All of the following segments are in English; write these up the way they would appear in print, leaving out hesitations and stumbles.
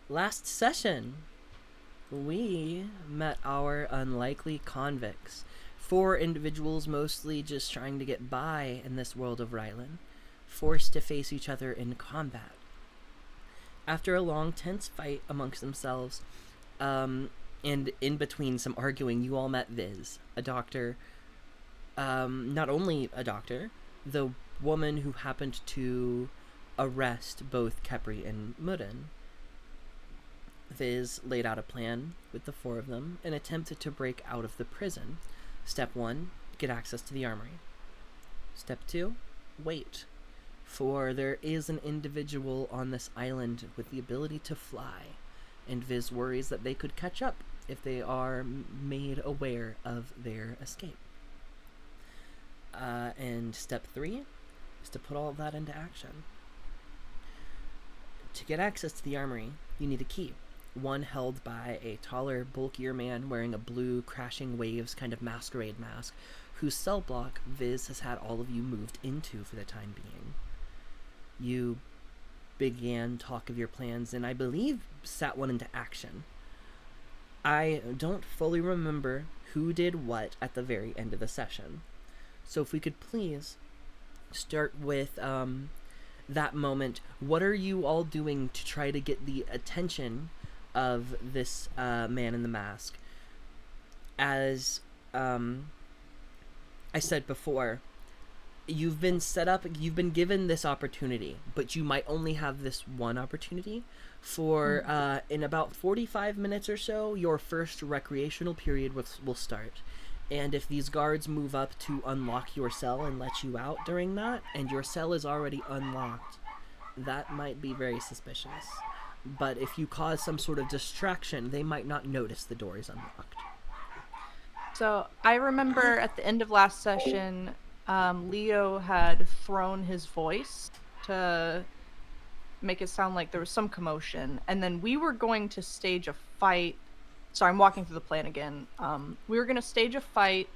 Last session, we met our unlikely convicts. Four individuals mostly just trying to get by in this world of Rylan, forced to face each other in combat. After a long, tense fight amongst themselves, and in between some arguing, you all met Viz, a doctor. Not only a doctor, the woman who happened to arrest both Kepri and Murin. Viz laid out a plan with the four of them and attempted to break out of the prison. Step 1, get access to the armory. Step 2, wait. For there is an individual on this island with the ability to fly, and Viz worries that they could catch up if they are made aware of their escape. And step 3 is to put all of that into action. To get access to the armory, you need a key. One held by a taller, bulkier man wearing a blue Crashing Waves kind of masquerade mask, whose cell block Viz has had all of you moved into for the time being. You began talk of your plans, and I believe sat one into action. I don't fully remember who did what at the very end of the session. So if we could please start with that moment. What are you all doing to try to get the attention of this man in the mask? As I said before, you've been set up, you've been given this opportunity, but you might only have this one opportunity. For in about 45 minutes or so, your first recreational period will start. And if these guards move up to unlock your cell and let you out during that, and your cell is already unlocked, that might be very suspicious. But if you cause some sort of distraction, they might not notice the door is unlocked. So I remember at the end of last session, Leo had thrown his voice to make it sound like there was some commotion, and then we were going to stage a fight. Sorry, I'm walking through the plan again. We were going to stage a fight.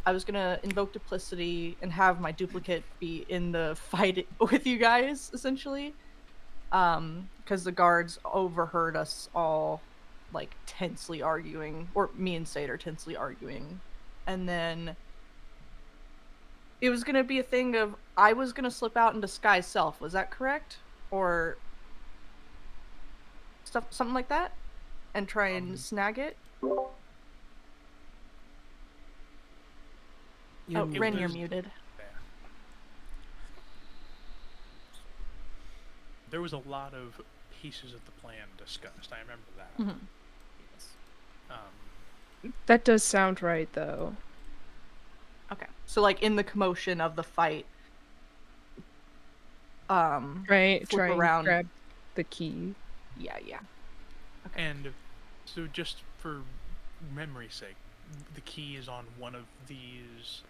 I was going to invoke duplicity and have my duplicate be in the fight with you guys, essentially. Because the guards overheard us all, like, tensely arguing, or me and Seder tensely arguing. And then it was going to be a thing of, I was going to slip out and disguise self. Was that correct? Or something like that? And try and snag it? Ren, you're muted. There was a lot of pieces of the plan discussed. I remember that. Mm-hmm. That does sound right, though. Okay. So, like, in the commotion of the fight, right, flip around, grab the key. Yeah. Okay. And so, just for memory's sake, the key is on one of these.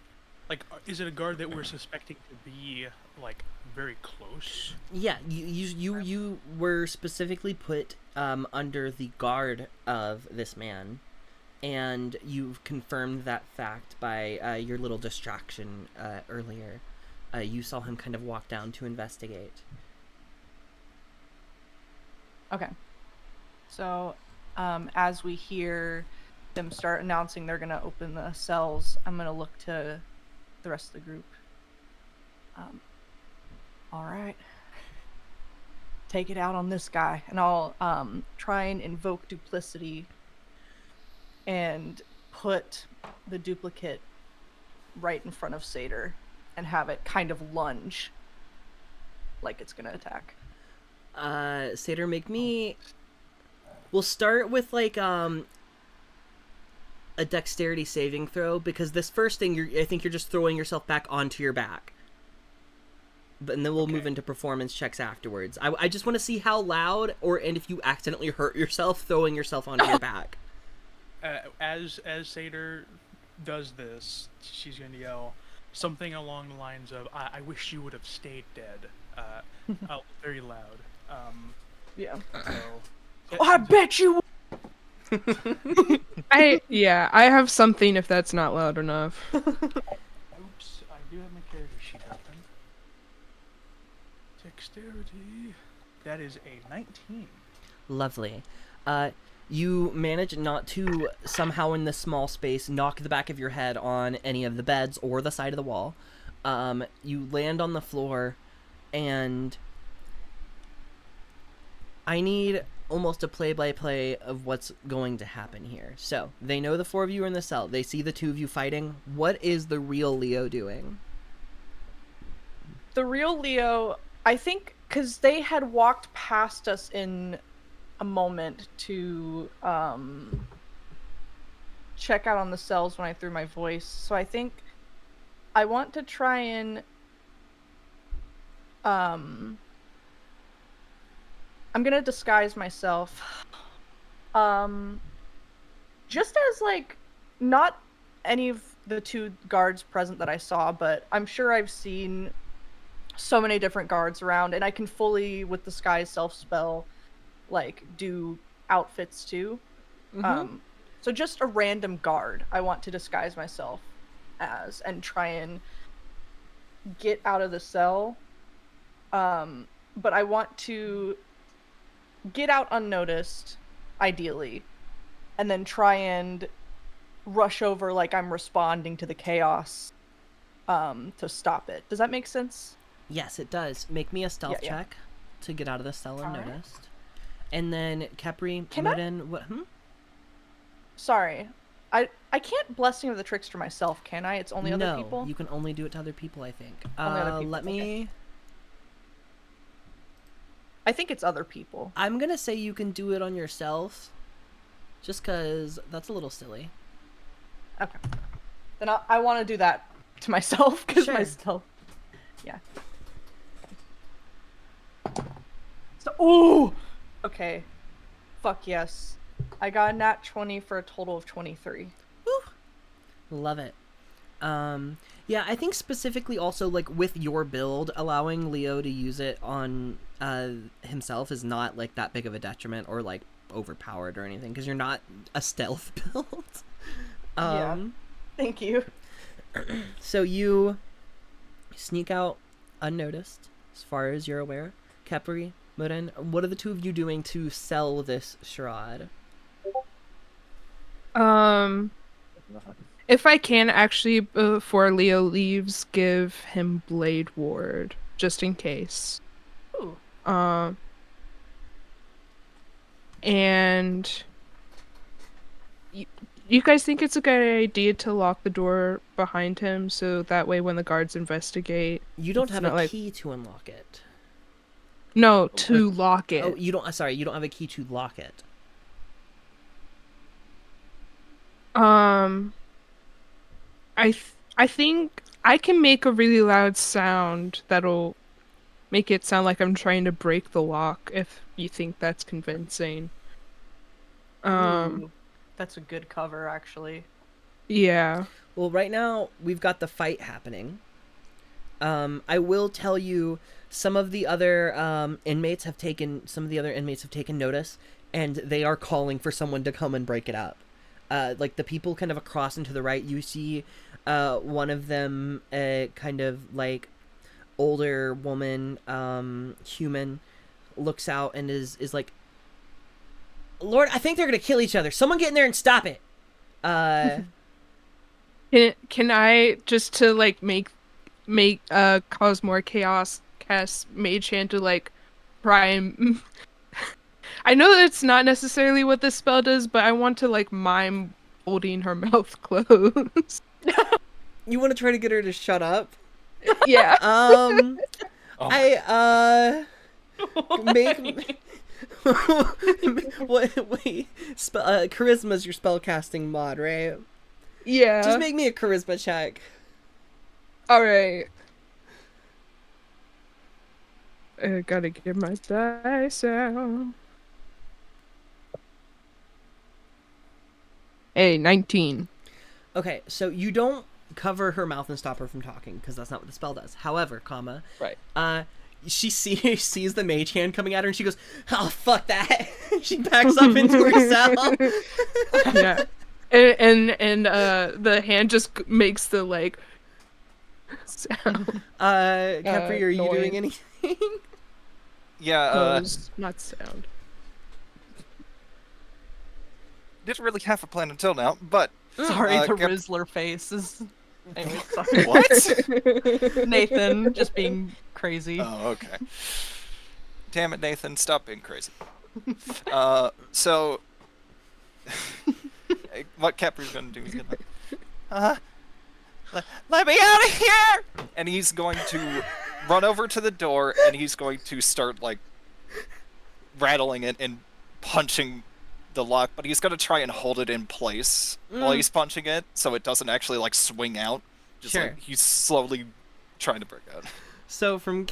Like, is it a guard that we're suspecting to be, like, very close? Yeah, you were specifically put under the guard of this man, and you've confirmed that fact by your little distraction earlier. You saw him kind of walk down to investigate. Okay. So, as we hear them start announcing they're going to open the cells, I'm going to look to the rest of the group. All right. Take it out on this guy. And I'll try and invoke duplicity and put the duplicate right in front of Seder and have it kind of lunge like it's going to attack. Seder, make me... We'll start with, like, a dexterity saving throw, because this first thing, I think you're just throwing yourself back onto your back. And then we'll move into performance checks afterwards. I just want to see how loud, and if you accidentally hurt yourself throwing yourself onto your back. As Seder does this, she's going to yell something along the lines of, I wish you would have stayed dead. Very loud. Yeah. So, I bet you. I have something if that's not loud enough. Oops, I do have my character sheet open. Dexterity. That is a 19. Lovely. You manage not to somehow in this small space knock the back of your head on any of the beds or the side of the wall. You land on the floor, and I need almost a play-by-play of what's going to happen here. So, they know the 4 of you are in the cell. They see the 2 of you fighting. What is the real Leo doing? The real Leo, I think, because they had walked past us in a moment to check out on the cells when I threw my voice. So I think I want to try and I'm gonna disguise myself. Just as like not any of the 2 guards present that I saw, but I'm sure I've seen so many different guards around, and I can fully with disguise self spell like do outfits too. So just a random guard I want to disguise myself as and try and get out of the cell. But I want to get out unnoticed, ideally, and then try and rush over like I'm responding to the chaos to stop it. Does that make sense? Yes, it does. Make me a stealth check to get out of the cell unnoticed. And then Kepri, Muden, what? Sorry, I can't blessing of the trickster myself, can I? It's only other people. No, you can only do it to other people, I think. Only other people. Let me. Okay. I think it's other people. I'm gonna say you can do it on yourself, just cause that's a little silly. Okay. Then I want to do that to myself because Sure. my stealth. Yeah. So, ooh! Okay. Fuck yes. I got a nat 20 for a total of 23. Woo! Love it. Yeah, I think specifically also, like, with your build, allowing Leo to use it on himself is not, like, that big of a detriment or, like, overpowered or anything, because you're not a stealth build. Yeah. Thank you. So you sneak out unnoticed, as far as you're aware. Kepri, Muden, what are the 2 of you doing to sell this shroud? If I can actually, before Leo leaves, give him Blade Ward, just in case. Ooh. And you guys think it's a good idea to lock the door behind him, so that way when the guards investigate, You don't it's have not a like- key to unlock it. No, to lock it. Oh, you don't. Sorry, you don't have a key to lock it. I think I can make a really loud sound that'll make it sound like I'm trying to break the lock, if you think that's convincing. Ooh. That's a good cover, actually. Yeah. Well, right now we've got the fight happening. I will tell you, some of the other inmates have taken notice, and they are calling for someone to come and break it up. Like the people kind of across and to the right, you see one of them, kind of like older woman, human, looks out and is like, Lord, I think they're gonna kill each other. Someone get in there and stop it. Can I, just to like make cause more chaos, cast Mage Hand to like try and I know that it's not necessarily what this spell does, but I want to like mime holding her mouth closed. You want to try to get her to shut up? Yeah. I make wait, charisma's your spellcasting mod, right? Yeah. Just make me a charisma check. All right. I gotta get my dice out. Hey, 19. Okay, so you don't cover her mouth and stop her from talking because that's not what the spell does. However, Right. She sees the mage hand coming at her and she goes, "Oh, fuck that!" She backs up into her cell. Yeah. And the hand just makes the like sound. Kepri, are you noise. doing anything? Yeah, Pose, not sound. didn't really have a plan until now, but Sorry, the Cap- Rizzler face is. Anyway, sorry. what? Nathan just being crazy. Oh, okay. Damn it, Nathan, stop being crazy. So what Capri's gonna do is gonna let me out of here, and he's going to run over to the door, and he's going to start like rattling it and punching the lock, but he's gonna try and hold it in place while he's punching it, so it doesn't actually like swing out. Just Sure. like he's slowly trying to break out. So from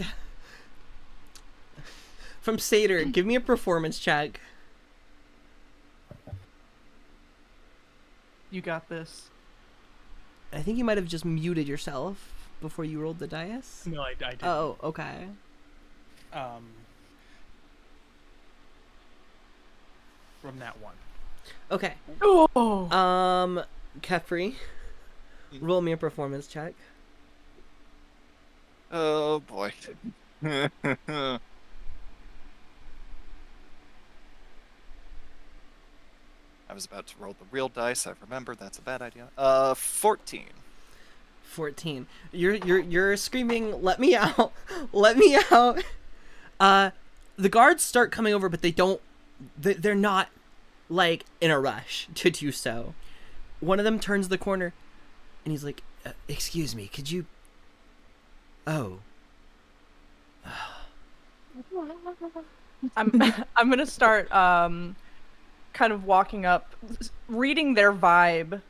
Satyr, give me a performance check. You got this. I think you might have just muted yourself before you rolled the dice. No, I didn't. Oh, okay. From that one. Okay. Oh. Kefri, roll me a performance check. Oh boy. I was about to roll the real dice. I remember that's a bad idea. 14. 14. You're screaming, "Let me out! Let me out!" The guards start coming over, but they're not like in a rush to do so. One of them turns the corner, and he's like, "Excuse me, could you?" Oh. I'm gonna start kind of walking up, reading their vibe.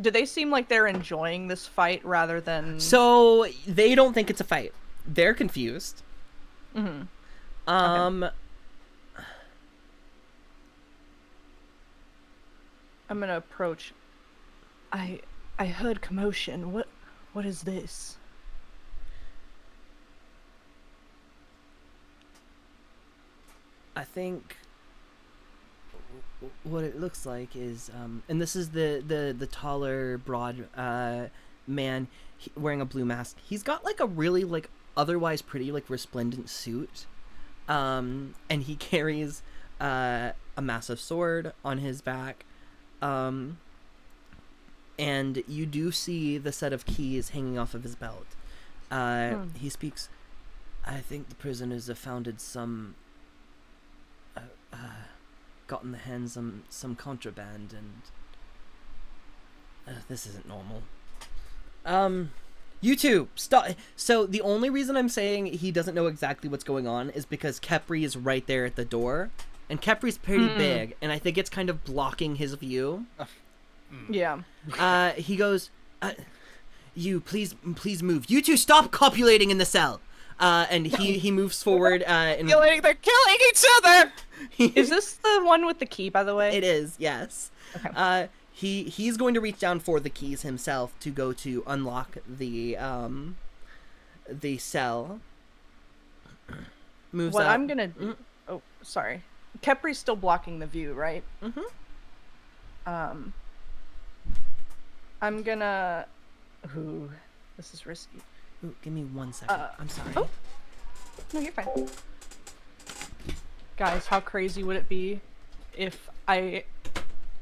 Do they seem like they're enjoying this fight rather than? So they don't think it's a fight. They're confused. Mhm. Um. I'm gonna approach. I heard commotion. What is this? I think what it looks like is, and this is the taller, broad man wearing a blue mask. He's got like a really like otherwise pretty like resplendent suit, and he carries a massive sword on his back, and you do see the set of keys hanging off of his belt. He speaks. I think the prisoners have founded some. Gotten the hands on some contraband, and this isn't normal. You two, stop. So the only reason I'm saying he doesn't know exactly what's going on is because Kepri is right there at the door, and Kepri's pretty big, and I think it's kind of blocking his view. Yeah. He goes, "You please move. You two stop copulating in the cell." And he moves forward. And They're killing each other! Is this the one with the key, by the way? It is, yes. Okay. He's going to reach down for the keys himself to go to unlock the cell. Moves What up. I'm gonna. Oh, sorry. Kepri's still blocking the view, right? Mm-hmm. I'm gonna. Ooh, this is risky. Ooh, give me 1 second. I'm sorry. Oh. No, you're fine. Guys, how crazy would it be if I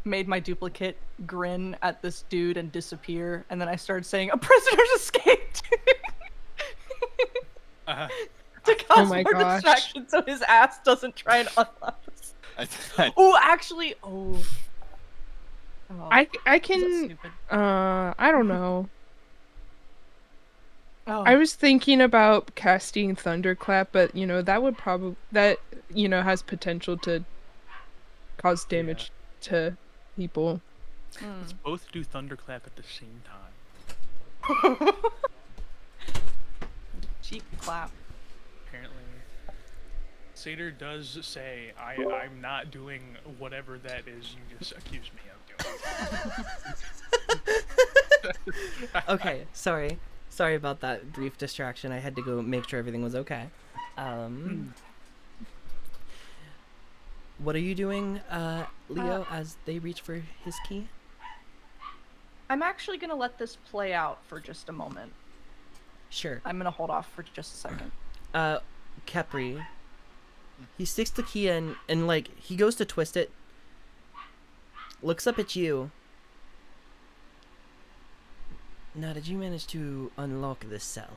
made my duplicate grin at this dude and disappear, and then I started saying, "A prisoner's escaped!" to cause my more gosh. distraction so his ass doesn't try and unlock us. I Oh, actually, oh. I Is that can stupid? I don't know. Oh. I was thinking about casting Thunderclap, but that would probably has potential to cause damage to people. Let's both do Thunderclap at the same time. Cheek clap. Apparently. Satyr does say, I'm not doing whatever that is you just accused me of doing. Okay, sorry about that brief distraction. I had to go make sure everything was okay. What are you doing, Leo, as they reach for his key? I'm actually gonna let this play out for just a moment. Sure. I'm gonna hold off for just a second. Kepri, he sticks the key in, and like he goes to twist it, looks up at you. Now, did you manage to unlock this cell?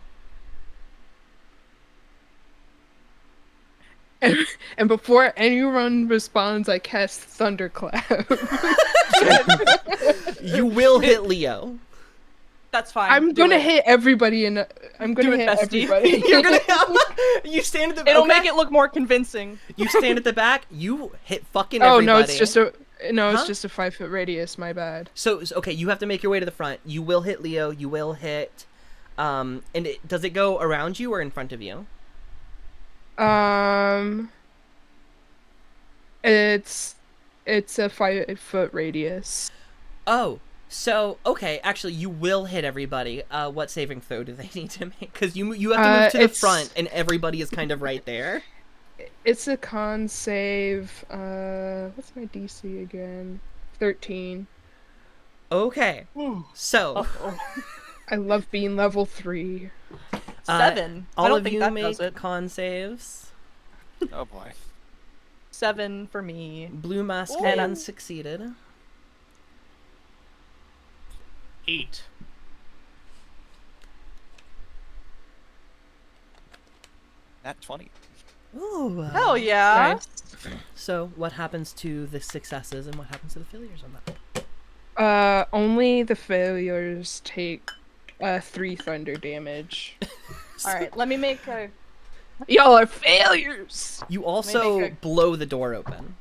And before anyone responds, I cast Thunderclap. You will hit Leo. That's fine. I'm do gonna it. hit everybody, and I'm gonna Do it, hit bestie. everybody. You're gonna. You stand at the. It'll okay. make it look more convincing. You stand at the back. You hit fucking Oh everybody. no, it's just a Huh? it's just a 5-foot radius. My bad. So okay, you have to make your way to the front. You will hit Leo. You will hit. And does it go around you or in front of you? It's a 5-foot radius. Oh, so okay. Actually, you will hit everybody. What saving throw do they need to make? Because you have to move to the It's- front, and everybody is kind of right there. It's a con save. What's my DC again? 13. Okay. So I love being level 3. 7. I all don't of think you that make does it. con saves. Oh boy. 7 for me. Blue mask Ooh. man succeeded. 8. Nat 20. Ooh. Hell yeah. Nice. So what happens to the successes and what happens to the failures on that? Only the failures take 3 thunder damage. All right, let me make a. Y'all are failures. You also make a- blow the door open.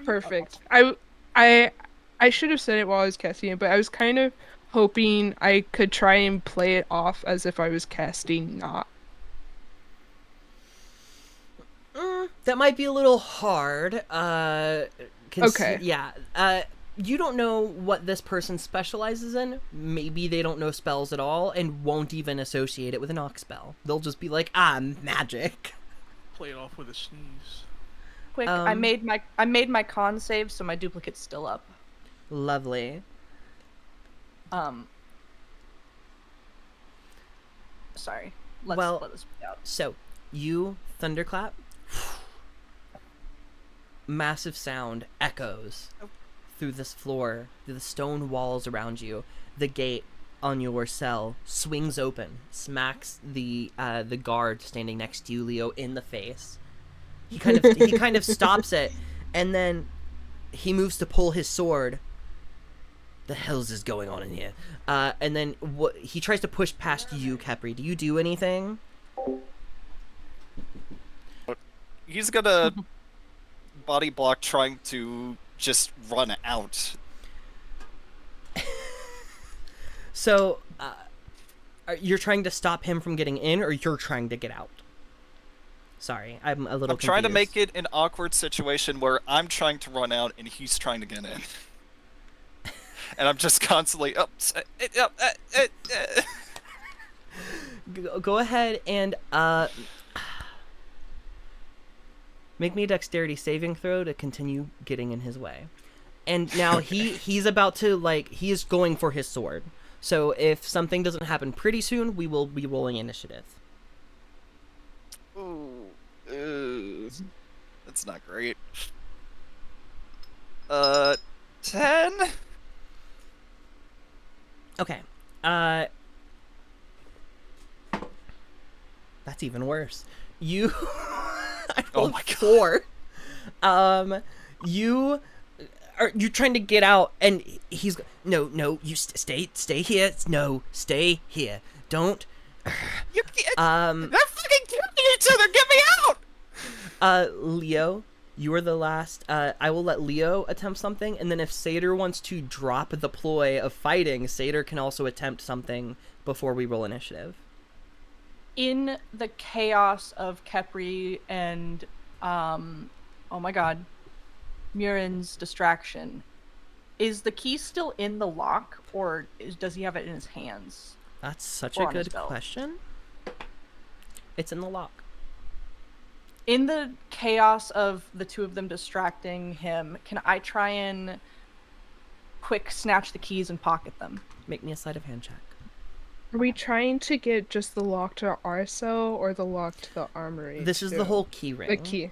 Perfect. I should have said it while I was casting it, but I was kind of hoping I could try and play it off as if I was casting not. That might be a little hard. Okay. Yeah. You don't know what this person specializes in. Maybe they don't know spells at all and won't even associate it with an ox spell. They'll just be like, magic. Play it off with a sneeze. Quick, I made my con save, so my duplicate's still up. Lovely. Sorry. Let's Well- let this play out. So, you thunderclap. Massive sound echoes through this floor, through the stone walls around you. The gate on your cell swings open, smacks the guard standing next to you, Leo, in the face. He kind of stops it, and then he moves to pull his sword. The hell's is going on in here? And then he tries to push past you, Kepri. Do you do anything? He's gonna body block trying to just run out. So, you're trying to stop him from getting in, or you're trying to get out? Sorry, I'm a little I'm trying to confused. make it an awkward situation where I'm trying to run out and he's trying to get in. And I'm just constantly Go ahead and make me a dexterity saving throw to continue getting in his way. And now he's about to, he is going for his sword. So if something doesn't happen pretty soon, we will be rolling initiative. Ooh, that's not great. 10? Okay. That's even worse. You I rolled my God. 4. You're trying to get out, and he's no, you stay here. No, stay here. Don't. You can't. Um, They're fucking killing each other. Get me out! Leo, you are the last. I will let Leo attempt something, and then if Satyr wants to drop the ploy of fighting, Satyr can also attempt something before we roll initiative. In the chaos of Kepri and oh my god, Murin's distraction, is the key still in the lock, or does he have it in his hands? That's such Or a on his good belt. question. It's in the lock. In the chaos of the two of them distracting him, can I try and quick snatch the keys and pocket them? Make me a sleight of hand check. Are we trying to get just the lock to our cell or the lock to the armory? This is the too? whole key ring. The key.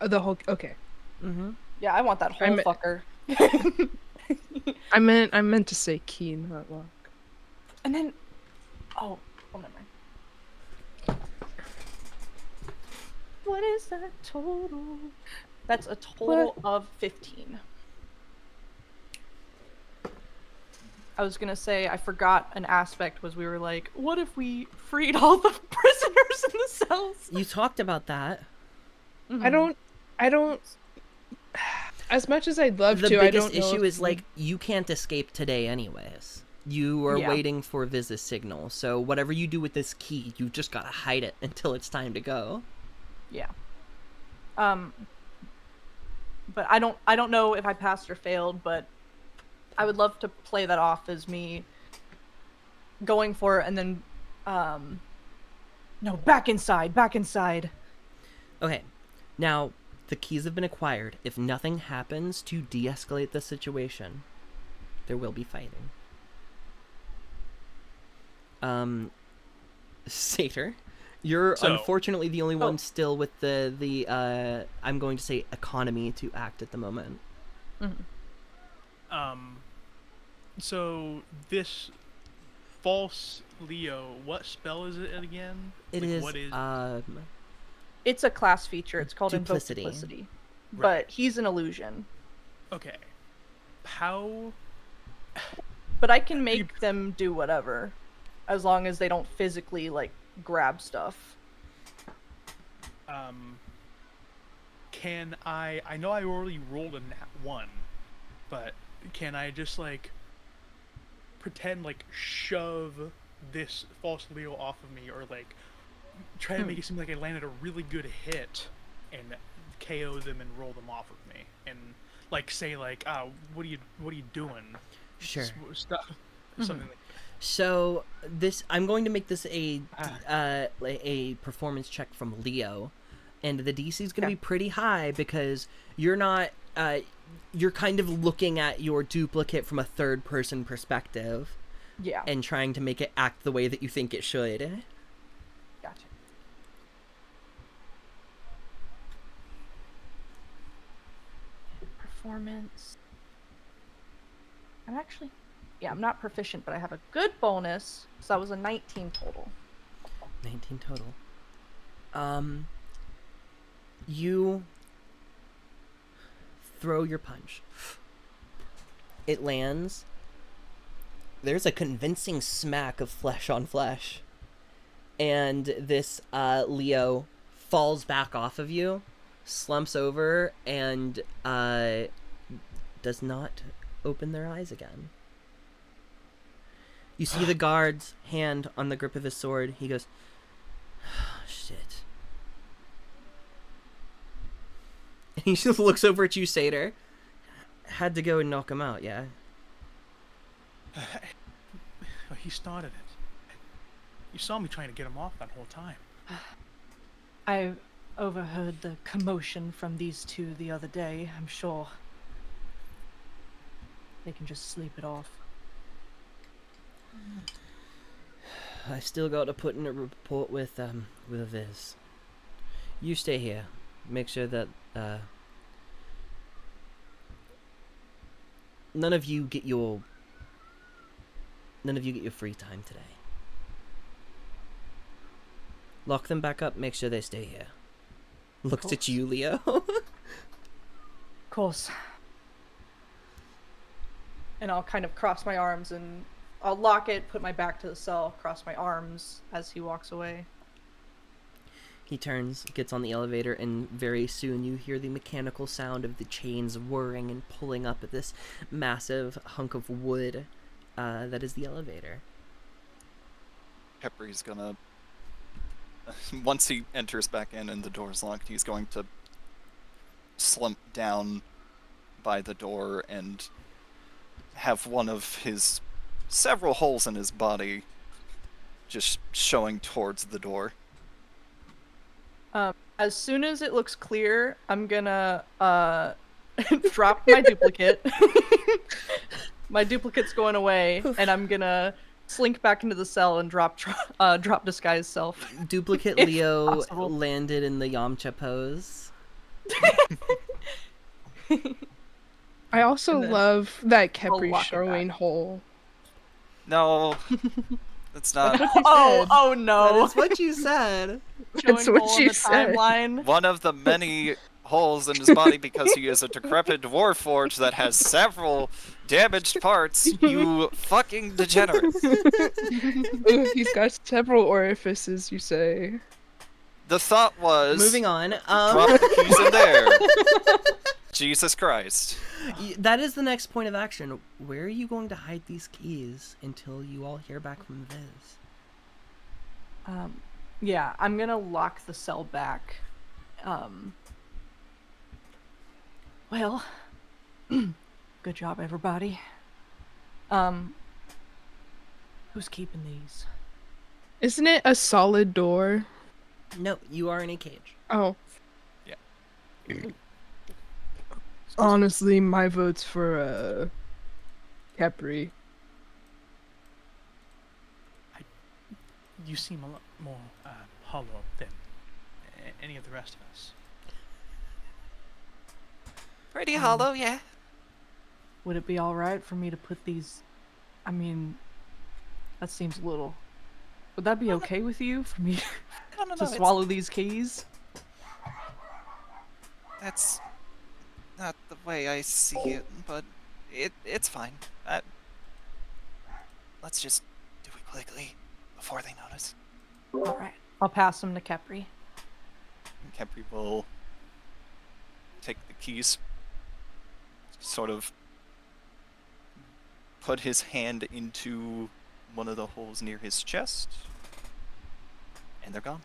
The whole. Okay. Mm-hmm. Yeah, I want that whole I'm- fucker. I meant to say key, not lock. And then, oh, never mind. What is that total? That's a total of 15. I was gonna say, I forgot an aspect was we were like, what if we freed all the prisoners in the cells? You talked about that. I don't. As much as I'd love The to, I biggest don't know issue if is like you can't escape today anyways. You are Yeah. waiting for Viz's signal. So whatever you do with this key, you just gotta hide it until it's time to go. Yeah. But I don't know if I passed or failed, but I would love to play that off as me going for it and then no, back inside. Okay. Now, the keys have been acquired. If nothing happens to de-escalate the situation, there will be fighting. Satyr, you're So- unfortunately the only one Oh. still with the I'm going to say economy to act at the moment. So this false Leo, what spell is it again? It Like, is what is It's a class feature. It's called Duplicity. Invoke Duplicity. Right. But he's an illusion. okay. How But I can make them do whatever, as long as they don't physically like grab stuff. can I know I already rolled a nat 1, but can I just like pretend like shove this false Leo off of me, or like try to make it seem like I landed a really good hit and KO them and roll them off of me, and like say like, oh, what are you doing? Sure. Stuff, something like So this, I'm going to make this a performance check from Leo, and the DC is going to be pretty high because you're not you're kind of looking at your duplicate from a third person perspective Yeah. and trying to make it act the way that you think it should. Gotcha. Performance. I'm not proficient, but I have a good bonus, so that was a 19 total. 19 total. You throw your punch. It lands. There's a convincing smack of flesh on flesh. And this Leo falls back off of you, slumps over, and does not open their eyes again. You see the guard's hand on the grip of his sword. He goes, shit. And he just looks over at you, Satyr. Had to go and knock him out, yeah? he started it. You saw me trying to get him off that whole time. I overheard the commotion from these two the other day. I'm sure they can just sleep it off. I still got to put in a report with Viz. You stay here. Make sure that none of you get your free time today. Lock them back up. Make sure they stay here. Looks at you, Leo. Of course. And I'll kind of cross my arms and I'll lock it, put my back to the cell, cross my arms as he walks away. He turns, gets on the elevator, and very soon you hear the mechanical sound of the chains whirring and pulling up at this massive hunk of wood that is the elevator. Peppery's gonna... Once he enters back in and the door's locked, he's going to slump down by the door and have one of his several holes in his body just showing towards the door. As soon as it looks clear, I'm gonna drop my duplicate. My duplicate's going away, and I'm gonna slink back into the cell and drop disguise self. Duplicate If Leo possible. landed in the Yamcha pose. I also And then- love that Kepri lock it showing back. hole. No, that's not. Oh That no! is what you said. That's Showing what hole she in the said. timeline. One of the many holes in his body because he is a decrepit dwarf forge that has several damaged parts, you fucking degenerate. Ooh, he's got several orifices, you say. The thought was Moving on. drop the keys in there. Jesus Christ. That is the next point of action. Where are you going to hide these keys until you all hear back from Viz? Yeah, I'm gonna lock the cell back. Well, good job, everybody. Who's keeping these? Isn't it a solid door? No, you are in a cage. Oh. Yeah. Honestly, my vote's for Kepri. You seem a lot more hollow than any of the rest of us. Pretty hollow, yeah. Would it be alright for me to put these... I mean, that seems a little... Would that be okay with you, for me No, to swallow these keys? That's not the way I see it, but it's fine. Let's just do it quickly before they notice. Alright, I'll pass them to Kepri. And Kepri will take the keys, sort of put his hand into one of the holes near his chest, and they're gone.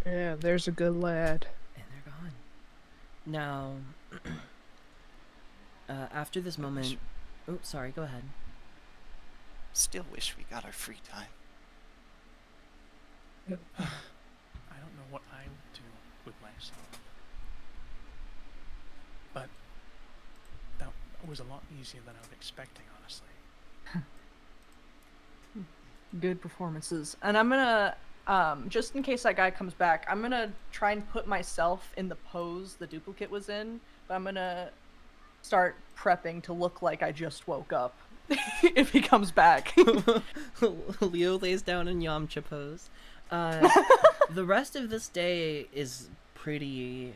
Yeah, there's a good lad. And they're gone. Now, after this moment... Oh, sorry, go ahead. Still wish we got our free time. I don't know what I would do with myself. But that was a lot easier than I was expecting, honestly. Good performances. And I'm gonna, just in case that guy comes back, I'm gonna try and put myself in the pose the duplicate was in, but I'm gonna start prepping to look like I just woke up if he comes back. Leo lays down in Yamcha pose. The rest of this day is pretty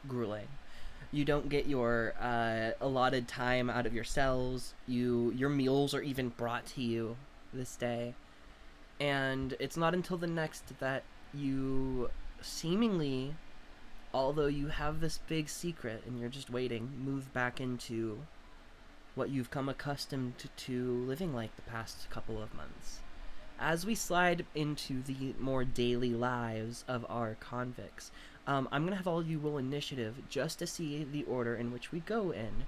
grueling. You don't get your allotted time out of your cells. Your meals are even brought to you this day. And it's not until the next that you seemingly, although you have this big secret and you're just waiting, move back into what you've come accustomed to living like the past couple of months. As we slide into the more daily lives of our convicts, I'm going to have all of you roll initiative just to see the order in which we go in,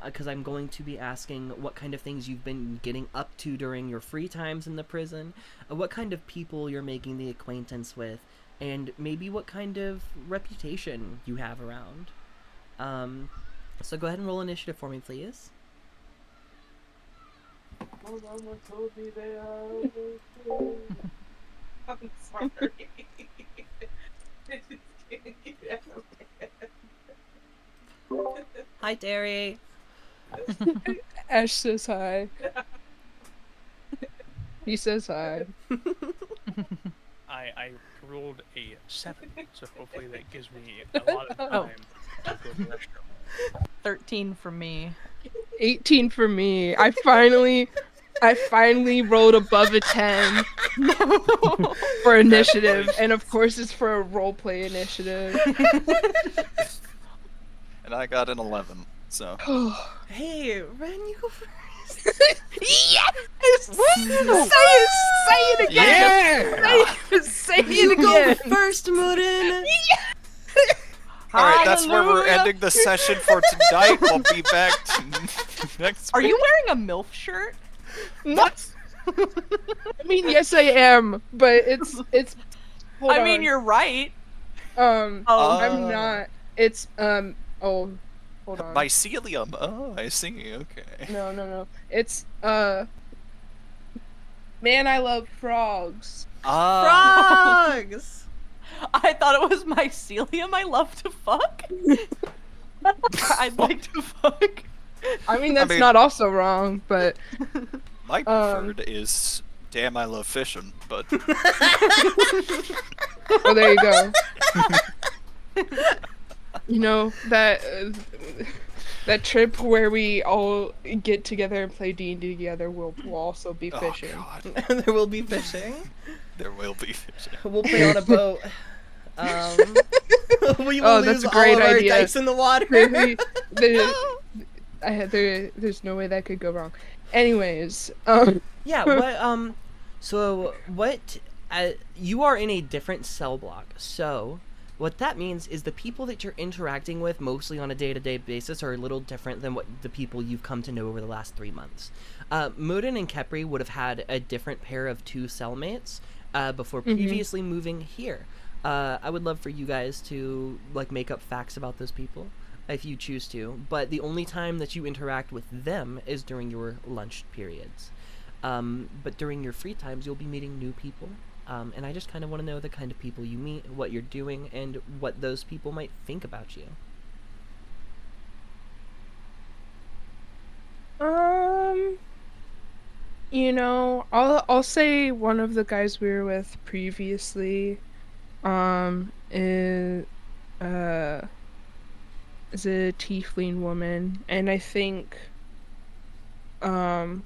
because I'm going to be asking what kind of things you've been getting up to during your free times in the prison, what kind of people you're making the acquaintance with, and maybe what kind of reputation you have around. So go ahead and roll initiative for me, please. I'm sorry. Hi, Derry. Ash says hi. He says hi. I rolled a 7, so hopefully that gives me a lot of time to go to the restroom. 13 for me. 18 for me. I finally rolled above a 10 for initiative, and of course it's for a roleplay initiative. And I got an 11, so. Hey, Ren, you go first. Yes! Say it again! Yeah! Say You it go again! first, Murin. Alright, that's where we're Hallelujah! ending the session for tonight. We'll be back next Are week. you wearing a MILF shirt? What? I mean, yes, I am, but it's. Hold I mean, on. you're right. Oh, Oh. I'm not. It's Oh, hold on. Mycelium. Oh, I see. Okay. No. It's Man, I love frogs. Ah. Frogs. I thought it was mycelium I love to fuck. I'd like to fuck. I mean, that's mean- not also wrong, but My preferred is damn, I love fishing, but well, there you go. You know that trip where we all get together and play D&D together will also be oh fishing. god, There will be fishing. there will be fishing. We'll play on a boat. We will Oh, lose that's a great all of our idea. dice in the water. There's no way that could go wrong. Anyways, Yeah, what so what you are in a different cell block. So what that means is the people that you're interacting with mostly on a day-to-day basis are a little different than what the people you've come to know over the last 3 months. Mudin and Kepri would have had a different pair of 2 cellmates before previously moving here. I would love for you guys to like make up facts about those people if you choose to, but the only time that you interact with them is during your lunch periods. But during your free times, you'll be meeting new people. And I just kind of want to know the kind of people you meet, what you're doing, and what those people might think about you. you know, I'll say one of the guys we were with previously, is a tiefling woman, and I think, I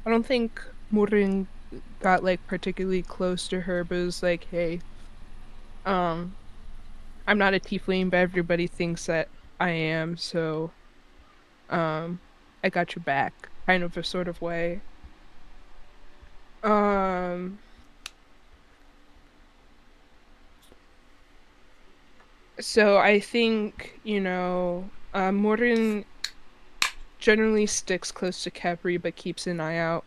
don't think Murin got like particularly close to her, but it was like, hey, I'm not a tiefling, but everybody thinks that I am, so I got your back, kind of a sort of way. So I think, you know, Morin generally sticks close to Capri, but keeps an eye out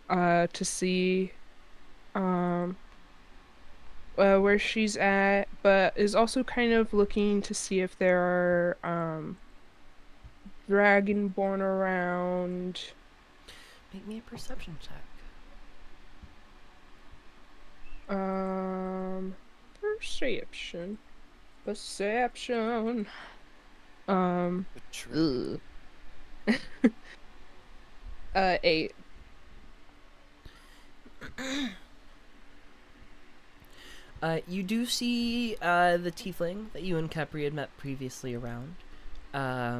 to see where she's at, but is also kind of looking to see if there are Dragonborn around. Make me a perception check. Perception. Perception. True. 8. You do see the tiefling that you and Capri had met previously around. Her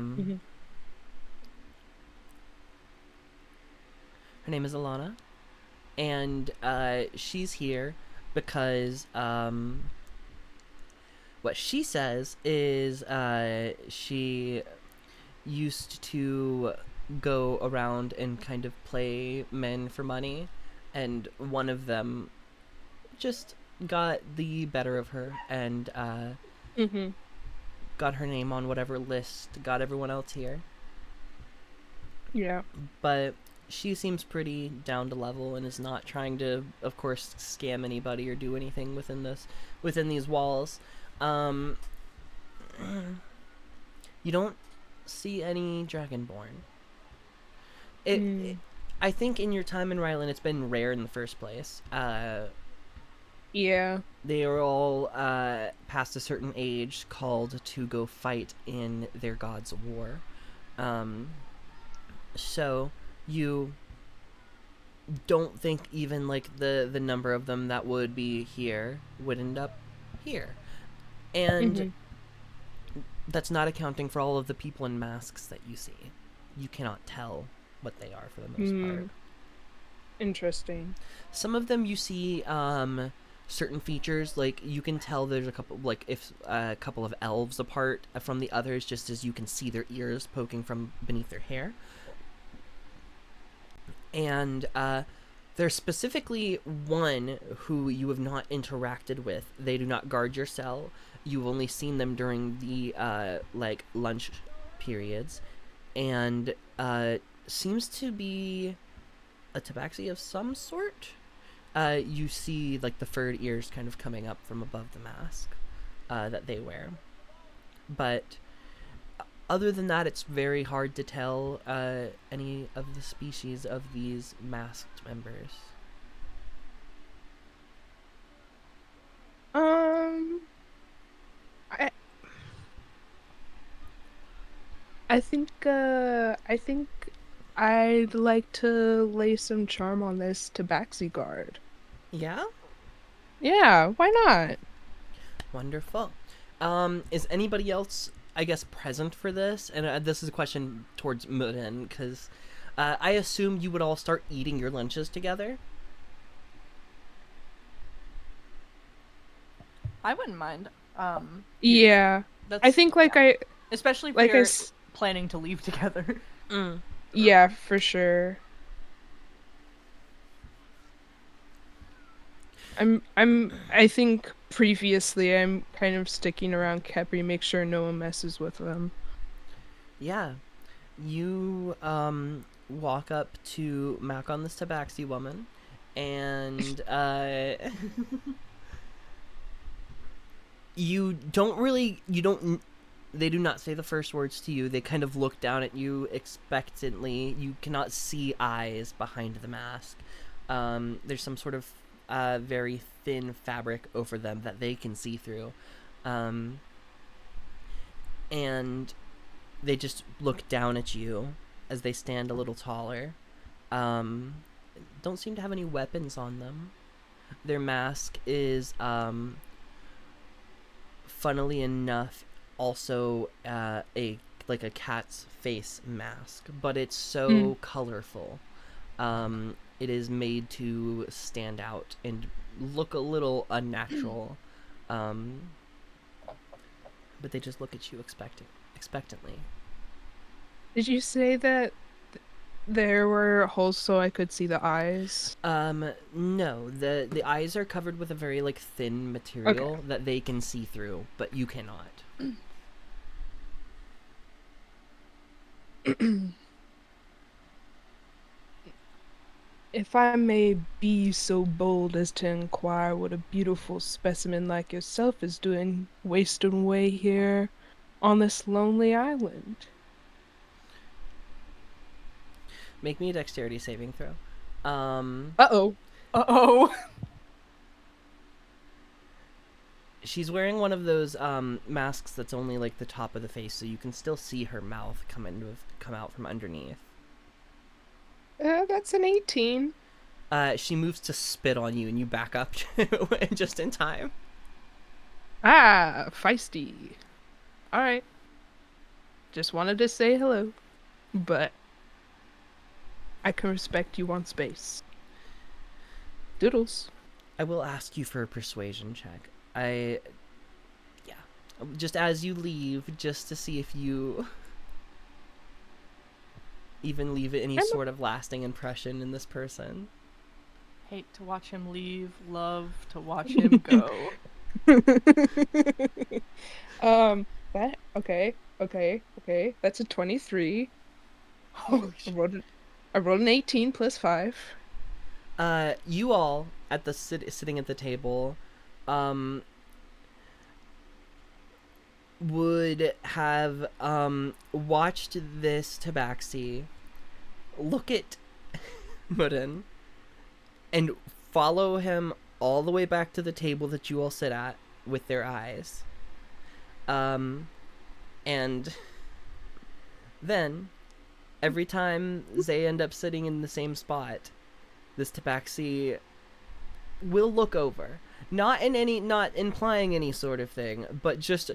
name is Alana, and she's here because what she says is she used to go around and kind of play men for money, and one of them just got the better of her and got her name on whatever list got everyone else here. Yeah. But she seems pretty down to level and is not trying to, of course, scam anybody or do anything within these walls. You don't see any Dragonborn. I think in your time in Ryland, it's been rare in the first place. Yeah. They are all past a certain age called to go fight in their god's war. So you don't think even like the number of them that would be here would end up here. And that's not accounting for all of the people in masks that you see. You cannot tell what they are for the most part. Interesting. Some of them you see certain features, like you can tell there's a couple, like if a couple of elves apart from the others, just as you can see their ears poking from beneath their hair. And there's specifically one who you have not interacted with. They do not guard your cell. You've only seen them during the like lunch periods, and seems to be a tabaxi of some sort. You see like the furred ears kind of coming up from above the mask that they wear, but other than that, it's very hard to tell any of the species of these masked members. I think I'd like to lay some charm on this tabaxi guard. Yeah? Yeah, why not? Wonderful. Is anybody else, I guess, present for this? And this is a question towards Muden, because I assume you would all start eating your lunches together. I wouldn't mind. Yeah. That's, I think yeah. Especially if like I you're s- planning to leave together. Mm. yeah, for sure. I think previously I'm kind of sticking around Kepri, make sure no one messes with them. Yeah. You walk up to Makon this Tabaxi woman, and you don't they do not say the first words to you. They kind of look down at you expectantly. You cannot see eyes behind the mask. There's some sort of very thin fabric over them that they can see through. And they just look down at you as they stand a little taller. Um, don't seem to have any weapons on them. Their mask is, funnily enough, also a like a cat's face mask, but it's so colorful. It is made to stand out and look a little unnatural. But they just look at you expectantly. Did you say that there were holes so I could see the eyes? No, the eyes are covered with a very like thin material that they can see through, but you cannot. If I may be so bold as to inquire what a beautiful specimen like yourself is doing wasting away here on this lonely island. Make me a dexterity saving throw. Uh-oh. Uh-oh. She's wearing one of those masks that's only like the top of the face, so you can still see her mouth come out from underneath. That's an 18. She moves to spit on you, and you back up just in time. Ah, feisty. Alright. Just wanted to say hello. But I can respect you on space. Doodles. I will ask you for a persuasion check. Just as you leave, just to see if you even leave any sort of lasting impression in this person. Hate to watch him leave, love to watch him go. Okay. That's a 23. Holy I rolled an 18 plus 5. You all at the sitting at the table, would have watched this tabaxi look at Muden and follow him all the way back to the table that you all sit at with their eyes. And then every time they end up sitting in the same spot, this tabaxi will look over. Not implying any sort of thing, but just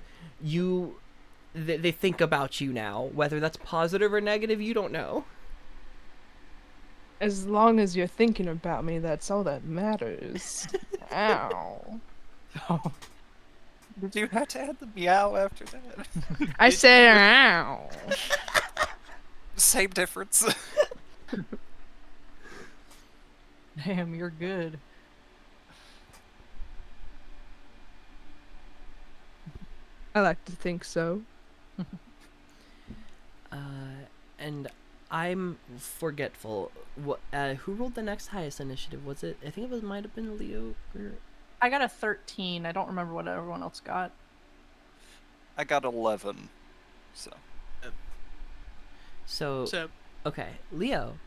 they think about you now. Whether that's positive or negative, you don't know. As long as you're thinking about me, that's all that matters. Ow. Oh, Did you have to add the meow after that? I said ow. Same difference. damn, you're good. I like to think so. And I'm forgetful. What? Who rolled the next highest initiative? Was it? I think might have been Leo. I got a 13. I don't remember what everyone else got. I got 11. So. So Okay, Leo.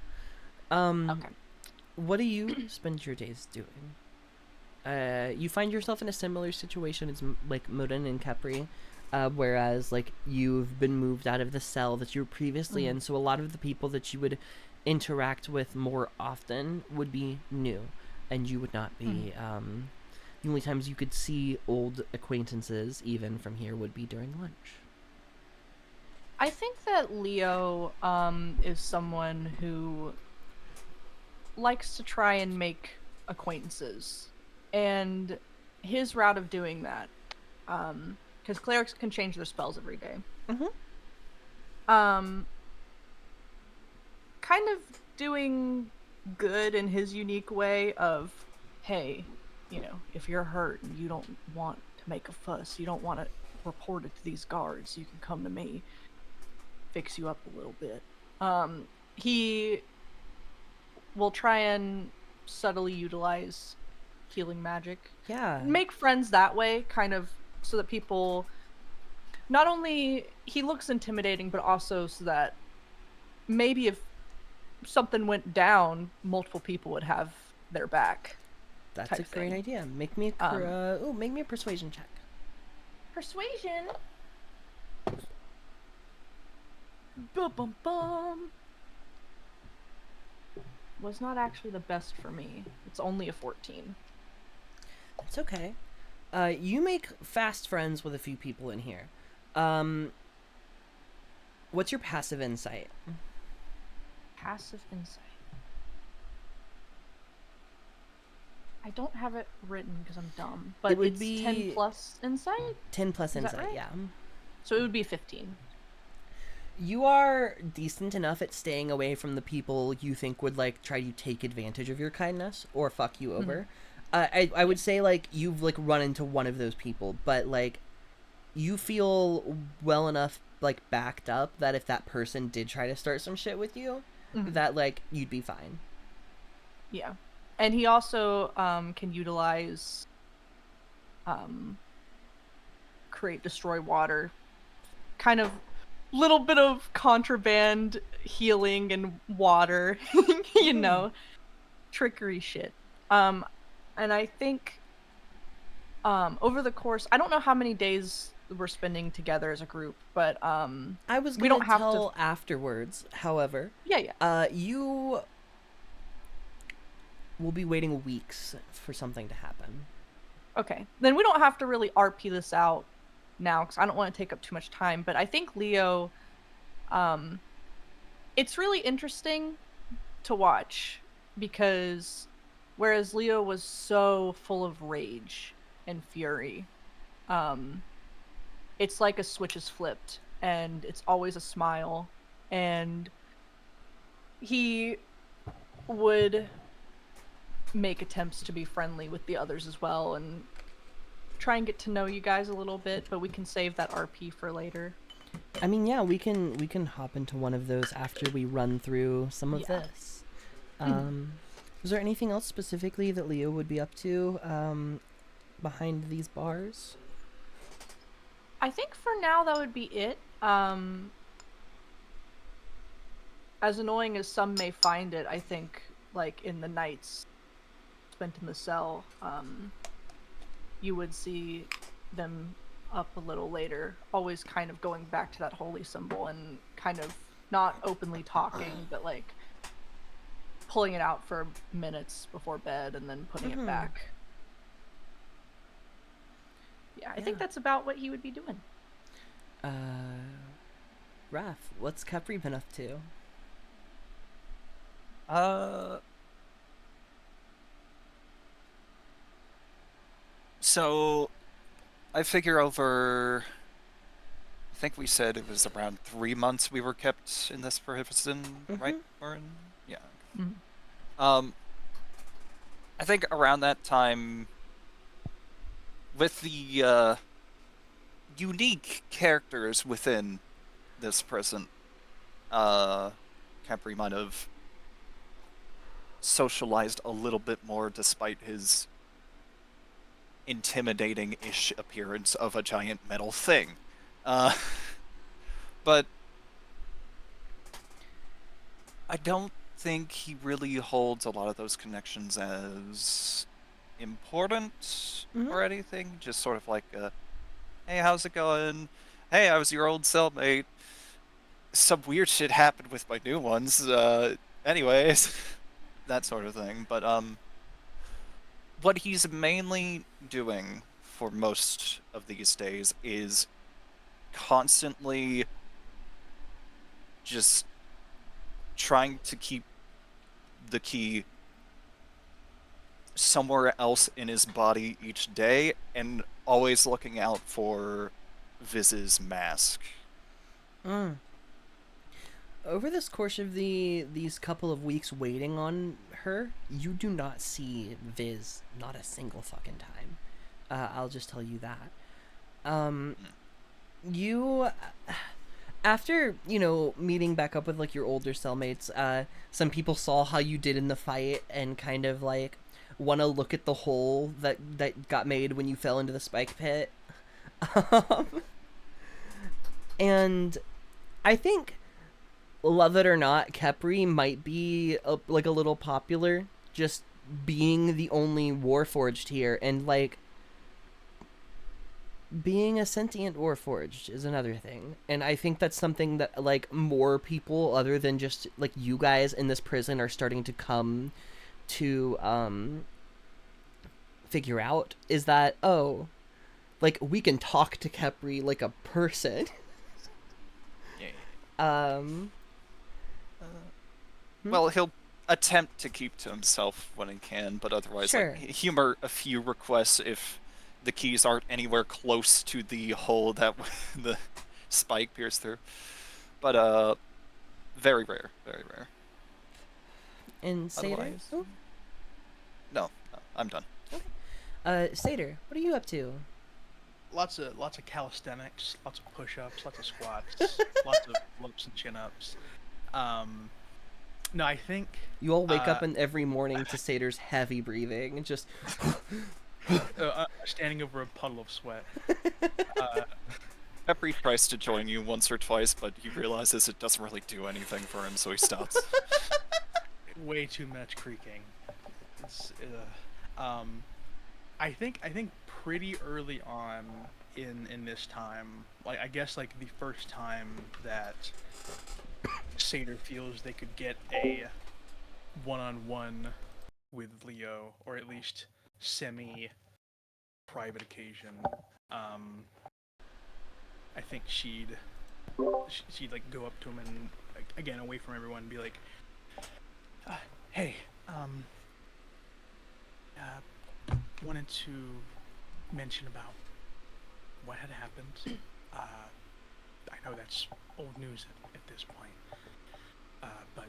Okay. What do you spend your days doing? You find yourself in a similar situation as like Muden and Kepri. whereas like you've been moved out of the cell that you were previously in, so a lot of the people that you would interact with more often would be new, and you would not be. The only times you could see old acquaintances, even from here, would be during lunch. I think that Leo is someone who likes to try and make acquaintances, and his route of doing that, because clerics can change their spells every day. Kind of doing good in his unique way of, hey, if you're hurt and you don't want to make a fuss, you don't want to report it to these guards, you can come to me, fix you up a little bit. He will try and subtly utilize healing magic. Yeah. Make friends that way, kind of, so that people, not only he looks intimidating, but also so that maybe if something went down, multiple people would have their back. That's a great idea. Make me make me a persuasion check. Persuasion. Bum bum. Was not actually the best for me. It's only a 14. It's okay. You make fast friends with a few people in here. What's your passive insight? Passive insight. I don't have it written because I'm dumb, but It would it's be 10 plus insight? 10 plus Is that insight, right? yeah. So it would be 15. You are decent enough at staying away from the people you think would like try to take advantage of your kindness or fuck you over. I would say like you've like run into one of those people, but like you feel well enough like backed up that if that person did try to start some shit with you, that like you'd be fine. Yeah. And he also can utilize create destroy water, kind of little bit of contraband healing and water, trickery shit. And I think over the course, I don't know how many days we're spending together as a group, but I was we gonna don't have tell to. afterwards, however. Yeah. You will be waiting weeks for something to happen. Okay. Then we don't have to really RP this out now because I don't want to take up too much time. But I think Leo, it's really interesting to watch because whereas Leo was so full of rage and fury, it's like a switch is flipped and it's always a smile, and he would make attempts to be friendly with the others as well and try and get to know you guys a little bit, but we can save that RP for later. I mean, yeah, we can hop into one of those after we run through some of this. Is there anything else specifically that Leo would be up to behind these bars? I think for now that would be it. As annoying as some may find it, I think like in the nights spent in the cell, you would see them up a little later, always kind of going back to that holy symbol and kind of not openly talking, but like pulling it out for minutes before bed and then putting it back. Yeah, I think that's about what he would be doing. Raph, what's Capri been up to? So I figure over, I think we said it was around 3 months we were kept in this prison, right? Yeah. I think around that time, with the unique characters within this prison, Capri might have socialized a little bit more despite his intimidating-ish appearance of a giant metal thing. But I don't think he really holds a lot of those connections as important or anything. Just sort of like a, Hey, how's it going? Hey, I was your old cellmate. Some weird shit happened with my new ones. Anyways, that sort of thing. But what he's mainly doing for most of these days is constantly just trying to keep the key somewhere else in his body each day and always looking out for Viz's mask. Mm. Over this course of these couple of weeks waiting on her, you do not see Viz not a single fucking time. I'll just tell you that. You after meeting back up with like your older cellmates, some people saw how you did in the fight and kind of like want to look at the hole that got made when you fell into the spike pit. And I think, love it or not, Kepri might be like a little popular, just being the only Warforged here, and like being a sentient Warforged is another thing. And I think that's something that like more people other than just like you guys in this prison are starting to come to figure out, is that, oh, like we can talk to Kepri like a person. Well, he'll attempt to keep to himself when he can, but otherwise, Sure. like, humor a few requests if the keys aren't anywhere close to the hole that the spike pierced through. But, very rare, very rare. And Seder? Otherwise- Oh, No, I'm done. Seder, what are you up to? Lots of calisthenics, lots of push-ups, lots of squats, lots of flips and chin-ups. No, I think You all wake up in every morning to Seder's heavy breathing and just standing over a puddle of sweat. Peppery tries to join you once or twice, but he realizes it doesn't really do anything for him, so he stops. Way too much creaking. It's, I think pretty early on in this time, like I guess like the first time that Seder feels they could get a one-on-one with Leo, or at least semi-private occasion. I think she'd like go up to him and like, again away from everyone and be like, "Hey, wanted to mention about what had happened. I know that's old news at this point, but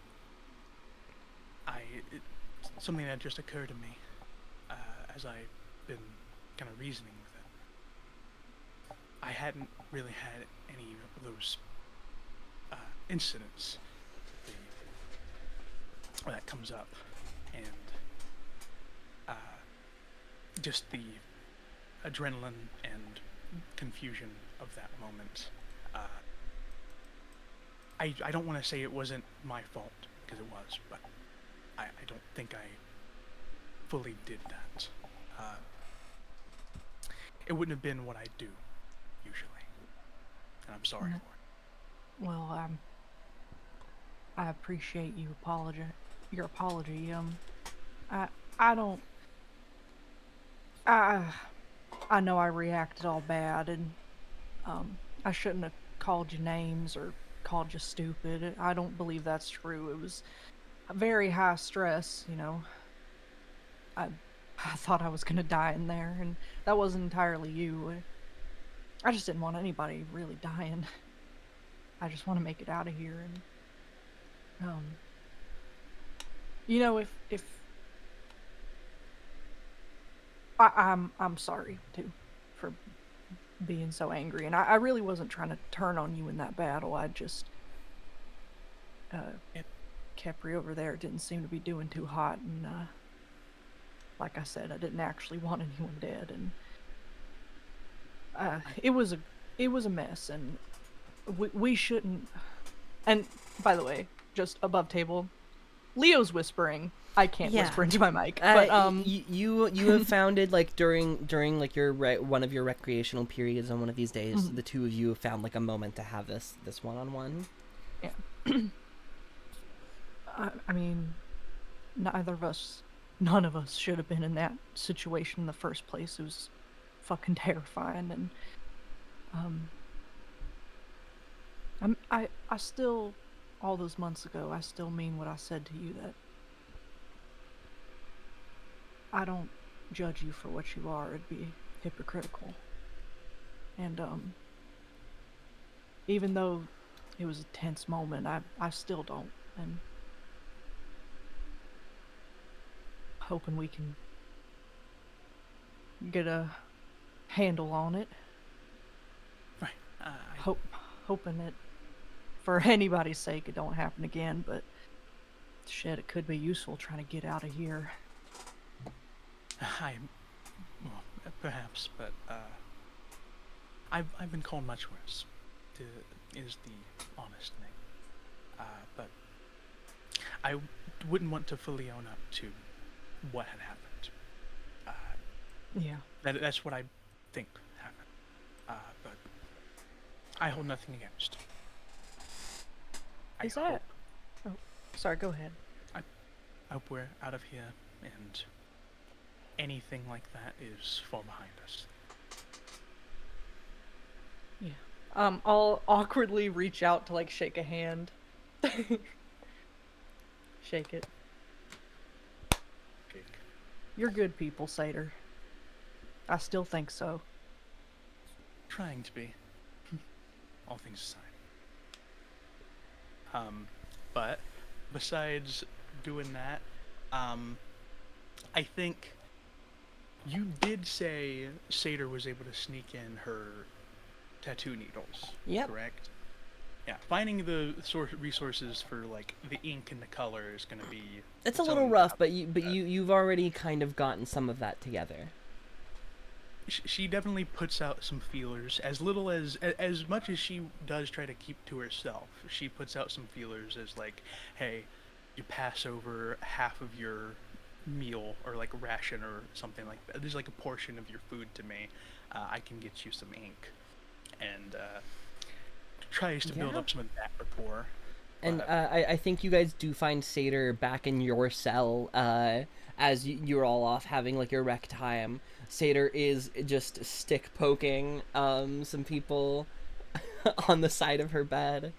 something that just occurred to me as I've been kind of reasoning with it. I hadn't really had any of those incidents where that comes up, and just the adrenaline and confusion of that moment. I don't want to say it wasn't my fault, because it was, but I don't think I fully did that. It wouldn't have been what I do, usually. And I'm sorry for it. Well, I appreciate your apology. I know I reacted all bad, and I shouldn't have called you names or called you stupid. I don't believe that's true. It was very high stress, I thought I was gonna die in there, and that wasn't entirely you. I just didn't want anybody really dying. I just want to make it out of here, and if I'm sorry too for being so angry, and I really wasn't trying to turn on you in that battle. I just Kepri over there didn't seem to be doing too hot, and like I said, I didn't actually want anyone dead, and it was a mess, and we shouldn't. And by the way, just above table, Leo's whispering, I can't Yeah. whisper into my mic. But you have founded like during like your one of your recreational periods on one of these days, Mhm. the two of you have found like a moment to have this one-on-one. I mean, none of us should have been in that situation in the first place. It was fucking terrifying, and I still, all those months ago, I still mean what I said to you, that I don't judge you for what you are. It'd be hypocritical. And even though it was a tense moment, I still don't. And hoping we can get a handle on it. Right. Hoping it, for anybody's sake, it don't happen again. But shit, it could be useful trying to get out of here. Well, perhaps, but I've been called much worse. Is the honest thing. But I wouldn't want to fully own up to what had happened. Yeah. That's what I think happened. But I hold nothing against. Is that? Oh, sorry. Go ahead. I hope we're out of here, and anything like that is far behind us. Yeah. I'll awkwardly reach out to like shake a hand. Shake it. Jake. You're good people, Satyr. I still think so. Trying to be. All things aside. But besides doing that, I think you did say Satyr was able to sneak in her tattoo needles. Yep. Correct? Yeah. Finding the resources for like the ink and the color is gonna be. It's a its little own rough, job. but you've already kind of gotten some of that together. She definitely puts out some feelers, as much as she does try to keep to herself. She puts out some feelers as like, hey, you pass over half of your meal or like ration or something like that. There's like a portion of your food to me. I can get you some ink, and tries to build Yeah. up some of that rapport. And But- I think you guys do find Satyr back in your cell as you're all off having like your rec time. Satyr is just stick poking some people on the side of her bed.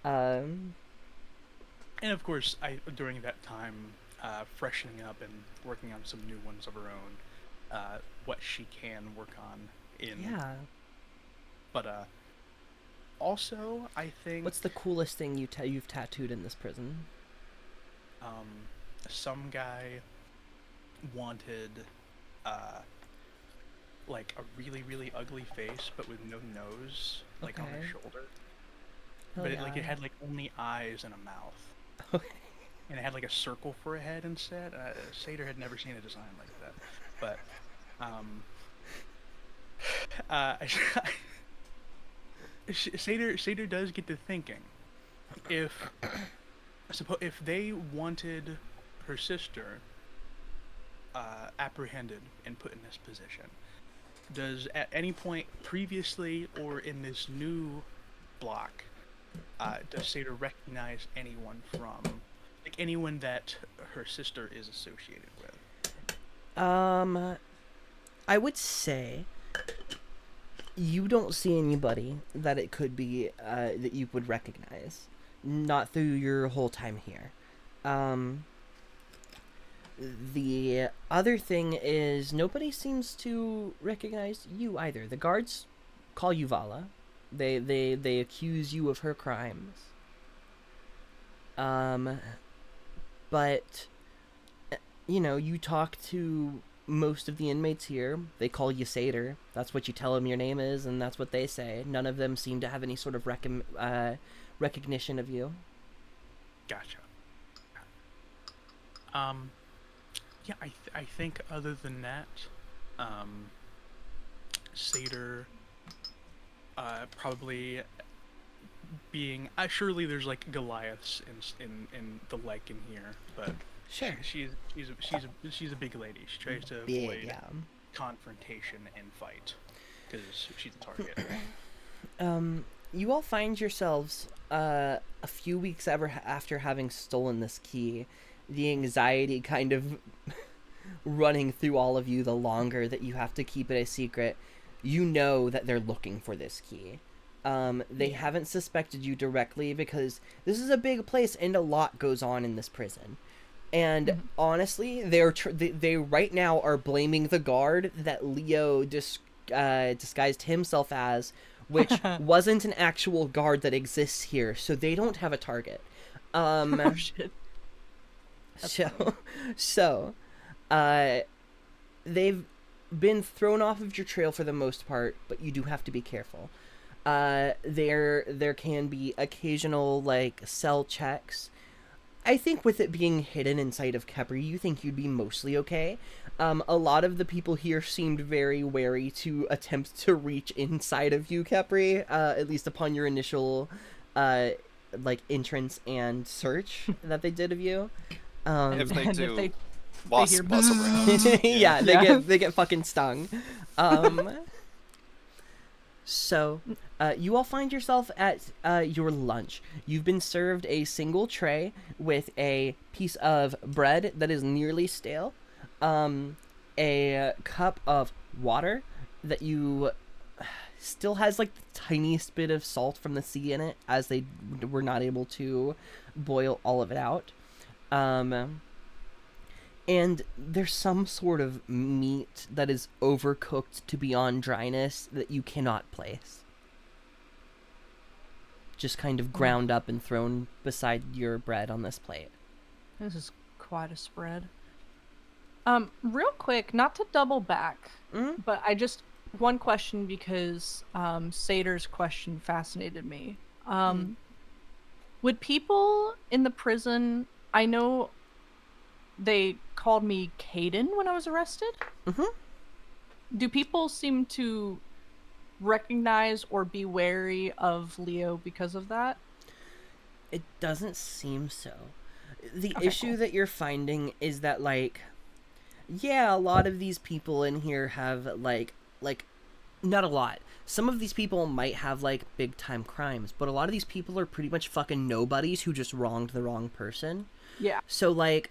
And of course, during that time, freshening up and working on some new ones of her own, what she can work on in. Yeah. But also, I think What's the coolest thing you've tattooed in this prison? some guy wanted like a really really ugly face, but with no nose, like on her Okay. shoulder. Hell But it yeah. had like only eyes and a mouth. Okay. And it had like a circle for a head instead. Satyr had never seen a design like that. But, Satyr does get to thinking. If they wanted her sister apprehended and put in this position, does at any point previously or in this new block, does Satyr recognize anyone from, like anyone that her sister is associated with? I would say you don't see anybody that it could be that you would recognize, not through your whole time here. The other thing is nobody seems to recognize you either. The guards call you Vala. They accuse you of her crimes. But you know, you talk to most of the inmates here. They call you Satyr. That's what you tell them your name is, and that's what they say. None of them seem to have any sort of recognition of you. Gotcha. Yeah, I think other than that, Satyr, probably being, surely there's like Goliaths in the lake in here, but Sure. She's a big lady. She tries to Big, avoid yeah. confrontation and fight because she's a target. You all find yourselves a few weeks after having stolen this key, the anxiety kind of running through all of you the longer that you have to keep it a secret. You know that they're looking for this key. They haven't suspected you directly because this is a big place and a lot goes on in this prison. And honestly, they right now are blaming the guard that Leo disguised himself as, which wasn't an actual guard that exists here, so they don't have a target. Oh shit. So, they've been thrown off of your trail for the most part, but you do have to be careful. There can be occasional like cell checks. I think with it being hidden inside of Kepri, you think you'd be mostly okay. A lot of the people here seemed very wary to attempt to reach inside of you, Kepri, at least upon your initial, like, entrance and search that they did of you. If they And do, they wasp hear buzz around. yeah, Yeah. they get fucking stung. So, you all find yourself at your lunch. You've been served a single tray with a piece of bread that is nearly stale, a cup of water that you still has like the tiniest bit of salt from the sea in it, as they were not able to boil all of it out. And there's some sort of meat that is overcooked to beyond dryness that you cannot place. Just kind of ground up and thrown beside your bread on this plate. This is quite a spread. Real quick, not to double back, but one question because Sater's question fascinated me. Would people in the prison, I know they called me Caden when I was arrested. Do people seem to recognize or be wary of Leo because of that? It doesn't seem so. The Okay, issue cool. that you're finding is that, like, yeah, a lot of these people in here have, like, not a lot. Some of these people might have, like, big-time crimes, but a lot of these people are pretty much fucking nobodies who just wronged the wrong person. Yeah. So, like,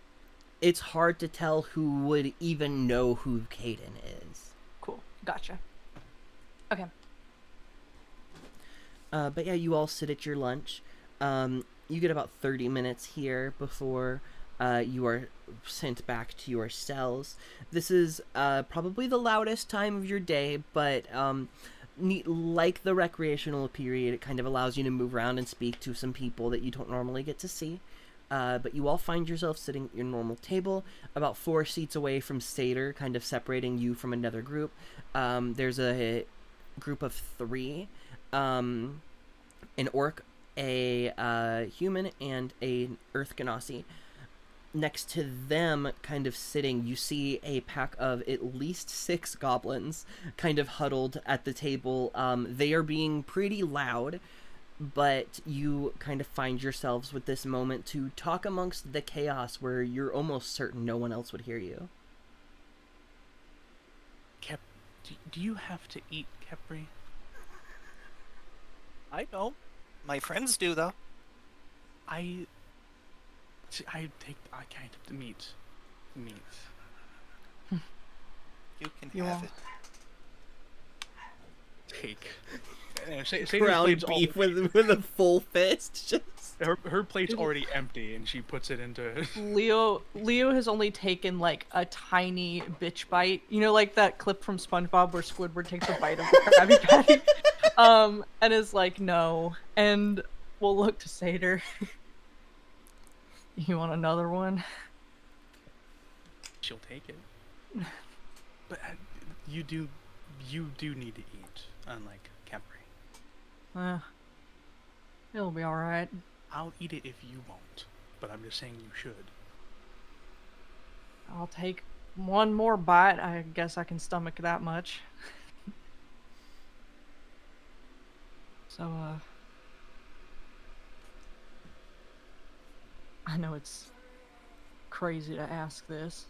it's hard to tell who would even know who Caden is. Cool. Gotcha. Okay. But yeah, you all sit at your lunch. You get about 30 minutes here before you are sent back to your cells. This is probably the loudest time of your day, but like the recreational period, it kind of allows you to move around and speak to some people that you don't normally get to see. But you all find yourself sitting at your normal table, about 4 seats away from Sater, kind of separating you from another group. There's a group of 3, an orc, a human, and an Earth Ganassi. Next to them, kind of sitting, you see a pack of at least 6 goblins kind of huddled at the table. They are being pretty loud, but you kind of find yourselves with this moment to talk amongst the chaos where you're almost certain no one else would hear you. Do you have to eat, Kepri? I don't. My friends do, though. I can't have the meat. You can You have are. it. Take. Sater's Ground plate's beef already- with a full fist. Just... her plate's already empty, and she puts it into. Leo has only taken like a tiny bitch bite. You know, like that clip from SpongeBob where Squidward takes a bite of the Krabby Patty, and is like, no. And we'll look to Sater. You want another one? She'll take it. But you do need to eat, unlike Kepri. It'll be all right. I'll eat it if you won't, but I'm just saying you should. I'll take one more bite. I guess I can stomach that much. So, I know it's crazy to ask this.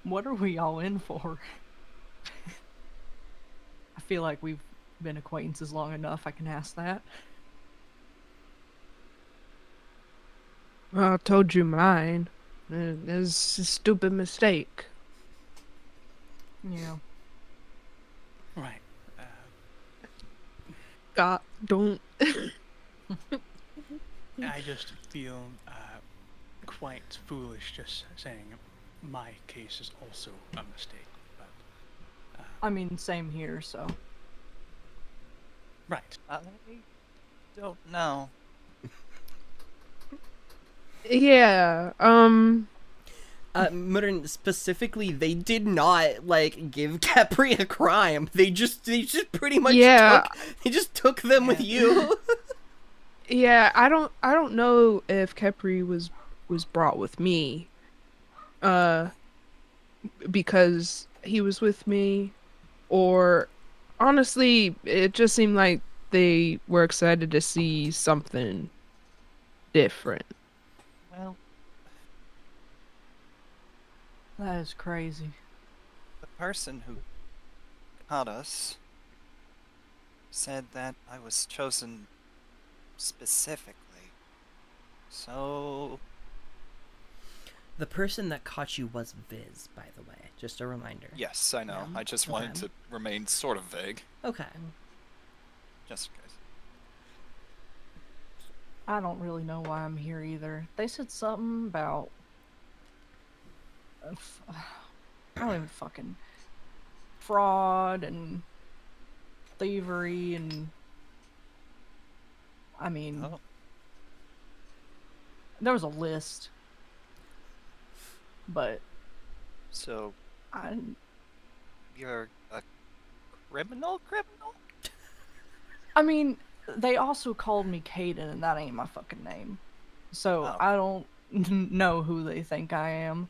What are we all in for? I feel like we've been acquaintances long enough, I can ask that. Well, I told you mine. It was a stupid mistake. Yeah. Right. God, don't. I just feel quite foolish just saying my case is also a mistake. But I mean, same here, so. right. I don't know. Yeah, Modern specifically, they did not like give Capri a crime. They just pretty much Yeah. took them with Yeah. you. yeah, I don't know if Kepri was brought with me. Because he was with me, or honestly, it just seemed like they were excited to see something different. Well, That is crazy. the person who caught us said that I was chosen specifically. So, The person that caught you was Viz, by the way. Just a reminder. yes, I know. Yeah. I just wanted Okay. to remain sort of vague, Okay. just in case. I don't really know why I'm here either. They said something about. I don't even fucking. Fraud and. Thievery and. I mean, Oh, there was a list. But so I. you're a criminal? I mean, they also called me Caden, and that ain't my fucking name. So Oh. I don't know who they think I am.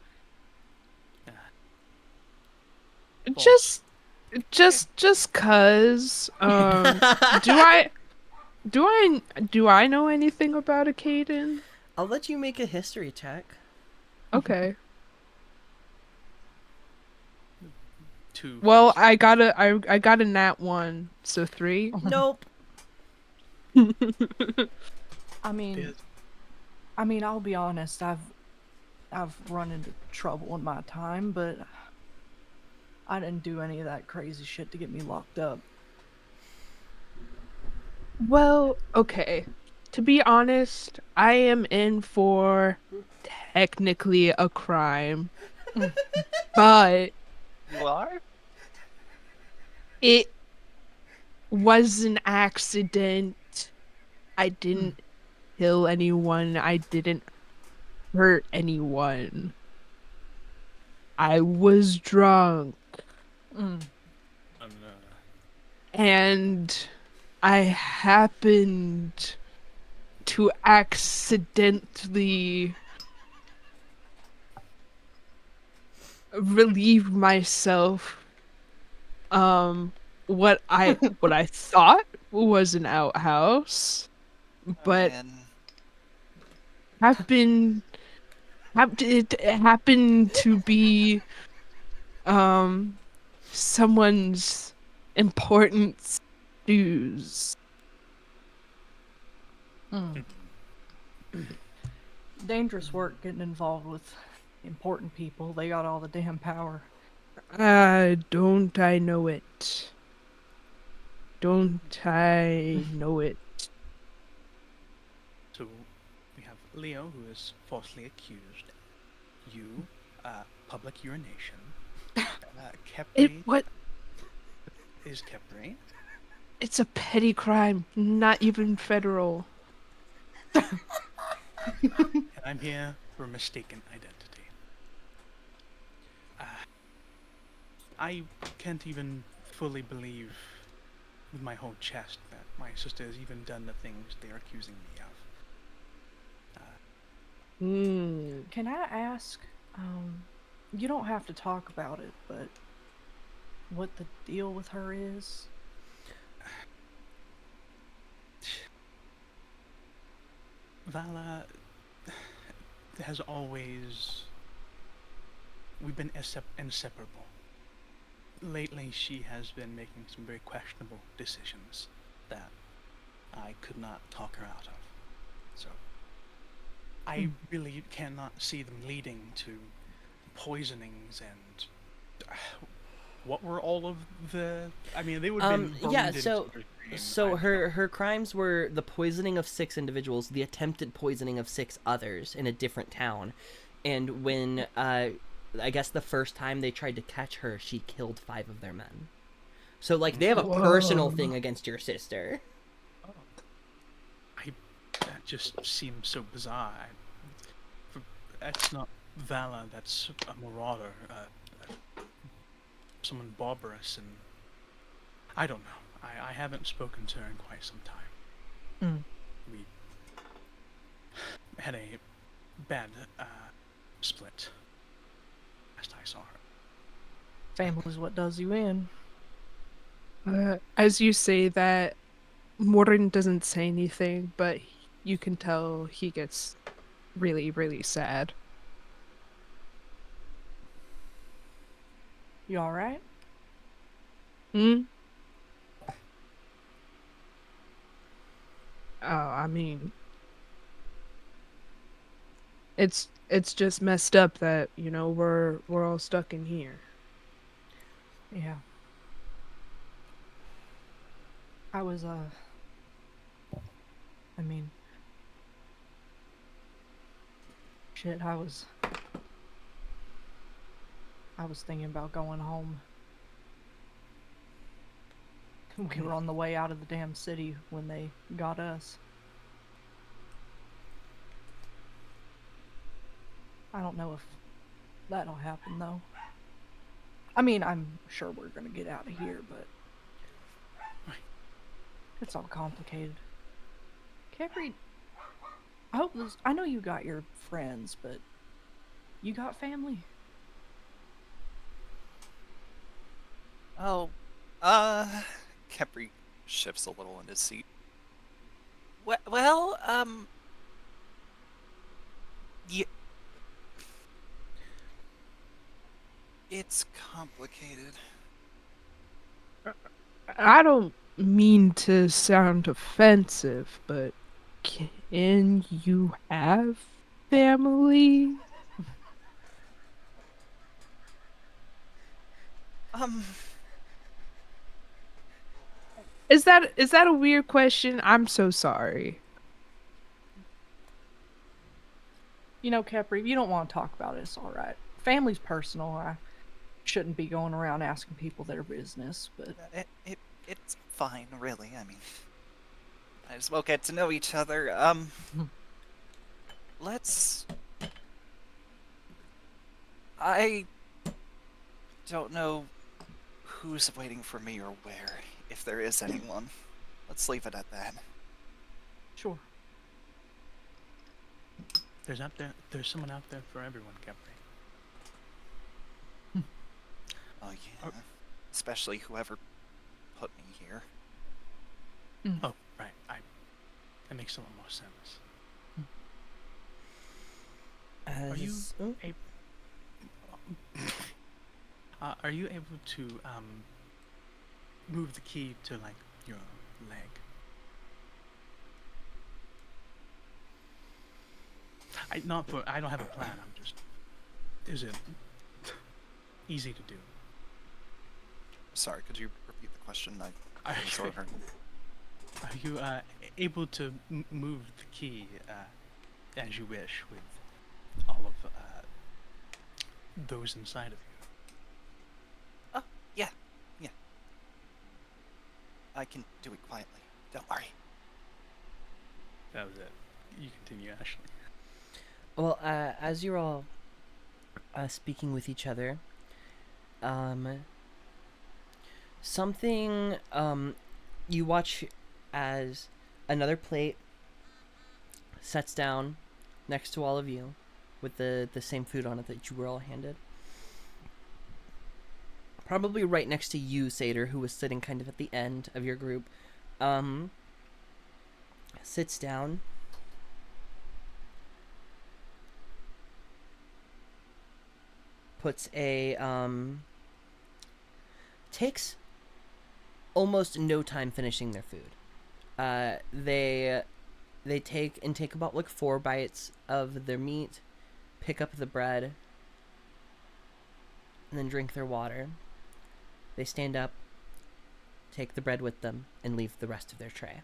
False. Just cause do I know anything about a Caden? I'll let you make a history check. Okay. Two. Well, false. I got a nat 1, so 3. Nope. I mean, Viz. I'll be honest. I've run into trouble in my time, but I didn't do any of that crazy shit to get me locked up. Well, okay. To be honest, I am in for technically a crime, but You are? it was an accident. I didn't kill anyone. I didn't hurt anyone. I was drunk Mm. and I happened to accidentally relieve myself what I thought was an outhouse, but Man. it happened to be someone's important dues. Mm. Dangerous work getting involved with important people. They got all the damn power. Don't I know it? Don't I know it? So we have Leo, who is falsely accused. You, public urination. Kepri What? is Kepri. It's a petty crime, not even federal. And I'm here for mistaken identity. I can't even fully believe with my whole chest that my sister has even done the things they're accusing me of. Can I ask? You don't have to talk about it, but what the deal with her is? Vala has always. We've been inseparable. Lately, she has been making some very questionable decisions that I could not talk her out of. So, I really cannot see them leading to poisonings and. What were all of the? I mean, they would have been yeah, burned in so Silver Stream, so I'm her crimes were the poisoning of 6 individuals, the attempted poisoning of 6 others in a different town, and when I guess the first time they tried to catch her, she killed 5 of their men. So like they have a personal Whoa. thing against your sister. That just seems so bizarre. That's not Vala. That's a marauder. Someone barbarous, and I don't know. I haven't spoken to her in quite some time. We had a bad split last I saw her. Family's what does you in. As you say that, Morton doesn't say anything, but you can tell he gets really, really sad. You alright? Hmm? Oh, I mean, it's just messed up that, we're all stuck in here. Yeah. I was, I mean, shit, I was thinking about going home. We were on the way out of the damn city when they got us. I don't know if that'll happen, though. I mean, I'm sure we're gonna get out of here, but it's all complicated. Capri, I know you got your friends, but you got family? Oh, Kepri shifts a little in his seat. Well, yeah. It's complicated. I don't mean to sound offensive, but can you have family? Is that a weird question? I'm so sorry. You know, Capri, if you don't want to talk about it, it's alright. Family's personal. I shouldn't be going around asking people their business, but It's fine, really. I mean, might as well get to know each other. Let's. I don't know who's waiting for me or where, if there is anyone. Let's leave it at that. sure. There's someone out there for everyone, Capri. Oh yeah, especially whoever put me here. Oh, right. That makes a lot more sense. Are you Oh, are you able to move the key to like your leg? I don't have a plan. I'm just. Is it easy to do? Sorry, could you repeat the question? I Are sort of heard. Are you able to move the key as you wish with all of those inside of you? Oh, yeah. I can do it quietly. Don't worry. That was it. You continue, Ashley. well, as you're all speaking with each other, something you watch as another plate sets down next to all of you with the same food on it that you were all handed. Probably right next to you, Seder, who was sitting kind of at the end of your group, sits down puts a takes almost no time finishing their food. They take about like 4 bites of their meat, pick up the bread, and then drink their water. They stand up, take the bread with them, and leave the rest of their tray.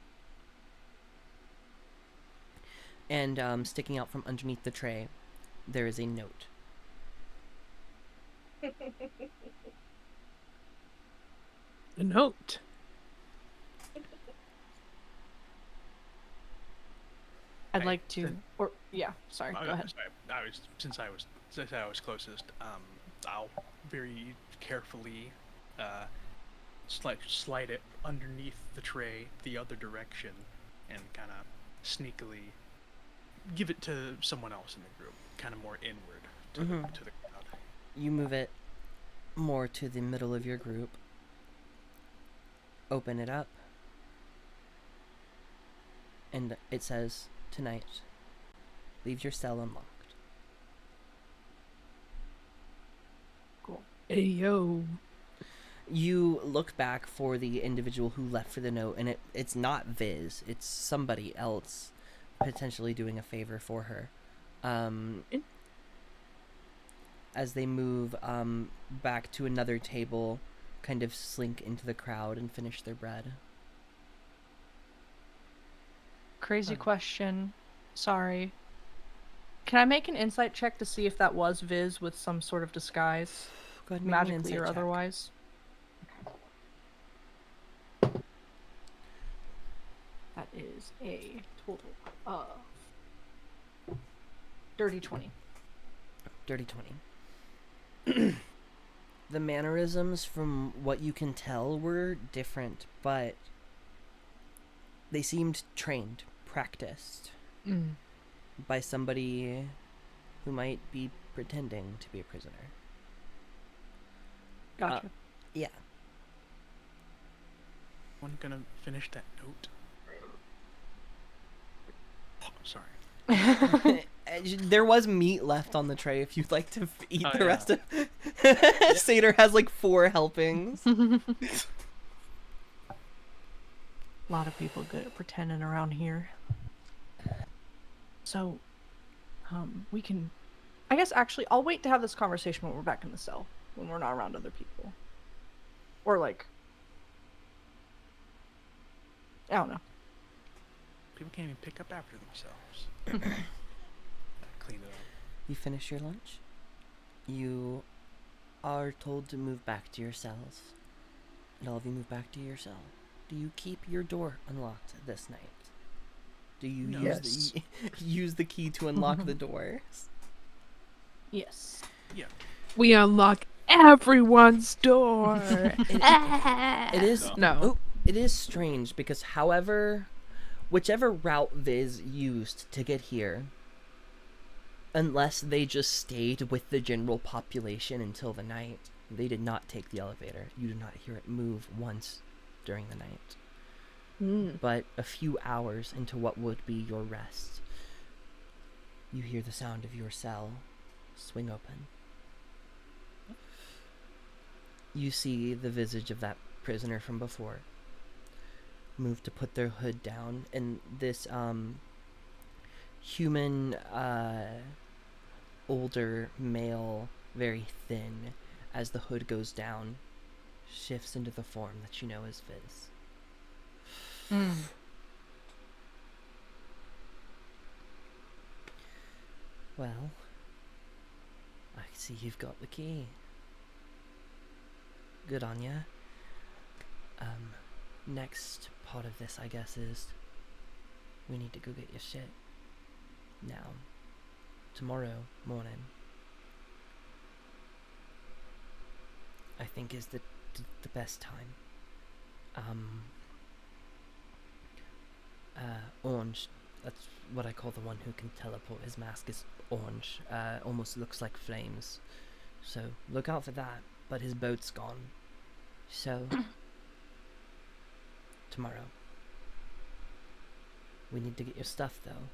And sticking out from underneath the tray, there is a note. A note. I'd Right, like to, then- or yeah, sorry, go ahead. Sorry, since I was closest, I'll very carefully slide it underneath the tray the other direction and kind of sneakily give it to someone else in the group, kind of more inward to the crowd. You move it more to the middle of your group. Open it up. And it says, tonight, leave your cell unlocked. Cool. Hey, yo. You look back for the individual who left for the note, and it's not Viz. It's somebody else potentially doing a favor for her. As they move back to another table, kind of slink into the crowd and finish their bread. Crazy question. Sorry. Can I make an insight check to see if that was Viz with some sort of disguise, Go ahead and make me an magically insight or check. otherwise? That is a total of dirty 20. Dirty 20. The mannerisms, from what you can tell, were different, but they seemed trained, practiced by somebody who might be pretending to be a prisoner. Gotcha. Yeah. One gonna finish that note. Oh, sorry. There was meat left on the tray if you'd like to eat Oh, the yeah. rest of Seder has like 4 helpings. A lot of people good at pretending around here. So, we can... I guess actually, I'll wait to have this conversation when we're back in the cell. When we're not around other people. Or like... I don't know. People can't even pick up after themselves. Clean it up. You finish your lunch. You are told to move back to your cells. And all of you move back to your cell. Do you keep your door unlocked this night? Do you No. use use the key to unlock the doors? Yes. Yeah. We unlock everyone's door. It is No. Oh, it is strange because whichever route Viz used to get here, unless they just stayed with the general population until the night, they did not take the elevator. You did not hear it move once during the night. But a few hours into what would be your rest, you hear the sound of your cell swing open. You see the visage of that prisoner from before move to put their hood down, and this human older male, very thin, as the hood goes down, shifts into the form that you know as Viz. Well, I see you've got the key. Good on ya. Next part of this, I guess, is we need to go get your shit. Now, tomorrow morning, I think is the best time. Orange, that's what I call the one who can teleport. His mask is orange, almost looks like flames. So look out for that, but his boat's gone. So, tomorrow. We need to get your stuff, though.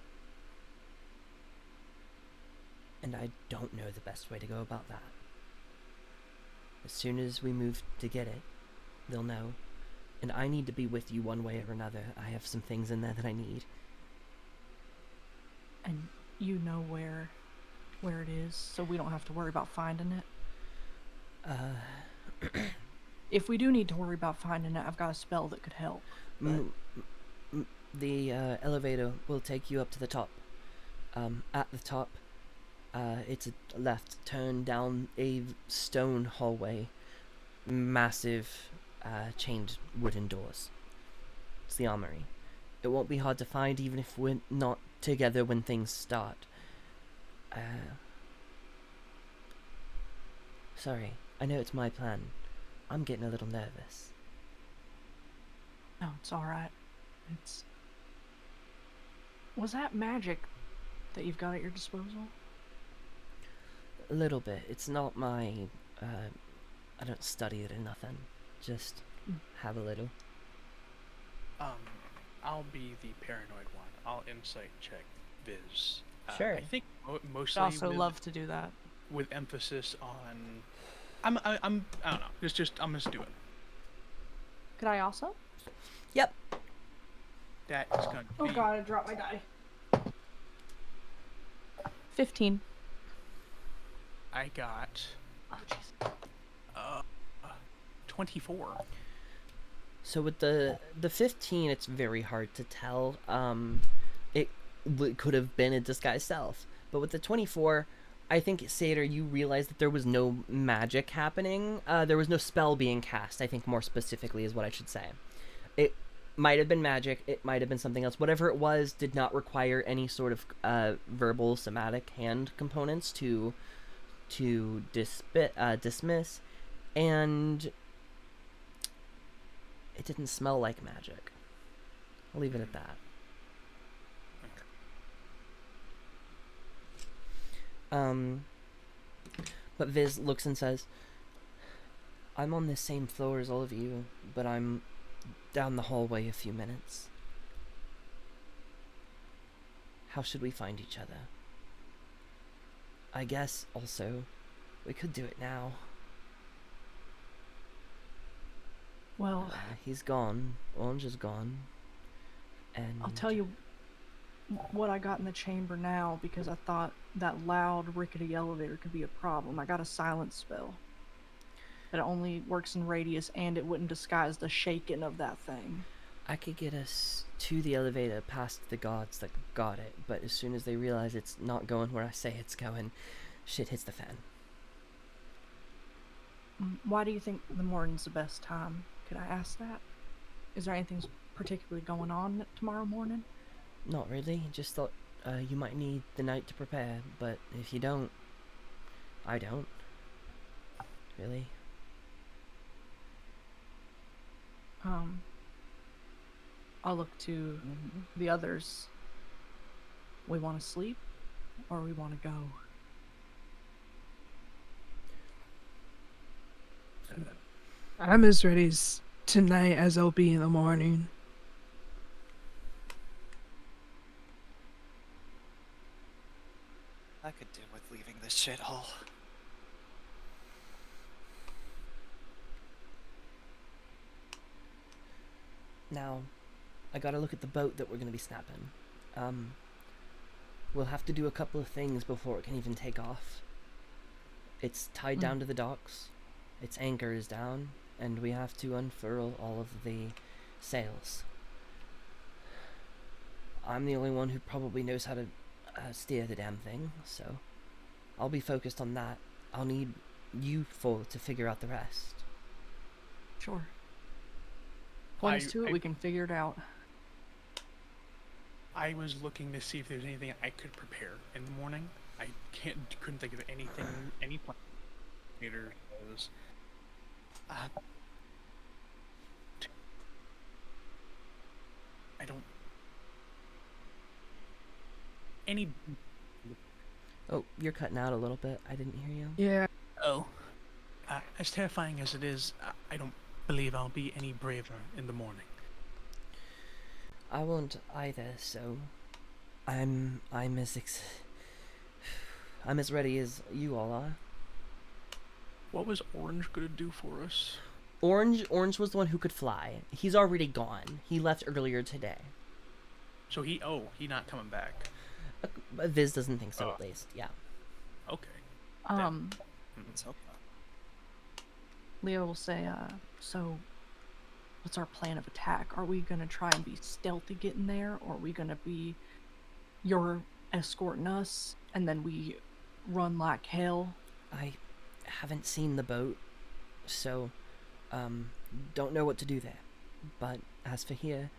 And I don't know the best way to go about that. As soon as we move to get it, they'll know. And I need to be with you one way or another. I have some things in there that I need. And you know where it is, so we don't have to worry about finding it. If we do need to worry about finding it, I've got a spell that could help. The elevator will take you up to the top. At the top, it's a left turn down a stone hallway. Massive, chained wooden doors. It's the armory. It won't be hard to find even if we're not together when things start. Sorry, I know it's my plan. I'm getting a little nervous. No, it's alright. Was that magic that you've got at your disposal? A little bit. It's not my, I don't study it or nothing. Just have a little. I'll be the paranoid one. I'll insight check Viz. Sure. I think mostly I'd also with, love to do that. with emphasis on. I don't know. I'm just do it. Could I also? Yep. That is going to be. Oh god, I dropped my die. 15. I got. Oh jeez. 24. So with the 15, it's very hard to tell. It could have been a disguised self, but with the 24, I think Seder, you realized that there was no magic happening. There was no spell being cast. I think more specifically is what I should say. It might have been magic. It might have been something else. Whatever it was, did not require any sort of verbal, somatic hand components to dismiss, and it didn't smell like magic. I'll leave it at that. But Viz looks and says, I'm on the same floor as all of you, but I'm down the hallway a few minutes. How should we find each other? I guess, also, we could do it now. Well, He's gone. Orange is gone. And I'll tell you what I got in the chamber now because I thought that loud, rickety elevator could be a problem. I got a silence spell. It only works in radius and it wouldn't disguise the shaking of that thing. I could get us to the elevator past the guards that got it, but as soon as they realize it's not going where I say it's going, shit hits the fan. Why do you think the morning's the best time? Could I ask that? Is there anything particularly going on tomorrow morning? Not really, just thought you might need the night to prepare, but if you don't, I don't. Really? I'll look to the others. We want to sleep or we want to go? I'm as ready tonight as I'll be in the morning. I could do with leaving this shithole. Now, I gotta look at the boat that we're gonna be snapping. We'll have to do a couple of things before it can even take off. It's tied down to the docks, its anchor is down, and we have to unfurl all of the sails. I'm the only one who probably knows how to steer the damn thing, so I'll be focused on that. I'll need you four to figure out the rest. Sure. Point us to it, we can figure it out. I was looking to see if there's anything I could prepare in the morning. I couldn't think of anything, any plan. Later was, I don't. Any. Oh, you're cutting out a little bit. I didn't hear you. Yeah. Oh. As terrifying as it is, I don't believe I'll be any braver in the morning. I won't either, so I'm as ready as you all are. What was Orange gonna do for us? Orange was the one who could fly. He's already gone. He left earlier today. So he not coming back. Viz doesn't think so, at least. Yeah. Okay. Let's hope not. Leo will say, so what's our plan of attack? Are we gonna try and be stealthy getting there, or are we gonna be you're escorting us and then we run like hell? I haven't seen the boat, so don't know what to do there. But as for here,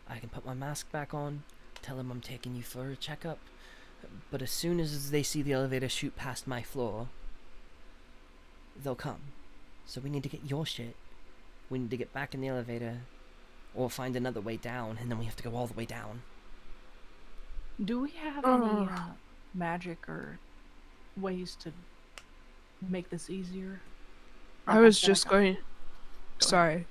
I can put my mask back on, tell them I'm taking you for a checkup. But as soon as they see the elevator shoot past my floor, they'll come. So we need to get your shit. We need to get back in the elevator, or find another way down, and then we have to go all the way down. Do we have any magic or ways to make this easier? I was just going. Sorry.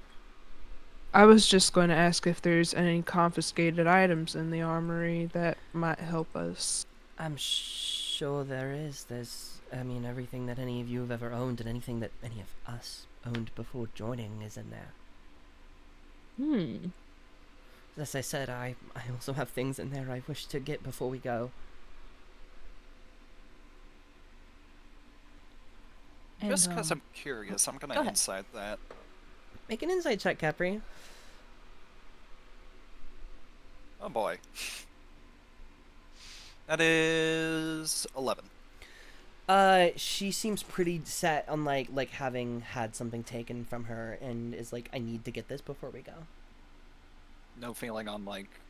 I was just going to ask if there's any confiscated items in the armory that might help us. I'm sure there is. There's, everything that any of you have ever owned and anything that any of us owned before joining is in there. As I said, I also have things in there I wish to get before we go. And, Just because I'm curious, I'm go gonna ahead. inside that. Make an insight check, Capri. Oh boy. That is 11. She seems pretty set on like having had something taken from her, and is like, I need to get this before we go. No feeling on like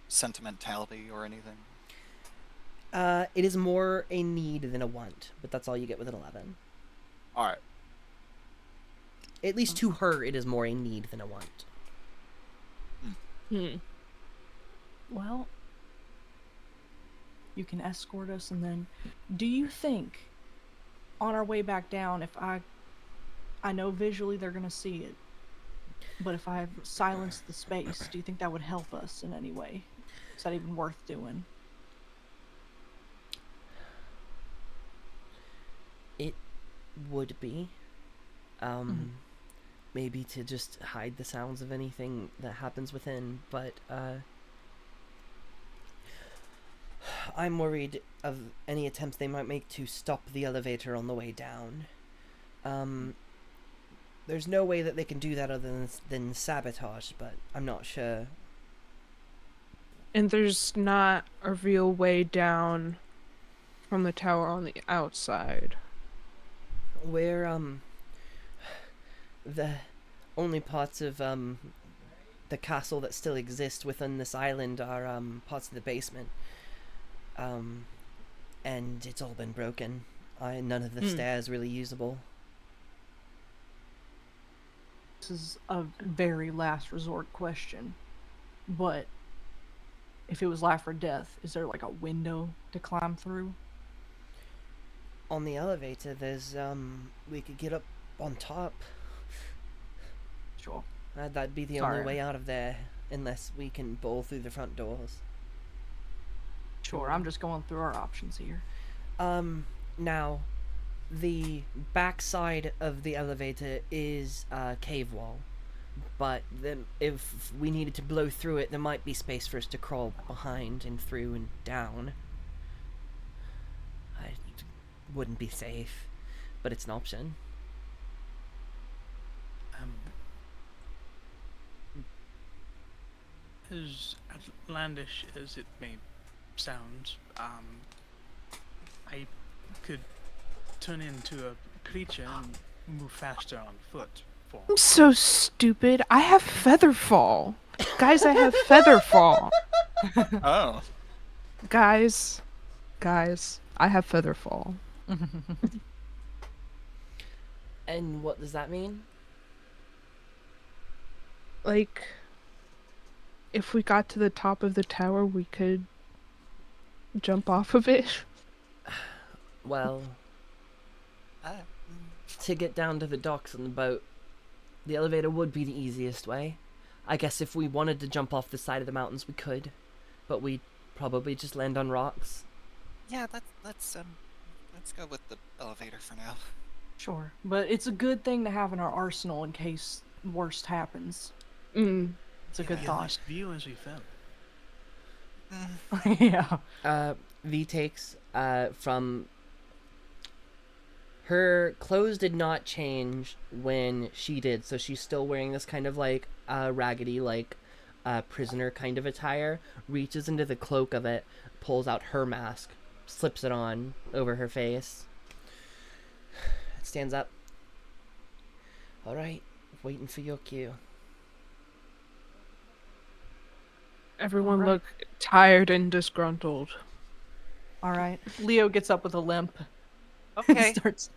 sentimentality or anything. It is more a need than a want, but that's all you get with an 11. All right. At least to her, it is more a need than a want. Well, you can escort us, and then do you think on our way back down, if I know visually they're gonna see it, but if I silence the space, do you think that would help us in any way? Is that even worth doing? It would be. Maybe to just hide the sounds of anything that happens within, but I'm worried of any attempts they might make to stop the elevator on the way down. There's no way that they can do that other than sabotage, but I'm not sure. And there's not a real way down from the tower on the outside. Where the only parts of the castle that still exist within this island are parts of the basement. And it's all been broken. None of the stairs really usable. This is a very last resort question, but if it was life or death, is there like a window to climb through? On the elevator, there's we could get up on top. Sure. That'd be the only way out of there, unless we can bowl through the front doors. Sure, I'm just going through our options here. Now, the backside of the elevator is a cave wall, but then if we needed to blow through it, there might be space for us to crawl behind and through and down. I wouldn't be safe, but it's an option. As outlandish as it may sound, I could turn into a creature and move faster on foot. I'm so stupid. I have Featherfall. Guys, I have Featherfall. Oh. Guys, I have Featherfall. And what does that mean? Like, if we got to the top of the tower, we could jump off of it. Well, to get down to the docks on the boat, the elevator would be the easiest way. I guess if we wanted to jump off the side of the mountains, we could, but we'd probably just land on rocks. Yeah, let's go with the elevator for now. Sure, but it's a good thing to have in our arsenal in case worst happens. Mm. It's a good At thought. least view as we fell. Yeah. V takes from her clothes did not change when she did, so she's still wearing this kind of like raggedy like prisoner kind of attire. Reaches into the cloak of it, pulls out her mask, slips it on over her face. Stands up. All right, waiting for your cue. Everyone Alright. look tired and disgruntled. All right. Leo gets up with a limp. Okay. Starts.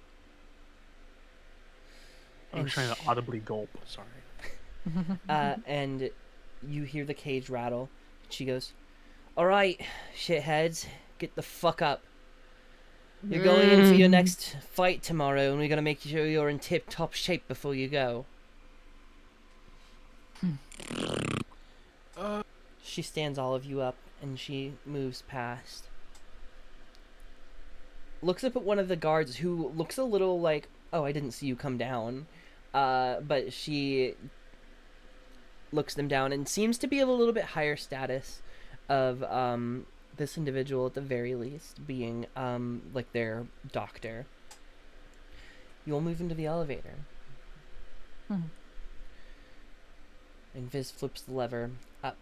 I was trying to audibly gulp. Sorry. And you hear the cage rattle. She goes, "All right, shitheads, get the fuck up. You're going in for your next fight tomorrow, and we're gonna make sure you're in tip-top shape before you go." She stands all of you up, and she moves past. Looks up at one of the guards, who looks a little like, "Oh, I didn't see you come down." But she looks them down and seems to be of a little bit higher status of this individual at the very least, being like their doctor. You'll move into the elevator. Hmm. And Viz flips the lever up.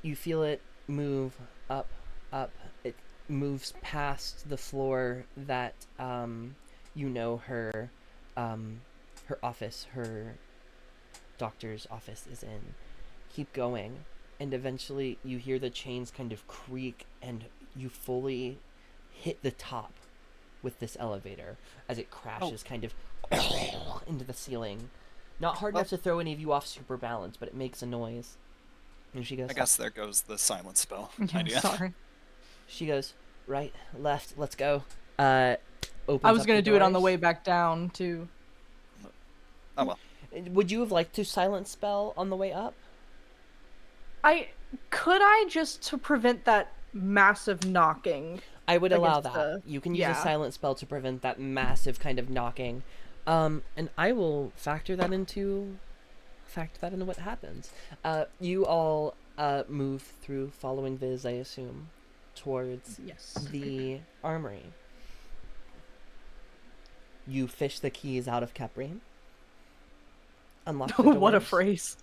You feel it move up, up. It moves past the floor that you know her office, her doctor's office is in. Keep going, and eventually you hear the chains kind of creak, and you fully hit the top with this elevator as it crashes kind of into the ceiling. Not hard enough to throw any of you off super balance, but it makes a noise. And she goes, I guess there goes the silent spell Yeah, idea. sorry. She goes, "Right, left, let's go." Opens I was up gonna do it on the doors. way back down too. Oh well. Would you have liked to silent spell on the way up? Could I just to prevent that massive knocking? I would allow that. Against You can use yeah. a silent spell to prevent that massive kind of knocking. And I will factor that into what happens. You all move through, following Viz, I assume, towards Yes. the armory. You fish the keys out of Capri. Unlock the doors. What a phrase.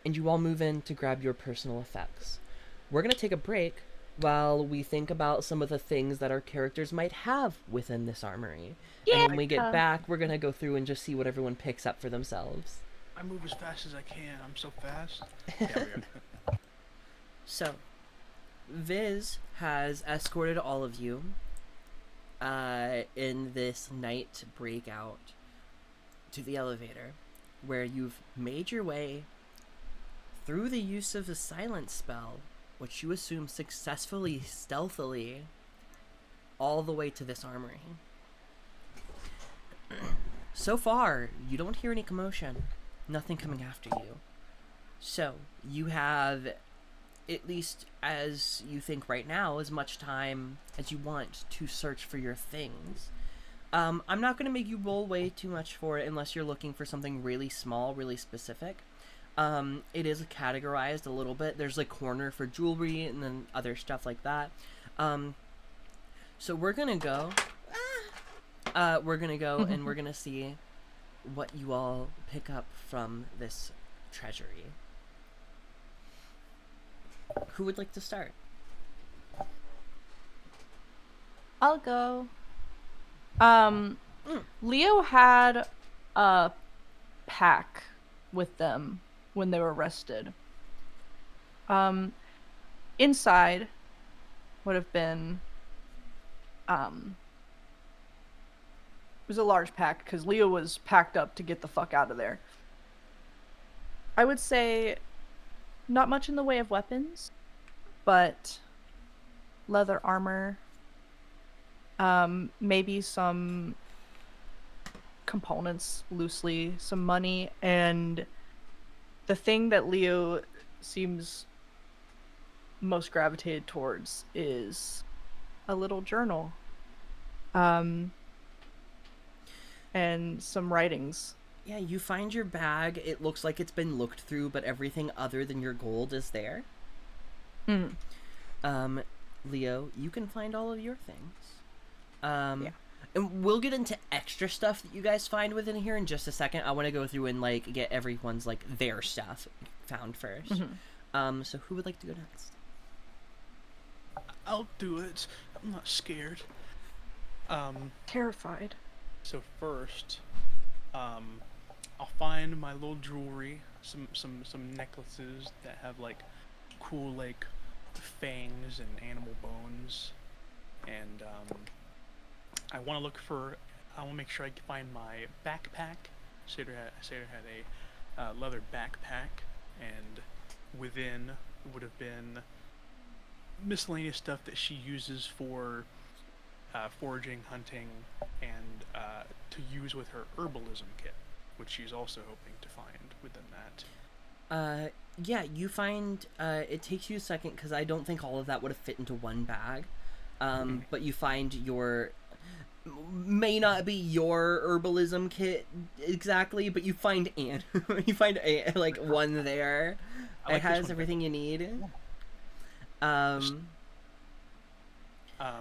And you all move in to grab your personal effects. We're going to take a break while we think about some of the things that our characters might have within this armory. And when we get back, we're going to go through and just see what everyone picks up for themselves. I move as fast as I can. I'm so fast. Yeah, we go. So, Viz has escorted all of you in this night breakout to the elevator, where you've made your way through the use of a silent spell, which you assume successfully, stealthily, all the way to this armory. So far, you don't hear any commotion. Nothing coming after you. So, you have, at least as you think right now, as much time as you want to search for your things. I'm not going to make you roll way too much for it unless you're looking for something really small, really specific. It is categorized a little bit. There's a corner for jewelry and then other stuff like that. So we're gonna go. And we're gonna see what you all pick up from this treasury. Who would like to start? I'll go. Leo had a pack with them when they were arrested. Inside would have been it was a large pack because Leo was packed up to get the fuck out of there. I would say not much in the way of weapons, but leather armor, maybe some components loosely, some money, and the thing that Leo seems most gravitated towards is a little journal, um, and some writings. Yeah, you find your bag. It looks like it's been looked through, but everything other than your gold is there. Mm. Leo, you can find all of your things. Yeah. And we'll get into extra stuff that you guys find within here in just a second. I want to go through and like get everyone's like their stuff found 1st. So who would like to go next? I'll do it. I'm not scared. Terrified. So first, I'll find my little jewelry, some necklaces that have like cool like fangs and animal bones, and I want to make sure I can find my backpack. Satyr had a leather backpack, and within would have been miscellaneous stuff that she uses for foraging, hunting, and to use with her herbalism kit, which she's also hoping to find within that. Yeah, you find it takes you a second because I don't think all of that would have fit into one bag. But you find your may not be your herbalism kit exactly, but you find you find like one there. I like It this has one everything you need.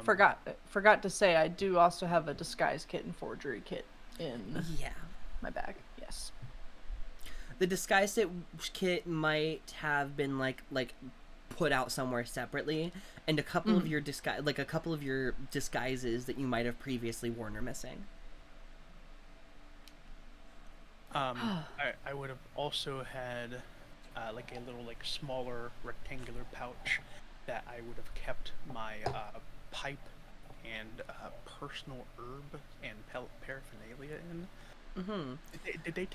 Forgot to say I do also have a disguise kit and forgery kit in Yeah. my bag. Yes. The disguise kit might have been like put out somewhere separately, and a couple of your disguises that you might have previously worn are missing. I would have also had like a little like smaller rectangular pouch that I would have kept my pipe and personal herb and paraphernalia in. Mm-hmm. Did they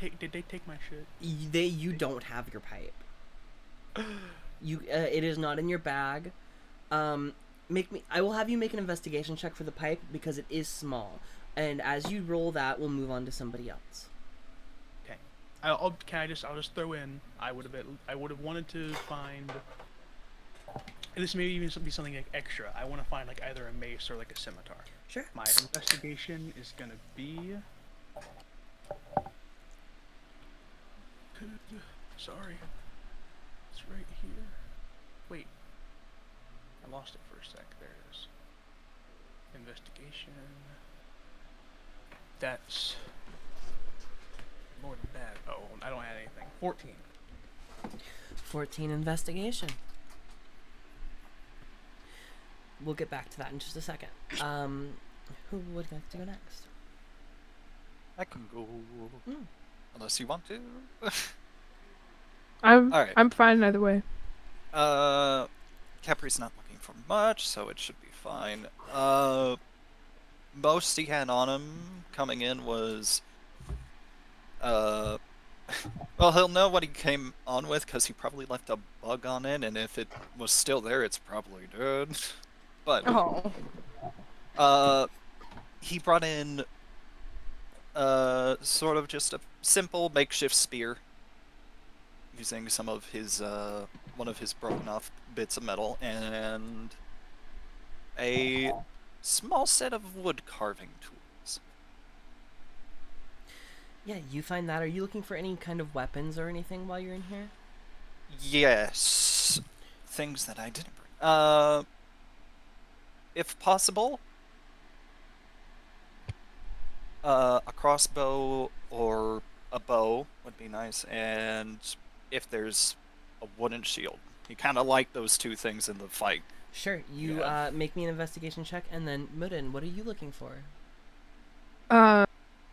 take my shit? You don't have your pipe. You it is not in your bag. I will have you make an investigation check for the pipe because it is small, and as you roll that, we'll move on to somebody else. Okay. I'll just throw in. I would have wanted to find. And this may even be something like extra. I want to find like either a mace or like a scimitar. Sure. My investigation is gonna be. Sorry. It's right here. Wait. I lost it for a sec. There it is. Investigation. That's more than bad. Oh, I don't have anything. 14. 14 investigation. We'll get back to that in just a second. Who would like to go next? I can go. Unless you want to. Alright. I'm fine either way. Capri's not looking for much, so it should be fine. Most he had on him coming in was, well, he'll know what he came on with because he probably left a bug on it, and if it was still there, it's probably dead. But, he brought in, sort of just a simple makeshift spear, using some of his, one of his broken off bits of metal, and a small set of wood carving tools. Yeah, you find that. Are you looking for any kind of weapons or anything while you're in here? Yes. Things that I didn't bring. If possible, a crossbow or a bow would be nice, and if there's a wooden shield. You kind of like those two things in the fight. Sure. You make me an investigation check, and then Mudin, what are you looking for?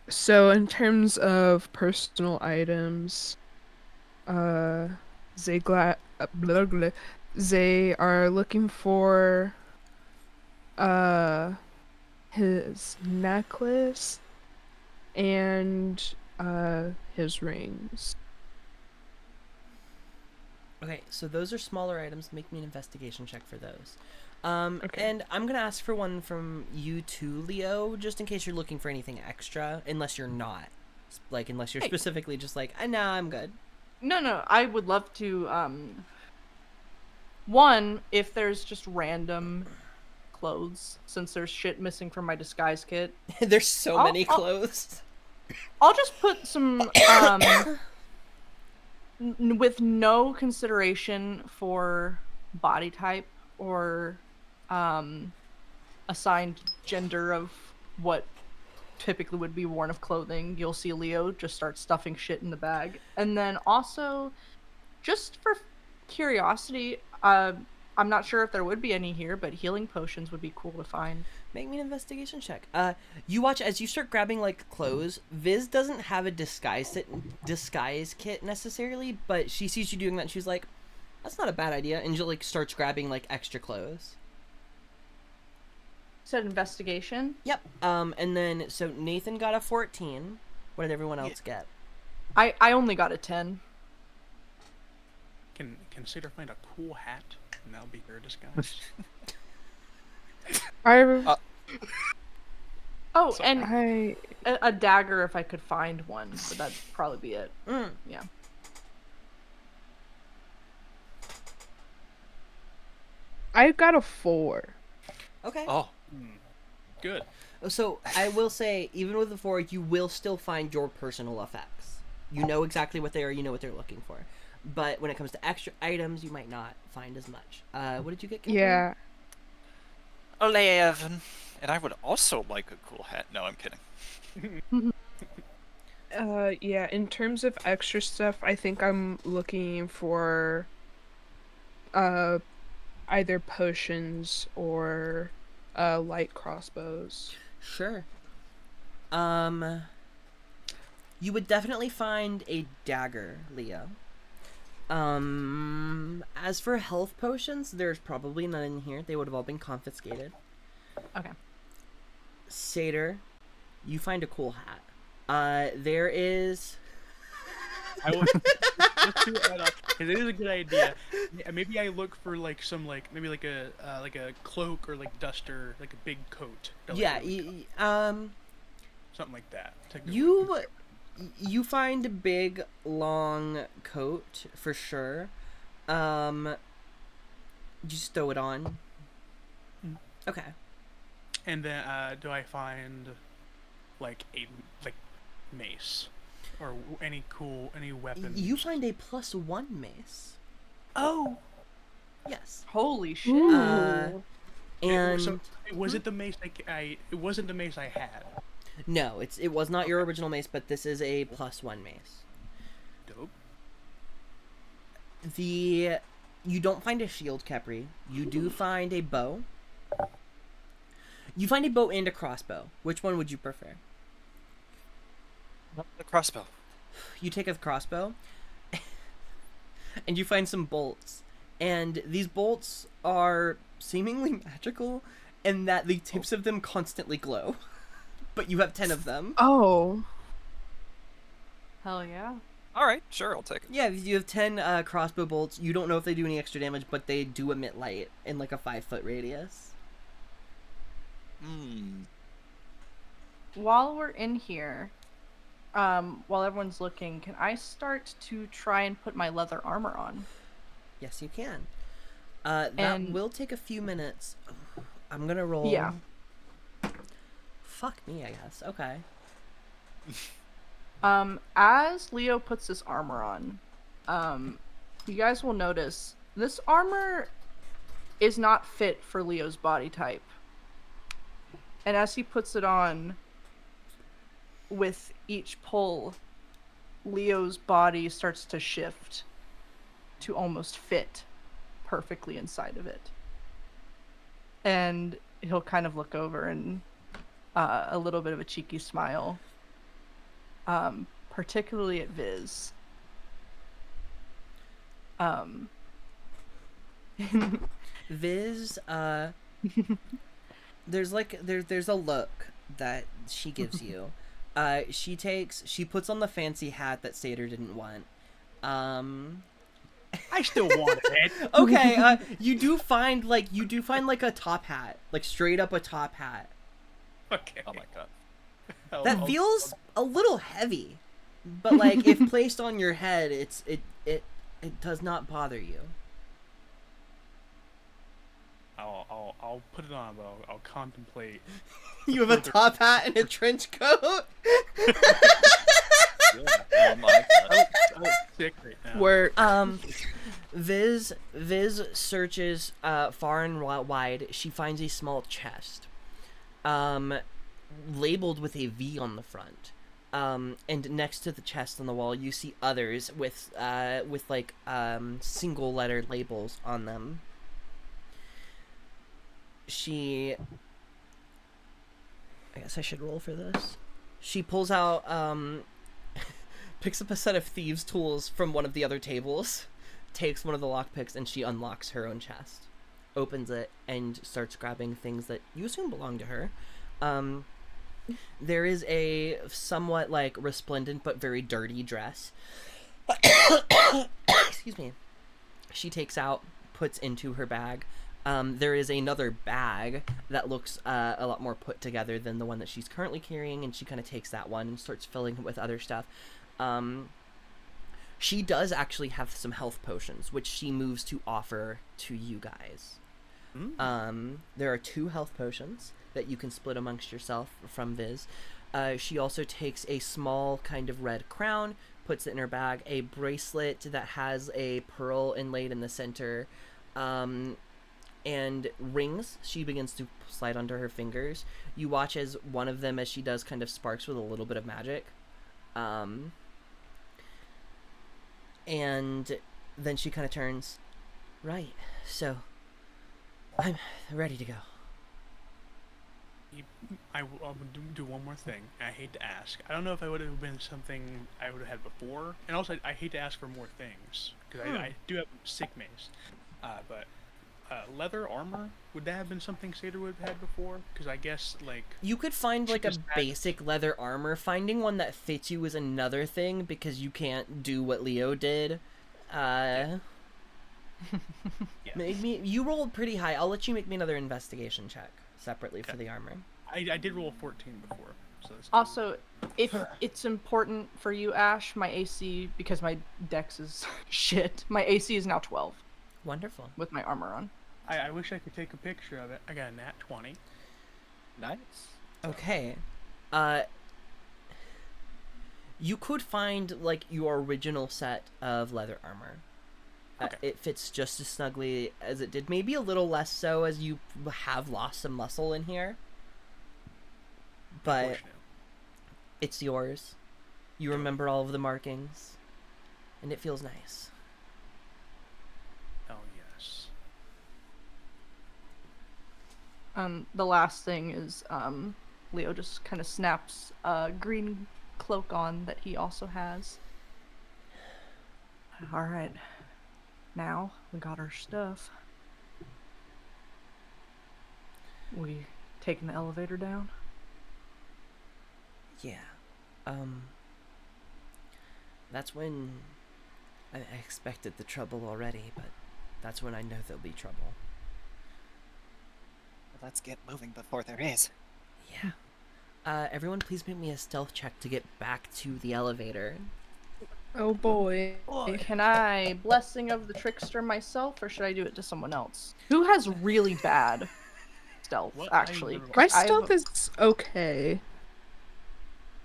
So in terms of personal items, they are looking for his necklace and his rings. Okay, so those are smaller items. Make me an investigation check for those. Okay. And I'm gonna ask for one from you too, Leo, just in case you're looking for anything extra, unless you're not. Like, unless you're Hey. specifically just like, nah, I'm good. No, I would love to, one, if there's just random clothes since there's shit missing from my disguise kit. There's so I'll- many I'll- clothes. I'll just put some with no consideration for body type or assigned gender of what typically would be worn of clothing. You'll see Leo just start stuffing shit in the bag. And then also, just for curiosity, I'm not sure if there would be any here, but healing potions would be cool to find. Make me an investigation check. You watch as you start grabbing like clothes. Viz doesn't have a disguise kit necessarily, but she sees you doing that and she's like, "That's not a bad idea," and she like starts grabbing like extra clothes. Said investigation. Yep. And then so Nathan got a 14. What did everyone else get? I only got a 10. Can Satyr find a cool hat? And that'll be her disguise. I Oh, So- and I a dagger if I could find one, but that'd probably be it. Mm. Yeah. I got a 4. Okay. Oh, Good. So I will say, even with the 4, you will still find your personal effects. You know exactly what they are. You know what they're looking for. But when it comes to extra items, you might not find as much. What did you get? Kimberly? Yeah. 11. And I would also like a cool hat. No, I'm kidding. Yeah, in terms of extra stuff, I think I'm looking for either potions or light crossbows. Sure. You would definitely find a dagger, Leah. As for health potions, there's probably none in here. They would have all been confiscated. Okay. Satyr, you find a cool hat. There is... I will. Let's do that up, 'cause it is a good idea. Maybe I look for like some maybe like a cloak or like duster, like a big coat. that, like, Yeah, really something like that. you find a big, long coat, for sure. You just throw it on. Mm. Okay. And then do I find like a mace or any weapon? You find a +1 mace. Oh. Yes. Holy shit. And So was it the mace it wasn't the mace I had. no, it was not your original mace, but this is a +1 mace. Dope. You don't find a shield, Kepri. You do find a bow. You find a bow and a crossbow. Which one would you prefer? The crossbow. You take a crossbow, and you find some bolts. And these bolts are seemingly magical, in that the tips of them constantly glow. But you have 10 of them. Oh. Hell yeah. All right, sure, I'll take it. Yeah, you have 10 crossbow bolts. You don't know if they do any extra damage, but they do emit light in like a 5-foot radius. While we're in here, while everyone's looking, can I start to try and put my leather armor on? Yes, you can. That And- will take a few minutes. I'm gonna roll. Yeah. Fuck me, I guess. Okay. As Leo puts this armor on, you guys will notice this armor is not fit for Leo's body type. And as he puts it on, with each pull, Leo's body starts to shift to almost fit perfectly inside of it. And he'll kind of look over and a little bit of a cheeky smile. Particularly at Viz. Viz, there's a look that she gives you. She puts on the fancy hat that Satyr didn't want. I still want it. Okay, you do find like a top hat, like straight up a top hat. Okay. Oh my god. That feels a little heavy, but like if placed on your head, it does not bother you. I'll put it on, but I'll contemplate. You have a top hat and a trench coat. Oh my god. I look sick right now. Where Viz searches far and wide. She finds a small chest, labeled with a V on the front. And next to the chest on the wall, you see others with like single letter labels on them. I guess I should roll for this. She pulls out picks up a set of thieves' tools from one of the other tables, takes one of the lockpicks, and she unlocks her own chest, opens it, and starts grabbing things that you assume belong to her. There is a somewhat, like, resplendent but very dirty dress. Excuse me. She takes out, puts into her bag. There is another bag that looks a lot more put together than the one that she's currently carrying, and she kind of takes that one and starts filling it with other stuff. She does actually have some health potions, which she moves to offer to you guys. There are 2 health potions that you can split amongst yourself from Viz. She also takes a small kind of red crown, puts it in her bag, a bracelet that has a pearl inlaid in the center, and rings she begins to slide onto her fingers. You watch as one of them, as she does, kind of sparks with a little bit of magic. And then she kind of turns, right, so I'm ready to go. I'll do one more thing. I hate to ask. I don't know if I would have been something I would have had before, and also I hate to ask for more things because I do have sick mace, but leather armor, would that have been something Seder would have had before? Because I guess like You could find she like a just had- basic leather armor. Finding one that fits you is another thing because you can't do what Leo did. Yeah. You rolled pretty high. I'll let you make me another investigation check separately for Okay. the armor. I did roll a 14 before, so that's Also, if it's important for you, Ash, my AC, because my dex is shit, my AC is now 12 Wonderful. with my armor on. I wish I could take a picture of it. I got a nat 20. Nice. Okay. You could find like your original set of leather armor. Okay. It fits just as snugly as it did. Maybe a little less so as you have lost some muscle in here. But Unfortunately. it's yours. You remember all of the markings. And it feels nice. Oh yes. The last thing is Leo just kind of snaps a green cloak on that he also has. All right, now we got our stuff. We taking the elevator down? Yeah. That's when I expected the trouble already, but that's when I know there'll be trouble. Let's get moving before there is. Yeah. Everyone please make me a stealth check to get back to the elevator. oh boy. Can I blessing of the trickster myself, or should I do it to someone else? Who has really bad stealth, What? I actually? literally- My I have stealth a- is okay.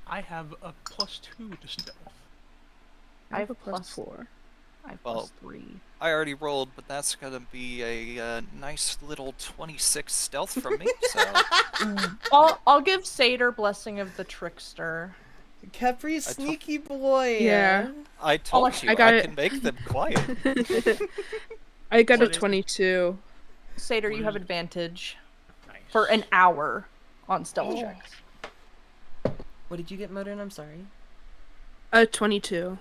I have a +2 to stealth. I have a plus +4. I have Well, +3. I already rolled, but that's gonna be a nice little 26 stealth from me. So I'll give Seder blessing of the trickster. Capri's I told- sneaky boy. Yeah. I told I you I, got it. can make them quiet. I got a What is it? 22. Seder, What you is have it? advantage Nice. for an hour on stealth Oh. checks. What did you get, Modern? I'm sorry. A 22.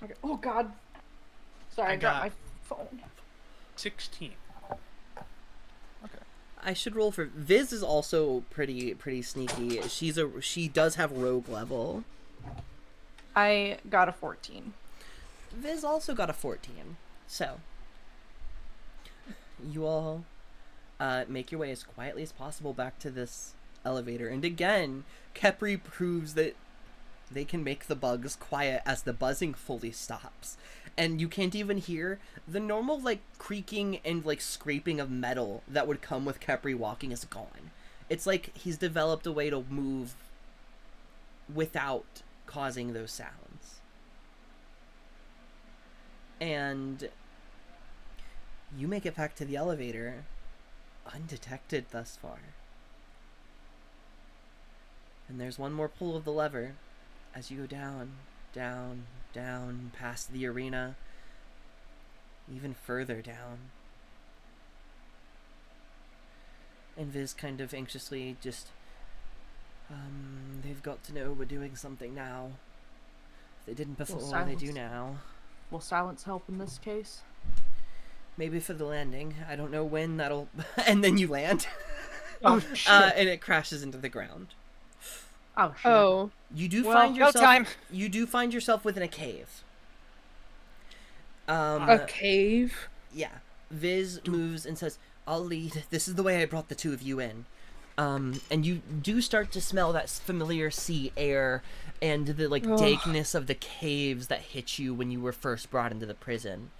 Okay. Oh God. Sorry, I I dropped got- my phone. 16. I should roll for Viz is also pretty sneaky. She does have rogue level. I got a 14. Viz also got a 14. So you all make your way as quietly as possible back to this elevator. And again, Kepri proves that They can make the bugs quiet as the buzzing fully stops. And you can't even hear the normal, like, creaking and, like, scraping of metal that would come with Khepri walking is gone. It's like he's developed a way to move without causing those sounds. And you make it back to the elevator undetected thus far. And there's one more pull of the lever as you go down, down, down, past the arena, even further down. And Viz kind of anxiously just, they've got to know we're doing something now. If they didn't before, they do silence. now. Will silence help in this case? Maybe for the landing. I don't know when that'll... and then you land. Oh, shit. And it crashes into the ground. Oh, shit. Oh. You do Well, find no yourself... time. You do find yourself within a cave. A cave? Yeah. Viz moves and says, I'll lead. This is the way I brought the two of you in. And you do start to smell that familiar sea air and the, like, Ugh. dankness of the caves that hit you when you were first brought into the prison.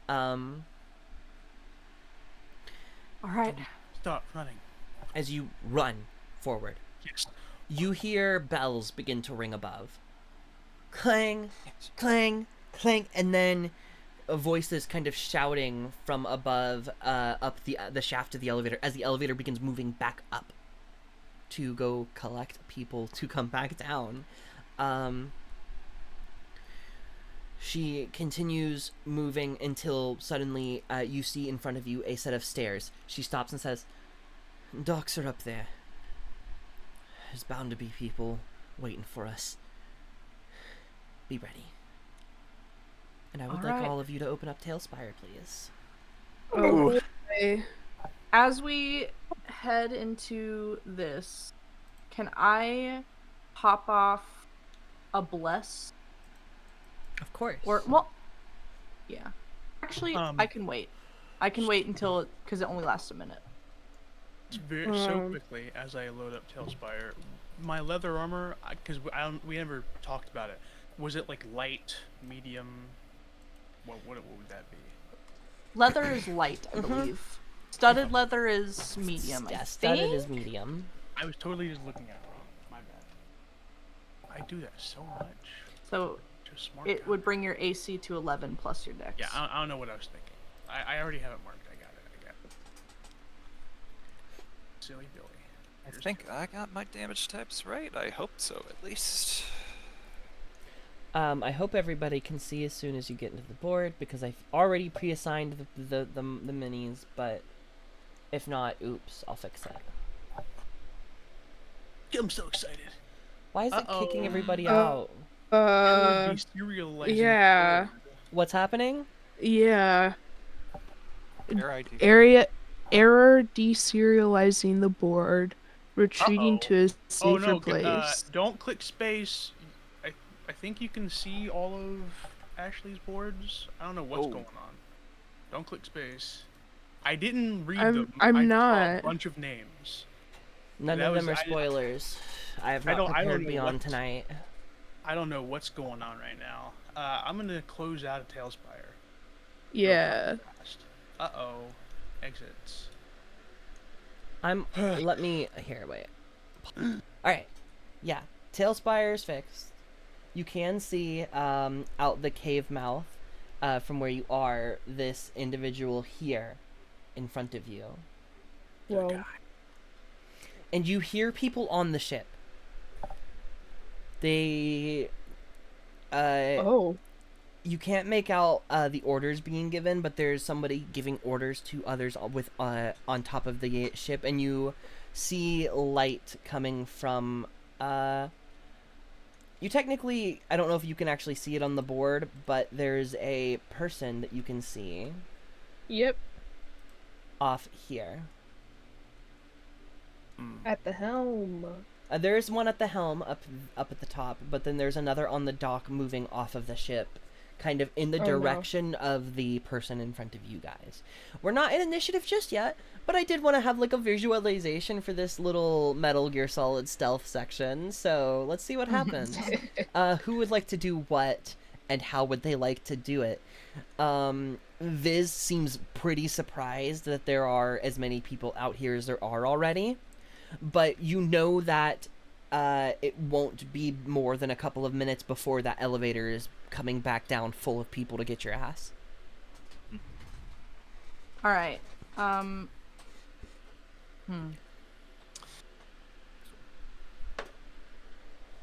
All right. Stop running. As you run forward, Yes. you hear bells begin to ring above. Clang, clang, clang, and then a voice is kind of shouting from above up the shaft of the elevator as the elevator begins moving back up to go collect people to come back down. She continues moving until suddenly you see in front of you a set of stairs. She stops and says, "Docks are up there. There's bound to be people waiting for us. Be ready." And I would like Alright. all of you to open up Tailspire, please. Oh. Okay. As we head into this, can I pop off a bless? Of course. Or, well, yeah. Actually, Um, I can wait. I can wait until, because it only lasts a minute. So quickly as I load up Tailspire, my leather armor, because we never talked about it. Was it like light, medium? What would that be? Leather is light, I believe. Studded leather is medium, I Yeah, think. studded is medium. I was totally just looking at it wrong. My bad. I do that so much. So Just smart. it guy. would bring your AC to 11 plus your dex. Yeah, I don't know what I was thinking. I already have it marked. I got it. Silly Billy. I think I got my damage types right. I hope so, at least. I hope everybody can see as soon as you get into the board, because I've already pre-assigned the minis, but if not, oops, I'll fix that. I'm so excited. Why is it kicking Uh-oh. everybody out? Deserializing yeah. board. What's happening? Yeah. Fair idea. Error deserializing the board. Retreating Uh-oh. to a Oh safer no! place. Don't click space. I think you can see all of Ashley's boards. I don't know what's Oh. going on. Don't click space. I didn't read I'm- them. I'm I saw a not. bunch of names. None That of them was- are spoilers. I have not don't prepared know beyond what- tonight. I don't know what's going on right now. I'm gonna close out of Tailspire. Yeah. Uh-oh. Exits. Let me here. Wait. All right. Yeah. Tailspire's fixed. You can see out the cave mouth from where you are. This individual here, in front of you, Whoa. and you hear people on the ship. They. Oh. You can't make out the orders being given, but there's somebody giving orders to others with on top of the ship, and you see light coming from. You technically, I don't know if you can actually see it on the board, but there's a person that you can see Yep. off here. At the helm. There's one at the helm up at the top, but then there's another on the dock moving off of the ship, kind of in the Oh, no. direction of the person in front of you guys. We're not in initiative just yet, but I did want to have like a visualization for this little Metal Gear Solid stealth section. So let's see what happens. Who would like to do what, and how would they like to do it? Viz seems pretty surprised that there are as many people out here as there are already, but you know that it won't be more than a couple of minutes before that elevator is coming back down full of people to get your ass. All right.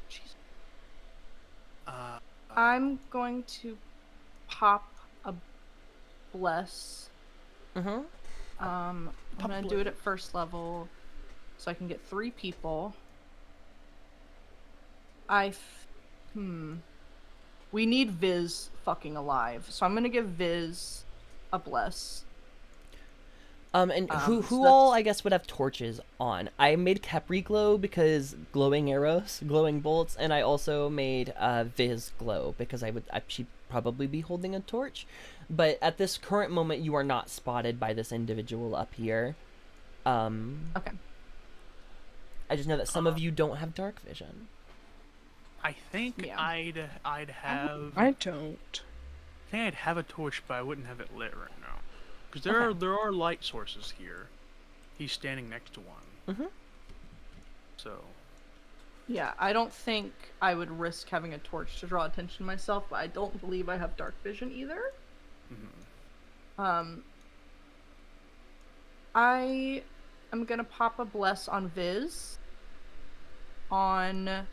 Jeez. I'm going to pop a bless. Mm-hmm. I'm gonna do it at first level, so I can get 3 people. We need Viz fucking alive, so I'm gonna give Viz a bless. And who so all, that's- I guess, would have torches on? I made Kepri glow because glowing arrows, glowing bolts, and I also made Viz glow because she'd probably be holding a torch. But at this current moment, you are not spotted by this individual up here. Okay. I just know that some of you don't have dark vision. I think Yeah. I'd have I don't. I think I'd have a torch, but I wouldn't have it lit right now. Because there are light sources here. He's standing next to one. Mm-hmm. So Yeah, I don't think I would risk having a torch to draw attention to myself, but I don't believe I have dark vision either. I am gonna pop a bless on Viz. On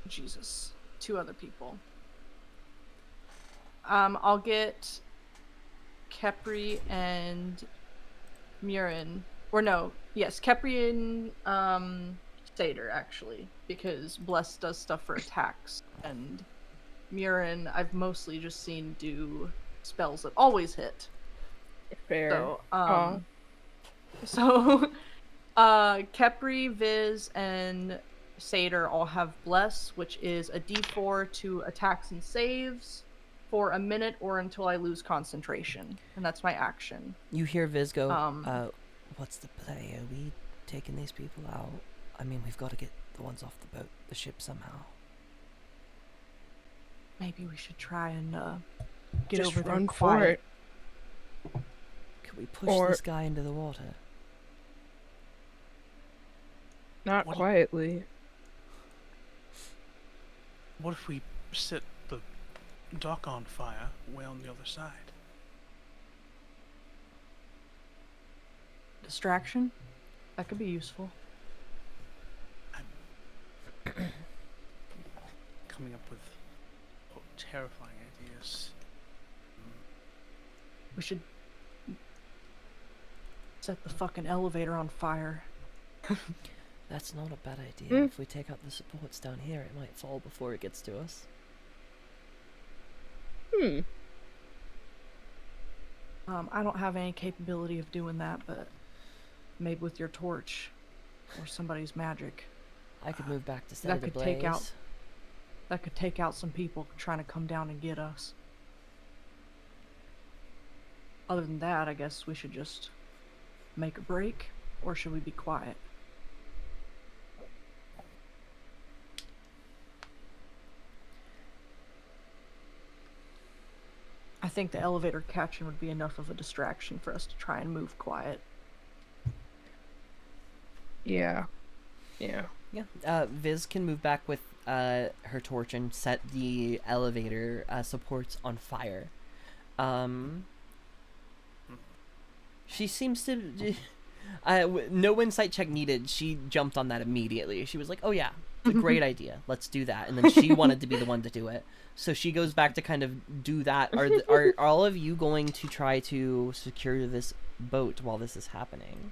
Jesus. 2 other people. I'll get Kepri and Murin. Or no, yes, Kepri and Satyr, actually. Because Bless does stuff for attacks. And Murin, I've mostly just seen do spells that always hit. Fair. So, Kepri, Viz, and Satyr all have Bless, which is a d4 to attacks and saves for a minute or until I lose concentration. And that's my action. You hear Viz go, what's the play? Are we taking these people out? I mean, we've got to get the ones off the boat, the ship somehow. Maybe we should try and get Just over there run for quiet. it. Could we push Or- this guy into the water? Not What- quietly. what if we set the dock on fire way on the other side? Distraction? That could be useful. Coming up with terrifying ideas. We should set the fucking elevator on fire. That's not a bad idea. Mm. If we take out the supports down here, it might fall before it gets to us. I don't have any capability of doing that, but maybe with your torch or somebody's magic, I could move back to steady the could blaze. take out- that could take out some people trying to come down and get us. Other than that, I guess we should just make a break, or should we be quiet? I think the elevator catching would be enough of a distraction for us to try and move quiet. Yeah. Yeah. Yeah. Viz can move back with her torch and set the elevator supports on fire. She seems to. No insight check needed. She jumped on that immediately. She was like, "Oh yeah, it's a great idea. Let's do that." And then she wanted to be the one to do it. So she goes back to kind of do that. Are all of you going to try to secure this boat while this is happening?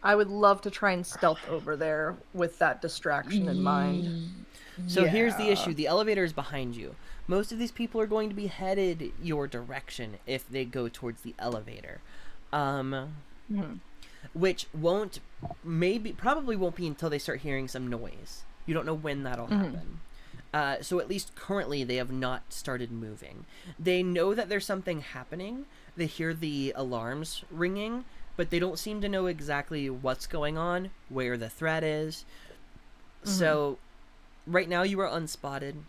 I would love to try and stealth over there with that distraction in mind. So here's the Yeah. issue. The elevator is behind you. Most of these people are going to be headed your direction if they go towards the elevator. Mhm. which probably won't be until they start hearing some noise. You don't know when that'll happen. So at least currently they have not started moving. They know that there's something happening. They hear the alarms ringing, but they don't seem to know exactly what's going on, where the threat is. So right now you are unspotted,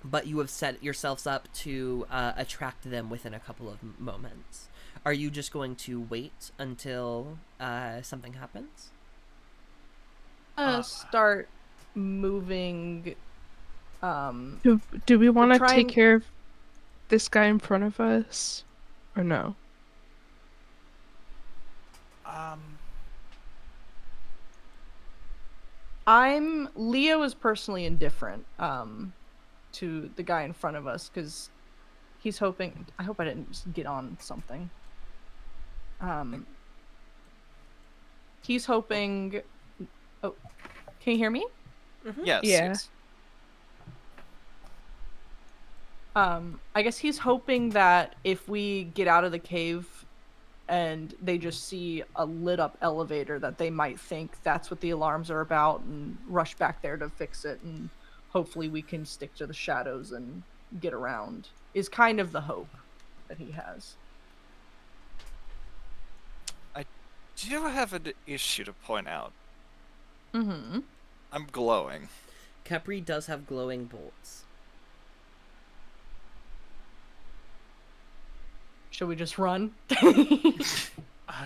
but you have set yourselves up to attract them within a couple of moments. Are you just going to wait until something happens? Start moving. Do we want to trying- take care of this guy in front of us, or no? Leo is personally indifferent to the guy in front of us because he's hoping. I hope I didn't just get on something. He's hoping. Oh, can you hear me? Yes. Yeah. Yes. I guess he's hoping that if we get out of the cave and they just see a lit up elevator, that they might think that's what the alarms are about and rush back there to fix it, and hopefully we can stick to the shadows and get around, is kind of the hope that he has. I do have an issue to point out. Mm-hmm. I'm glowing. Capri does have glowing bolts. Should we just run?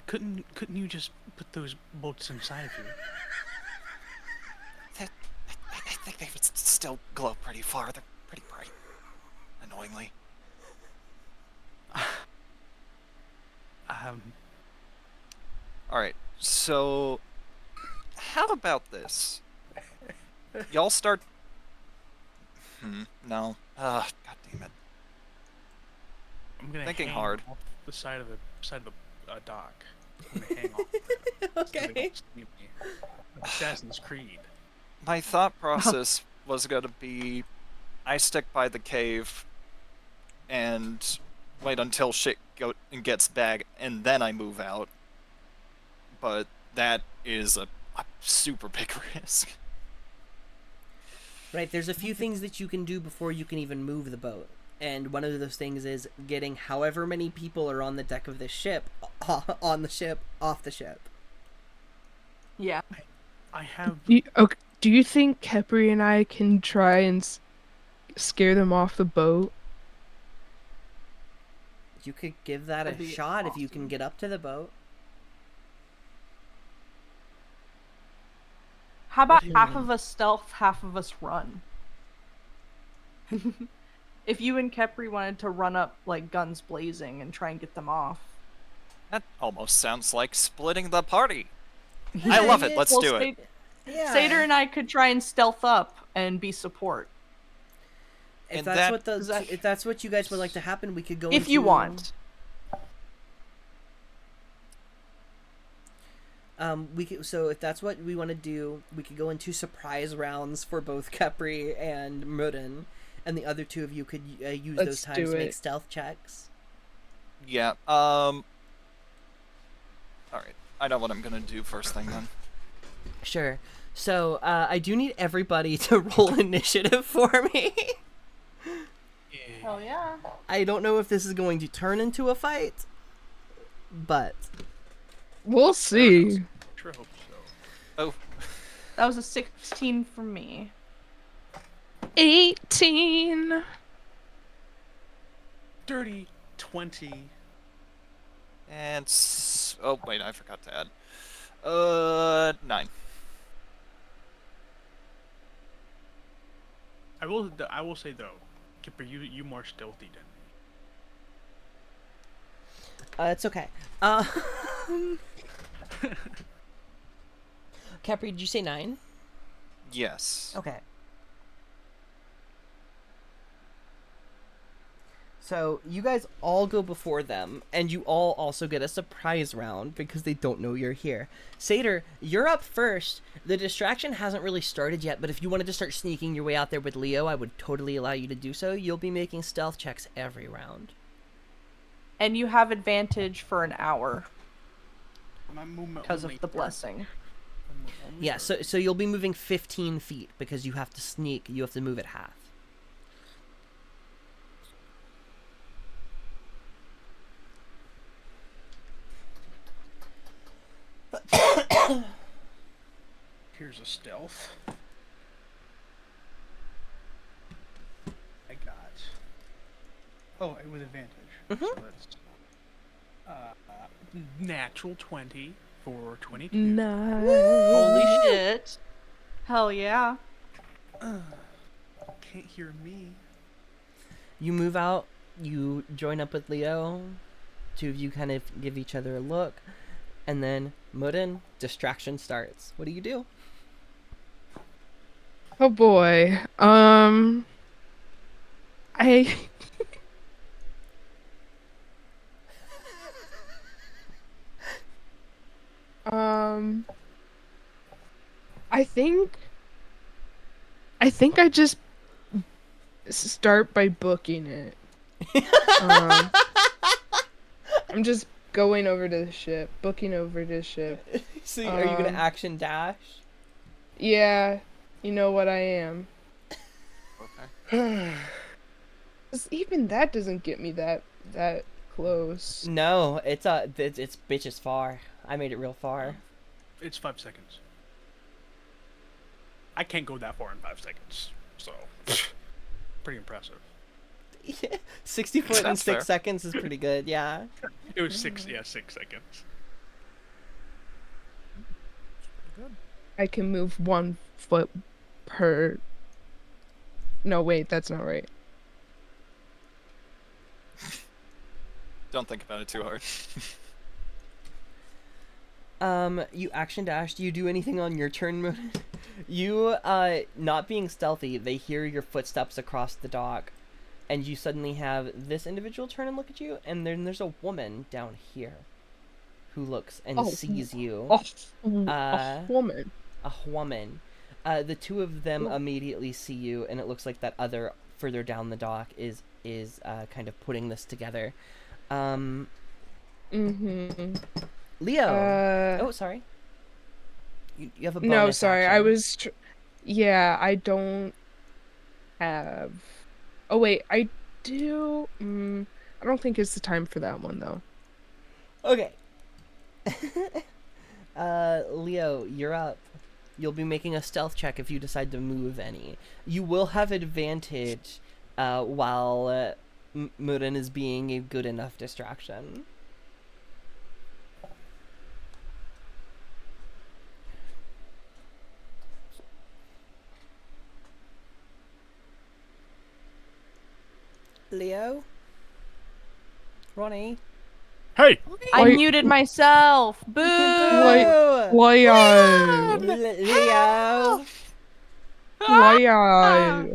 Couldn't you just put those bolts inside of you? I think they would still glow pretty far. They're pretty bright. Annoyingly. Alright, so... How about this? Y'all start... no. God damn it. I'm gonna Thinking hang hard. off the side of the dock. I'm gonna hang off. So they Okay. don't see me. Assassin's Creed. My thought process was gonna be... I stick by the cave and wait until shit gets bad, and then I move out. But that is a super big risk. Right, there's a few things that you can do before you can even move the boat. And one of those things is getting however many people are on the deck of this ship, on the ship, off the ship. Yeah. I have. Okay, do you think Kepri and I can try and scare them off the boat? You could give that a That'd be shot if you can awesome. get up to the boat. How about do you half mean? of us stealth, half of us run? If you and Kepri wanted to run up like guns blazing and try and get them off. That almost sounds like splitting the party. I love it. Let's Well, do it. Yeah. Satyr and I could try and stealth up and be support. If And that's that- what Is that- if that's what you guys would like to happen, we could go. If you into- want. We could, so if that's what we want to do, we could go into surprise rounds for both Capri and Mudden, and the other two of you could use Let's those times do to make it. stealth checks. Yeah, Alright. I know what I'm gonna do first thing then. Sure. So I do need everybody to roll initiative for me. Oh yeah. I don't know if this is going to turn into a fight, but We'll see. Sure hope so. Oh, That was a 16 for me. 18. Dirty 20. and oh wait, I forgot to add. 9. I will say though, Kipper, you more stealthy than me. it's okay. Capri, did you say 9? Yes. Okay. So you guys all go before them, and you all also get a surprise round because they don't know you're here. Satyr, you're up first. The distraction hasn't really started yet, but if you wanted to start sneaking your way out there with Leo, I would totally allow you to do so. You'll be making stealth checks every round. And you have advantage for an hour. My movement because of only the for- blessing. my movement only Yeah, for- so you'll be moving 15 feet because you have to sneak. You have to move it half. Here's a stealth. I got. Oh, with advantage. Mhm. So that's natural 20 for 22. Nice. Holy shit. Hell yeah. Can't hear me. You move out. You join up with Leo. Two of you kind of give each other a look, and then Mudden, distraction starts. What do you do? Oh boy. I um I think I just start by booking it. Um, I'm just going over to the ship, booking over to the ship. So are you gonna Um, action dash? Yeah, you know what I am. Okay. 'Cause even that doesn't get me that close. No, it's bitch is far. I made it real far. It's 5 seconds. I can't go that far in 5 seconds. So, pretty impressive. 60 foot in That's 6 fair. seconds is pretty good. Yeah. It was 6 seconds. I can move 1 foot per. No, wait, that's not right. Don't think about it too hard. You action dash. Do you do anything on your turn, Moon? You, not being stealthy, they hear your footsteps across the dock, and you suddenly have this individual turn and look at you, and then there's a woman down here who looks and Oh, sees you. A Uh, woman. A woman. The two of them Oh. immediately see you, and it looks like that other further down the dock is kind of putting this together. Mm-hmm. Leo. Oh, sorry. You have a bonus No, sorry. I action. was. Yeah, I don't have. Oh wait, I do. I don't think it's the time for that one though. Okay. Leo, you're up. You'll be making a stealth check if you decide to move any. You will have advantage while Murin is being a good enough distraction. Leo? Ronnie? Hey! I Wait. muted myself. Boo! Leo! Leo. Leo! Leo. Ah.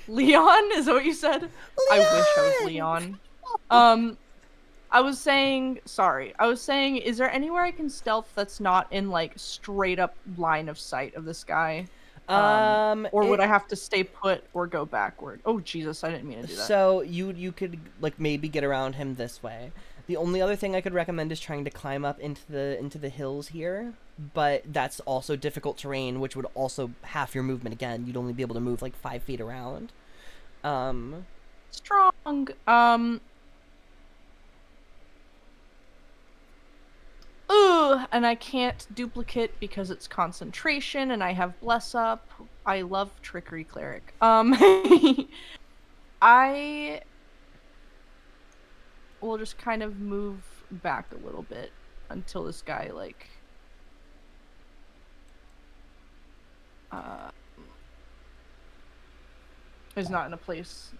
Leon, is that what you said? I wish I was Leon. I was saying, is there anywhere I can stealth that's not in like straight up line of sight of this guy? Or would I have to stay put or go backward? Oh Jesus, I didn't mean to do that. So you could like maybe get around him this way. The only other thing I could recommend is trying to climb up into the hills here, but that's also difficult terrain, which would also half your movement again. You'd only be able to move like 5 feet around. Strong. Ooh, and I can't duplicate because it's concentration, and I have bless up. I love trickery cleric. I will just kind of move back a little bit until this guy like is not in a place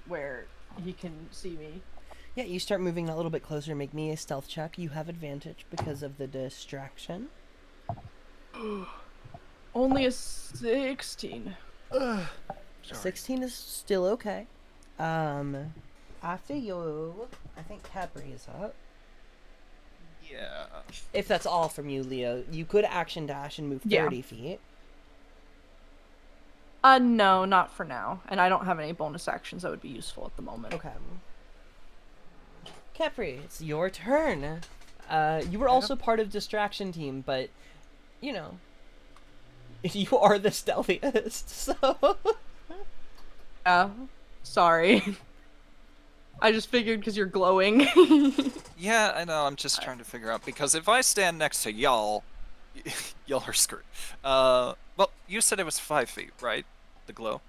where he can see me. Yeah, you start moving a little bit closer. Make me a stealth check. You have advantage because of the distraction. Only a 16. Sorry. 16 is still okay. After you, I think Capri is up. Yeah. If that's all from you, Leo, you could action dash and move Yeah. 30 feet. No, not for now. And I don't have any bonus actions that would be useful at the moment. Okay. Kepri, it's your turn. You were also part of distraction team, but you know, you are the stealthiest, so. Sorry. I just figured because you're glowing. Yeah, I know. I'm just trying to figure out because if I stand next to y'all, y'all are screwed. Well, you said it was 5 feet, right? The glow.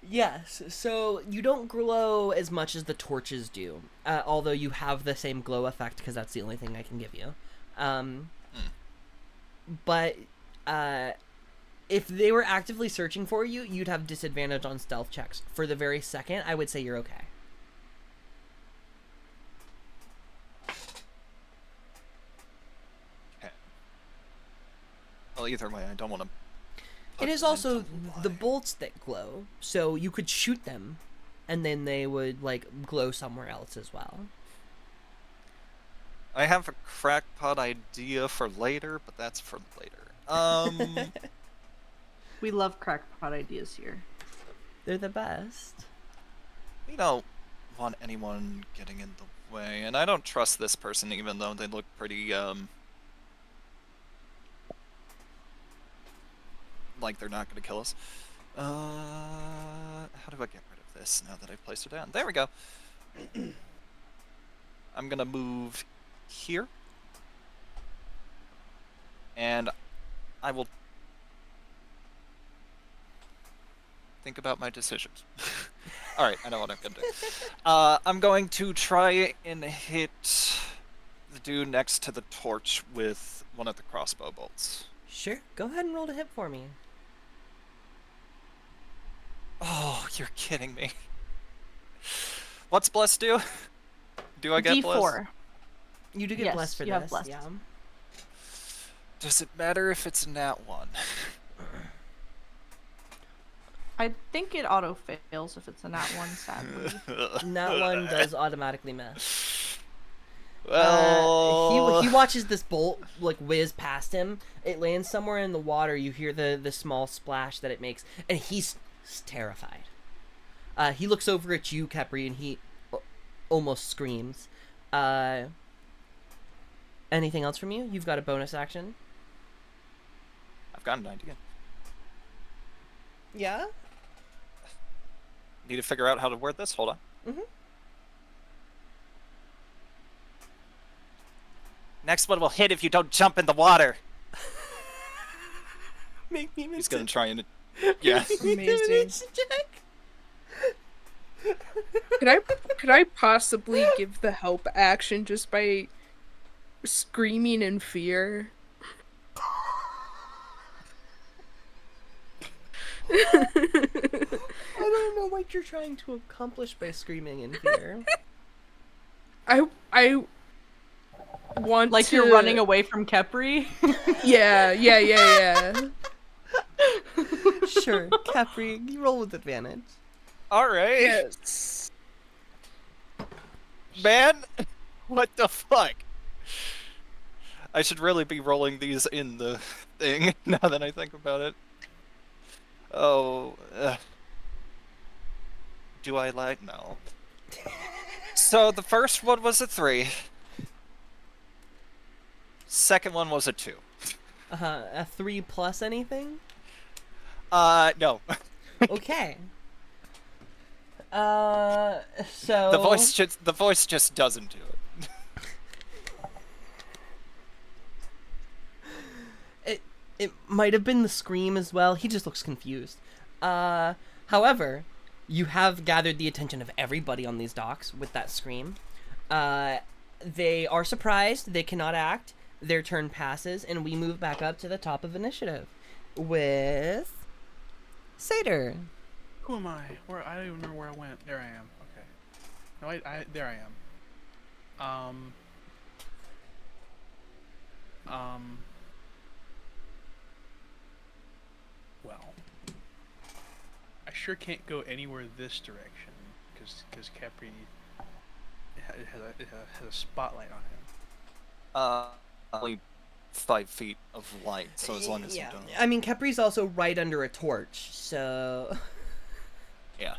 Yes, so you don't glow as much as the torches do, although you have the same glow effect because that's the only thing I can give you. But if they were actively searching for you, you'd have disadvantage on stealth checks. For the very second, I would say you're okay. Okay. Well, either way, I don't want to. It is also the bolts that glow, so you could shoot them, and then they would, like, glow somewhere else as well. I have a crackpot idea for later, but that's for later. We love crackpot ideas here. They're the best. We don't want anyone getting in the way, and I don't trust this person even though they look pretty, like they're not gonna kill us. How do I get rid of this now that I've placed it down? There we go. I'm gonna move here. And I will think about my decisions. Alright, I know what I'm gonna do. I'm going to try and hit the dude next to the torch with one of the crossbow bolts. Sure, go ahead and roll to hit for me. Oh, you're kidding me. What's bless do? Do I get D4. bless? You do get Yes, blessed for you have this, blessed. yeah. Does it matter if it's nat 1? I think it auto fails if it's a nat 1, sadly. That one does automatically miss. Well, He watches this bolt like whiz past him. It lands somewhere in the water. You hear the small splash that it makes, and he's terrified. He looks over at you, Kepri, and he almost screams. Anything else from you? You've got a bonus action. I've got an idea. Yeah. Need to figure out how to word this. Hold on. Mhm. Next one will hit if you don't jump in the water. Make me He's gonna try and. Yeah. Amazing. Could I possibly give the help action just by screaming in fear? I don't know what you're trying to accomplish by screaming in fear. I want Like to... you're running away from Kepri? Yeah. Sure, Kepri, you roll with advantage. All right. Yes. Man, what the fuck? I should really be rolling these in the thing now that I think about it. Oh, do I like? No. So the first one was a 3. Second one was a 2. A 3 plus anything? No. Okay. So The voice just doesn't do it. It might have been the scream as well. He just looks confused. However, you have gathered the attention of everybody on these docks with that scream. They are surprised. They cannot act. Their turn passes, and we move back up to the top of initiative with Seder. Who am I? Where I don't even remember where I went. There I am. Okay. No, I there I am. Well, I sure can't go anywhere this direction because Capri has a spotlight on him. Only 5 feet of light, so as long as you don't. I mean, Kepri's also right under a torch, so... Yeah.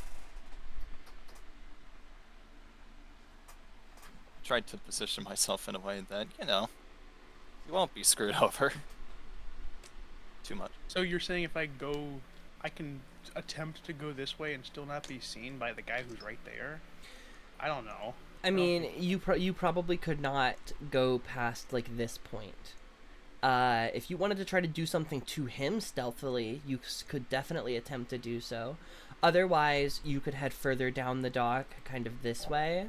tried to position myself in a way that, you know, you won't be screwed over too much. So you're saying if I can attempt to go this way and still not be seen by the guy who's right there? I don't know. I mean, you probably could not go past like this point. If you wanted to try to do something to him stealthily, you could definitely attempt to do so. Otherwise, you could head further down the dock, kind of this way.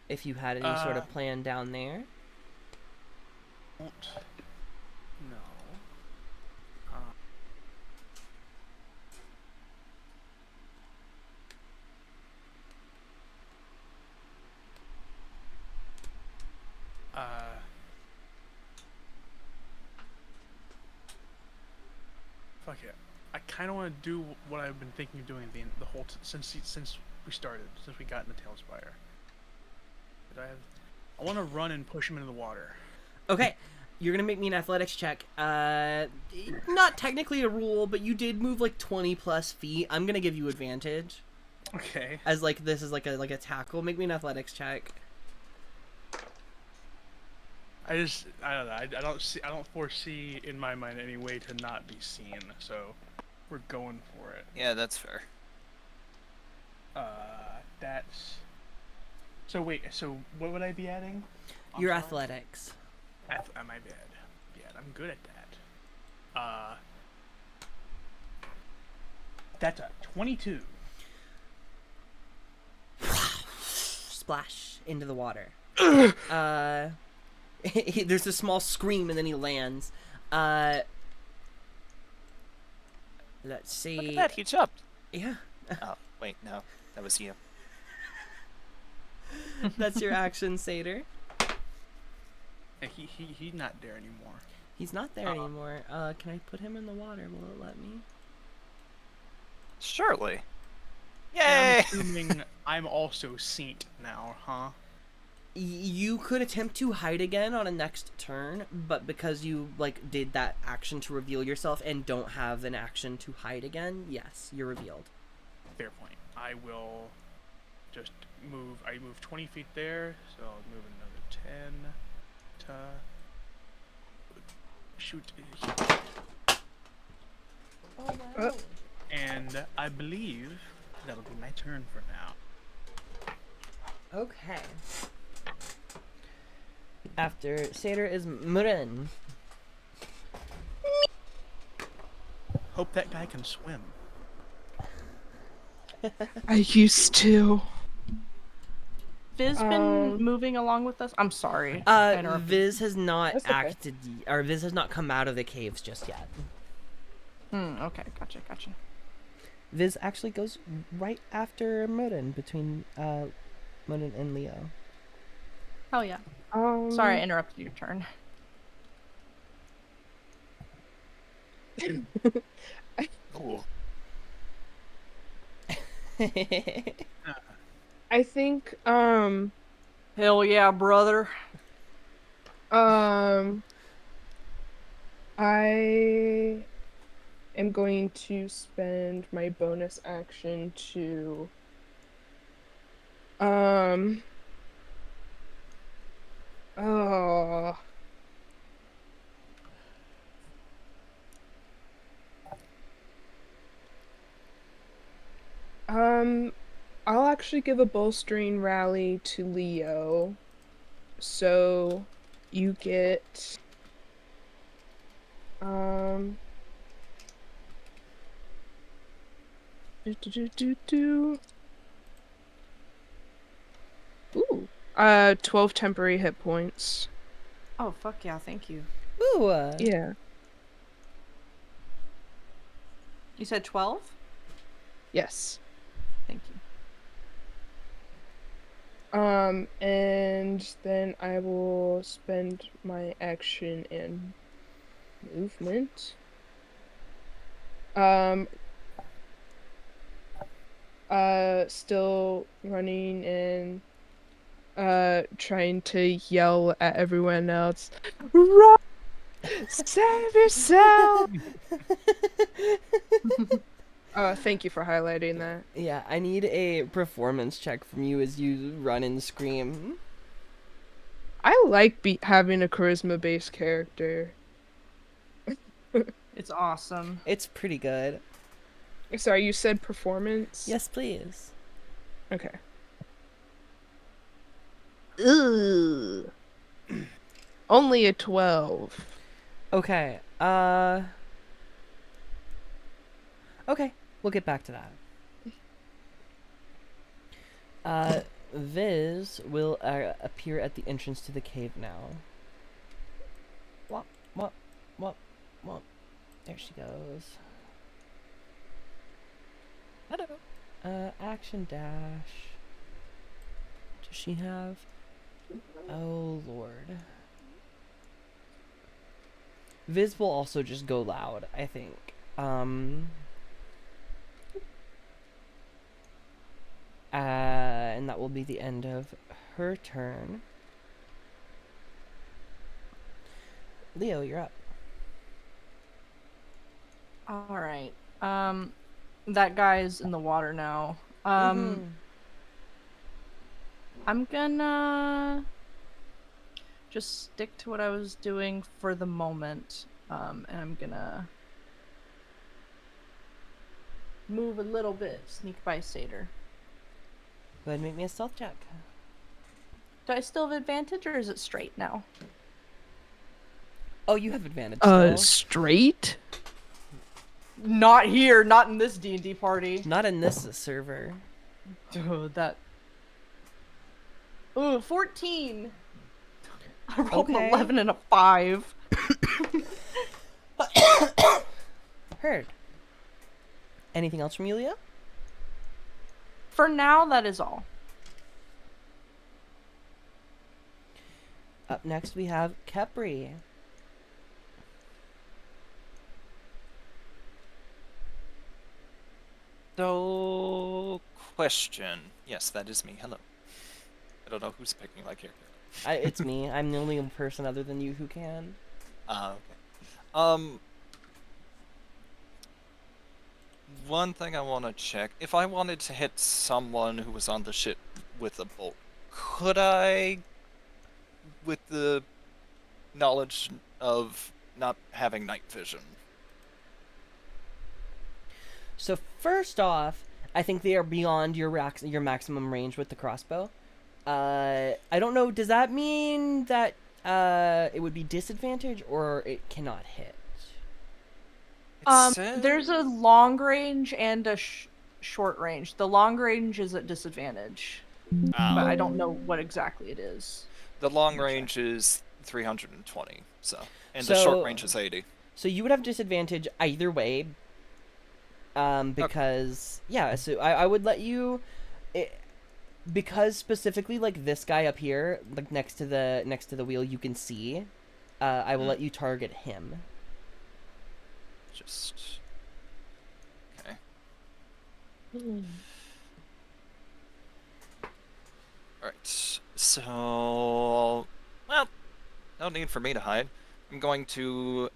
If you had any sort of plan down there. No. Fuck it. I kind of want to do what I've been thinking of doing the whole since we started, since we got into Tailspire. I want to run and push him into the water. Okay, you're gonna make me an athletics check. Not technically a rule, but you did move like 20 plus feet. I'm gonna give you advantage. Okay. As like this is like a tackle. Make me an athletics check. I don't know. I don't foresee in my mind any way to not be seen. So we're going for it. Yeah, that's fair. That's. So wait. So what would I be adding? Your athletics. My bad. Yeah, I'm good at that. That's a 22. Splash into the water. There's a small scream and then he lands. Let's see. Look at that, he jumped. Yeah. Oh, wait, no. That was you. That's your action, Satyr. He's not there anymore. He's not there anymore. Can I put him in the water? Will it let me? Surely. And Yay! I'm assuming I'm also Saint now, huh? You could attempt to hide again on a next turn, but because you like did that action to reveal yourself and don't have an action to hide again, yes, you're revealed. Fair point. I will just move. I move 20 feet there, so I'll move another 10 to shoot. Oh, wow. And I believe that'll be my turn for now. Okay. After Satyr is Murin. Hope that guy can swim. I used to. Viz been moving along with us? I'm sorry. I interrupted. Viz has not That's okay. acted, or Viz has not come out of the caves just yet. Okay, gotcha. Viz actually goes right after Murin, between Murin and Leo. Hell yeah. Sorry, I interrupted your turn. Ooh. I think, Hell yeah, brother. I am going to spend my bonus action to, I'll actually give a bolstering rally to Leo. So you get Ooh. 12 temporary hit points. Oh, fuck yeah, thank you. Ooh. Yeah. You said 12? Yes. Thank you. And then I will spend my action and movement. Still running and trying to yell at everyone else. Run! Save yourself! Thank you for highlighting that. Yeah, I need a performance check from you as you run and scream. I like having a charisma-based character. It's awesome. It's pretty good. Sorry, you said performance? Yes, please. Okay. Only a 12. Okay. Okay, we'll get back to that. Viz will appear at the entrance to the cave now. Wop, wop, wop, wop. There she goes. Hello. Action dash. Does she have? Oh, Lord. Viz will also just go loud, I think. And that will be the end of her turn. Leo, you're up. All right. That guy's in the water now. I'm gonna just stick to what I was doing for the moment. And I'm gonna move a little bit, sneak by Satyr. Go ahead and make me a stealth check. Do I still have advantage, or is it straight now? Oh, you have advantage still. Straight? Not here, not in this D&D party. Not in this server. Dude, that... Ooh, 14! I rolled Okay. an 11 and a 5. Heard. Anything else from you, Leo? For now, that is all. Up next, we have Kepri. So, question. Yes, that is me. Hello. I don't know who's picking my character. It's me. I'm the only person other than you who can. Okay. One thing I want to check. If I wanted to hit someone who was on the ship with a bolt, could I, with the knowledge of not having night vision? So first off, I think they are beyond your maximum range with the crossbow. I don't know. Does that mean that it would be disadvantage or it cannot hit? There's a long range and a short range. The long range is at disadvantage, but I don't know what exactly it is. The long range is 320, and the short range is 80. So you would have disadvantage either way. Because yeah, so I would let you, because specifically like this guy up here, like next to the wheel, you can see. I will let you target him. Just okay. Alright, so well, no need for me to hide. I'm going to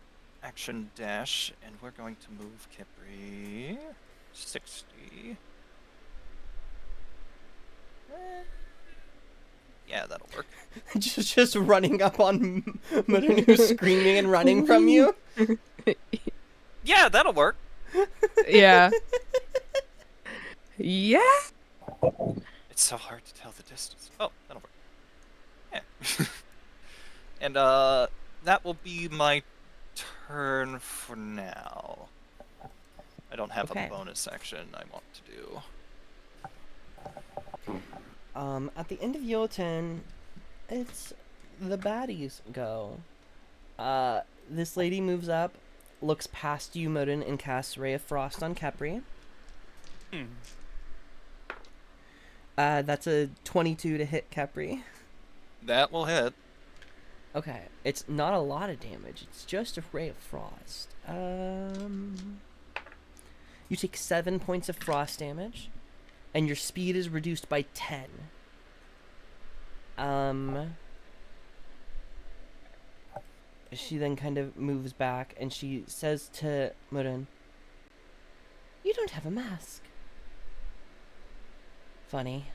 action dash, and we're going to move Kipri 60. Yeah, that'll work. just running up on Mudden, who's screaming and running from you. Yeah, that'll work. Yeah. Yeah. It's so hard to tell the distance. Oh, that'll work. Yeah. And that will be my turn for now. I don't have Okay. a bonus action I want to do. At the end of your turn, it's the baddies go. This lady moves up, looks past you, Modin, and casts Ray of Frost on Kepri. That's a 22 to hit Kepri. That will hit. Okay, it's not a lot of damage. It's just a Ray of Frost. You take 7 points of frost damage, and your speed is reduced by 10. She then kind of moves back, and she says to Murren, You don't have a mask. Funny.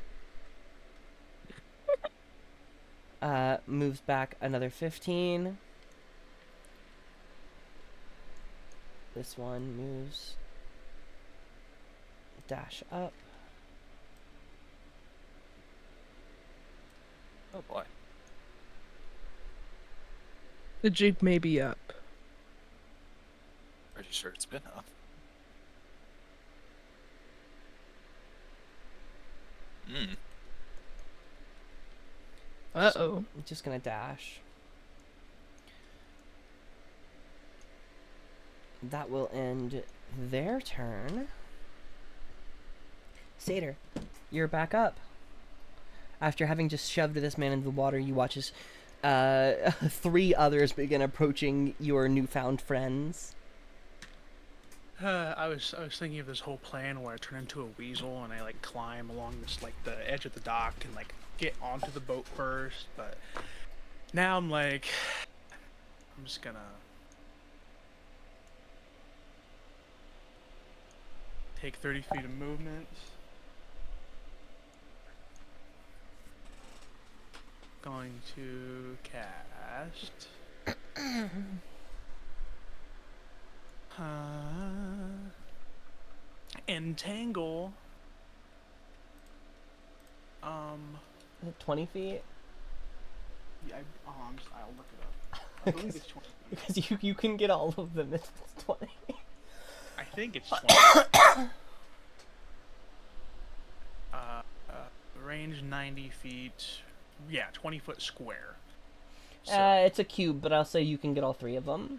Moves back another 15. This one moves. Dash up. Oh boy. The jig may be up. Pretty sure it's been up. Hmm. Uh-oh. I'm just gonna dash. That will end their turn. Satyr, you're back up. After having just shoved this man into the water, you watch as 3 others begin approaching your newfound friends. I was thinking of this whole plan where I turn into a weasel and I like climb along this like the edge of the dock and like get onto the boat first, but now I'm like, I'm just gonna take 30 feet of movement. Going to cast. Entangle. 20 feet? Yeah, I'll look it up. I believe it's 20. Because you can get all of them if it's 20. I think it's 20. Range 90 feet. Yeah, 20-foot square. So, It's a cube, but I'll say you can get all 3 of them.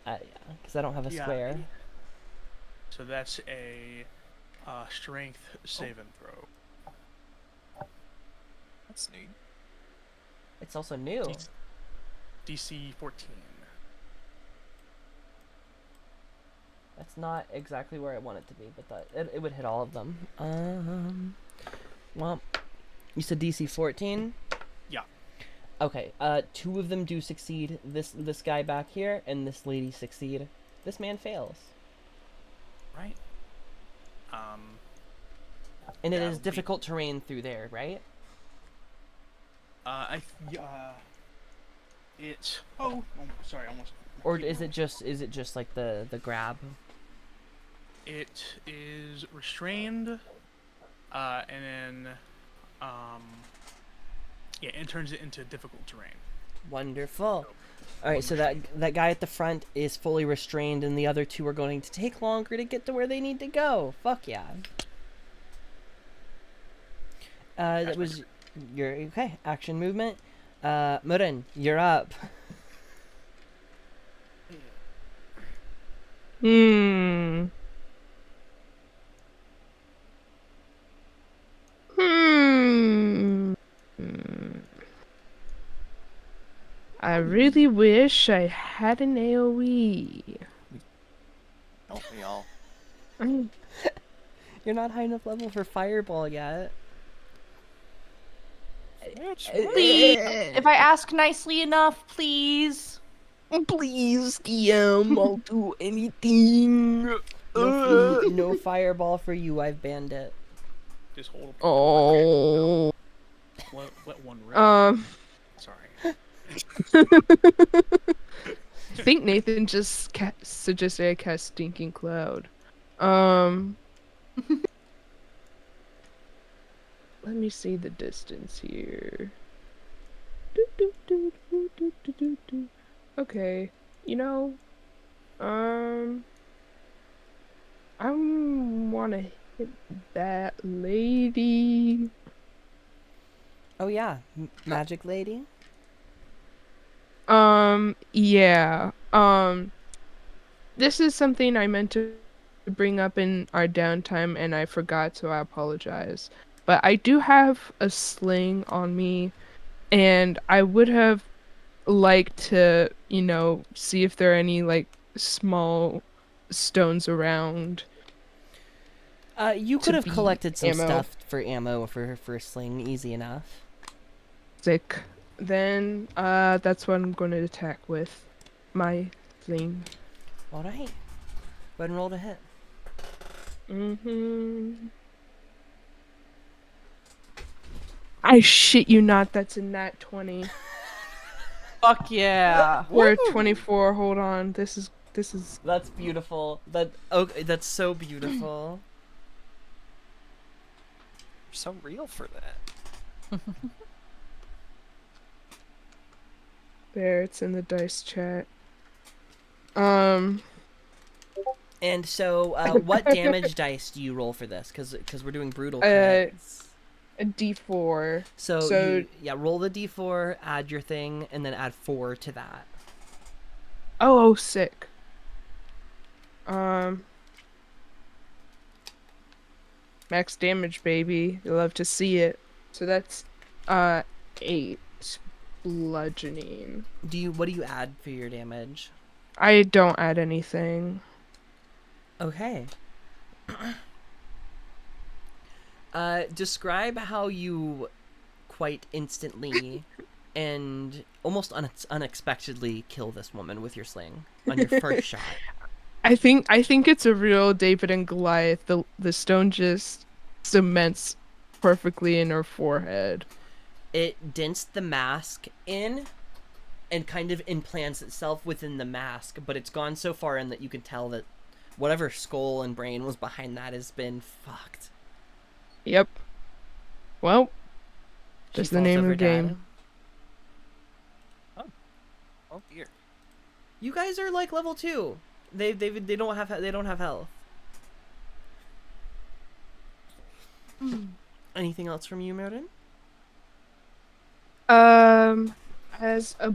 Yeah, because I don't have a yeah, square. So that's a strength save and throw. That's neat. It's also new. DC 14. That's not exactly where I want it to be, but it would hit all of them. Well, you said DC 14? Yeah. Okay, 2 of them do succeed. This guy back here and this lady succeed. This man fails. Right. And it That'll is be- difficult terrain through there, right? It's sorry, almost. Or is it just like the grab? It is restrained, and then, yeah, it turns it into difficult terrain. Wonderful. All right, so that guy at the front is fully restrained, and the other 2 are going to take longer to get to where they need to go. Fuck yeah. That was your okay action movement. Murin, you're up. Hmm. I really wish I had an AoE. Help me all. You're not high enough level for fireball yet. Please, if I ask nicely enough, please. Please, DM, I'll do anything. No fireball for you. I've banned it. Just hold. Oh. Let one rip. Sorry. I think Nathan just suggested I cast Stinking Cloud. Let me see the distance here. Okay, you know, I wanna hit that lady. Oh yeah, magic lady. Yeah. This is something I meant to bring up in our downtime and I forgot, so I apologize. But I do have a sling on me, and I would have liked to, see if there are any, like, small stones around. You could have be collected some ammo. stuff for ammo for a sling, easy enough. Sick. Then, that's what I'm going to attack with. My sling. All right. Go ahead and roll to hit. I shit you not, that's a nat 20. Fuck yeah. We're at 24. Hold on. This is That's beautiful. That's so beautiful. You're so real for that. there. It's in the dice chat. And so, what damage dice do you roll for this? Because we're doing brutal crits. A D4. So roll the D4, add your thing, and then add 4 to that. Oh, sick. Max damage, baby. You'll love to see it. So that's 8 bludgeoning. What do you add for your damage? I don't add anything. Okay. Describe how you quite instantly and almost unexpectedly kill this woman with your sling on your first shot. I think it's a real David and Goliath. The stone just cements perfectly in her forehead. It dents the mask in and kind of implants itself within the mask, but it's gone so far in that you can tell that whatever skull and brain was behind that has been fucked. Yep. Well, She that's the falls name of over the game. dead. Oh dear. You guys are like level 2. They don't have health. Anything else from you, Merrin? As a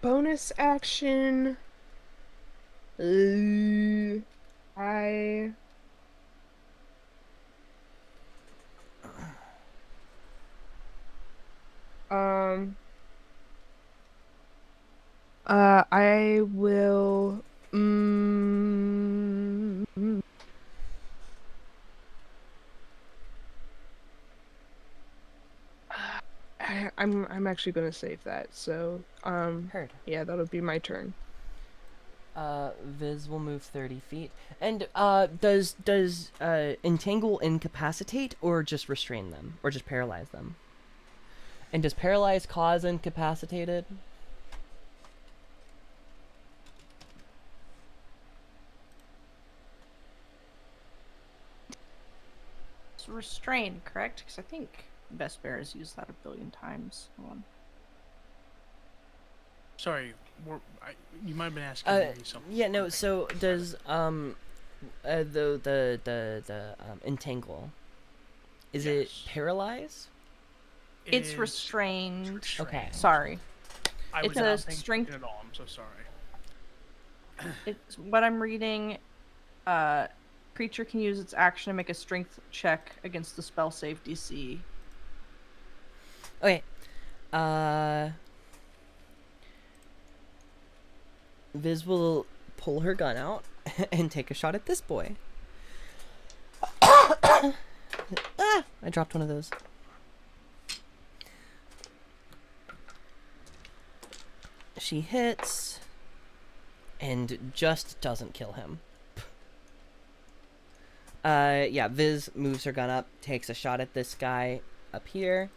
bonus action, I will. I'm actually gonna save that. So Heard. yeah, that'll be my turn. Viz will move 30 feet. And does entangle incapacitate or just restrain them or just paralyze them? And does paralyze cause incapacitated? It's restrained, correct? Because I think Best Bear has used that a billion times. Hold on. Sorry, you might have been asking me something. Yeah, no. So does the entangle, is it Yes. paralyze? It's It's restrained. restrained. Okay. Sorry. I It's was a not paying strength- attention at all. I'm so sorry. It's what I'm reading. Creature can use its action to make a strength check against the spell save DC. Okay. Viz will pull her gun out and take a shot at this boy. I dropped one of those. She hits and just doesn't kill him. Yeah, Viz moves her gun up, takes a shot at this guy up here,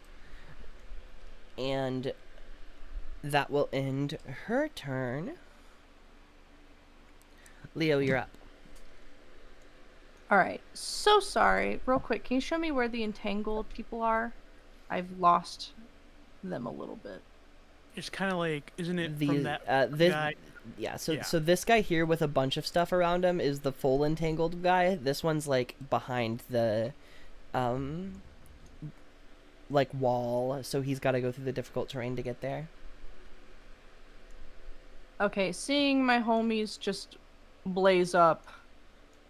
and that will end her turn. Leo, you're up. Alright, so sorry. Real quick, can you show me where the entangled people are? I've lost them a little bit. It's kind of like, isn't it The from that this guy? yeah, so Yeah. so this guy here with a bunch of stuff around him is the full entangled guy. This one's like behind the like wall, so he's got to go through the difficult terrain to get there. Okay, seeing my homies just blaze up.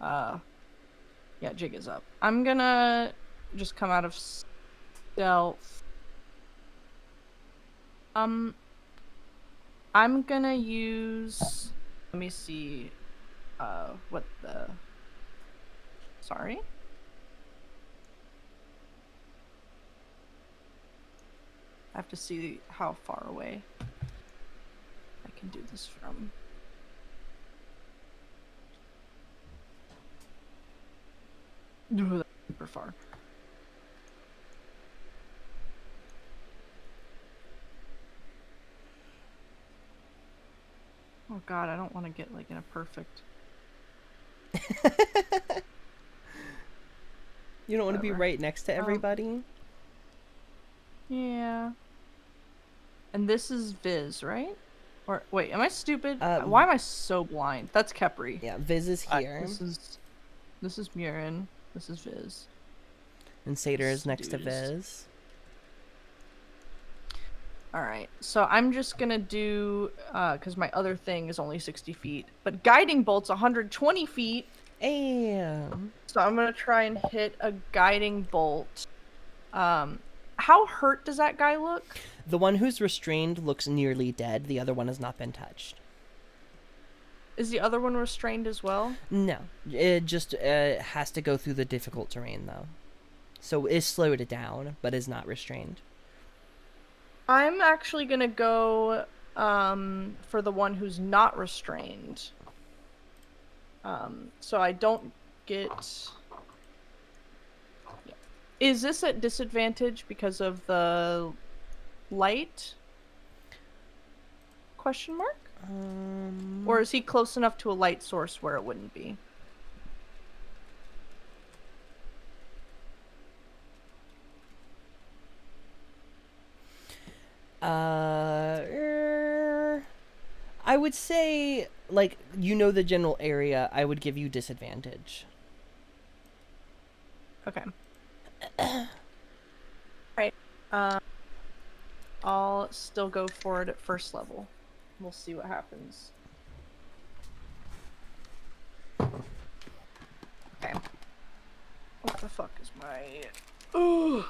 Yeah, Jig is up. I'm gonna just come out of stealth. I'm gonna use. Let me see. What the? Sorry. I have to see how far away I can do this from. Ooh, that's super far. Oh god, I don't want to get like in a perfect. You don't want to be Whatever. right next to everybody? Yeah. And this is Viz, right? Or wait, am I stupid? Um, Why am I so blind? That's Kepri. Yeah, Viz is here. This is Murin. This is Viz. And Satyr is this next to dude is- Viz. Alright, so I'm just gonna do, because my other thing is only 60 feet, but Guiding Bolt's 120 feet, Damn. so I'm gonna try and hit a Guiding Bolt. How hurt does that guy look? The one who's restrained looks nearly dead. The other one has not been touched. Is the other one restrained as well? No. It just has to go through the difficult terrain, though. So is slowed down, but is not restrained. I'm actually gonna go for the one who's not restrained. So I don't get. Yeah. Is this at disadvantage because of the light? Question mark? Or is he close enough to a light source where it wouldn't be? I would say, like, you know the general area, I would give you disadvantage. Okay. Alright. I'll still go for it at first level. We'll see what happens. Okay. What the fuck is my... Ugh!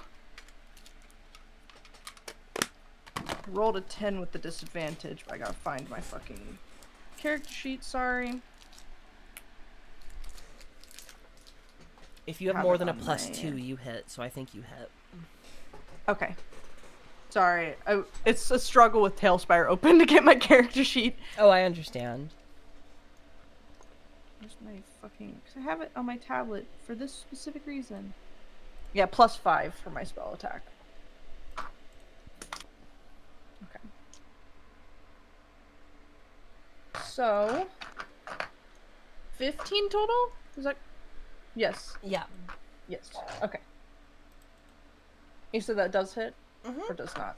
I rolled a 10 with the disadvantage, but I gotta find my fucking character sheet, sorry. If you have Have more it than a on +2, my- you hit, so I think you hit. Okay. Sorry, it's a struggle with Tailspire open to get my character sheet. Oh, I understand. Where's my fucking... Because I have it on my tablet for this specific reason. Yeah, +5 for my spell attack. Okay. So... 15 total? Is that... Yes. Yeah. Yes. Okay. You said that does hit? Mhm. Or does not?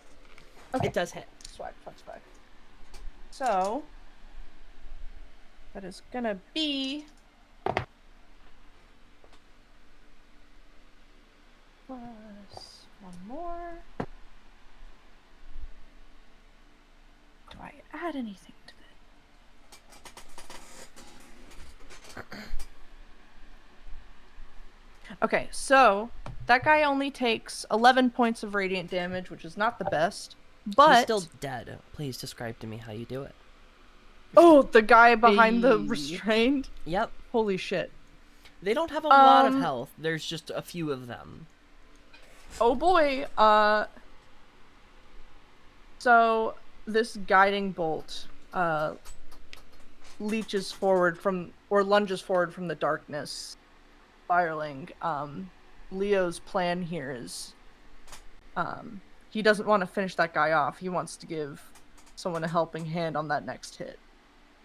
Okay. It does hit. Swag. So... That is gonna be... Plus one more. Do I add anything to this? Okay, so that guy only takes 11 points of radiant damage, which is not the best. But He's still dead. Please describe to me how you do it. oh, the guy behind the Hey. restrained. Yep. Holy shit. They don't have a lot of Um, health. There's just a few of them. Oh boy, so this guiding bolt, leeches forward from, or lunges forward from the darkness, spiraling. Leo's plan here is, he doesn't want to finish that guy off. He wants to give someone a helping hand on that next hit,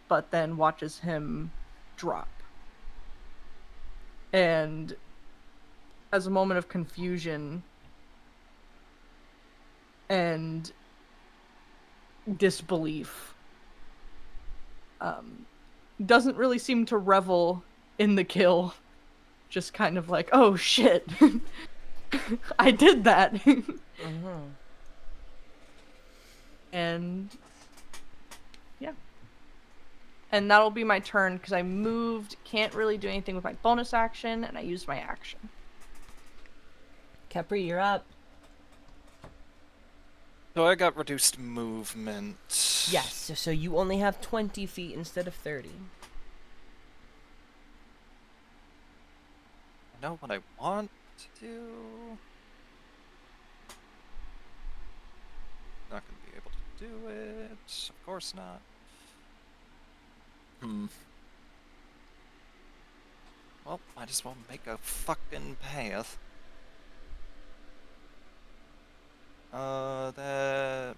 but then watches him drop. And as a moment of confusion and disbelief, doesn't really seem to revel in the kill, just kind of like, oh shit, I did that. Mm-hmm. And yeah, and that'll be my turn because I moved, can't really do anything with my bonus action, and I used my action. Kepri, you're up. So I got reduced movement. Yes, so you only have 20 feet instead of 30. I know what I want to do. Not gonna be able to do it. Of course not. Well, might as well make a fucking path. That...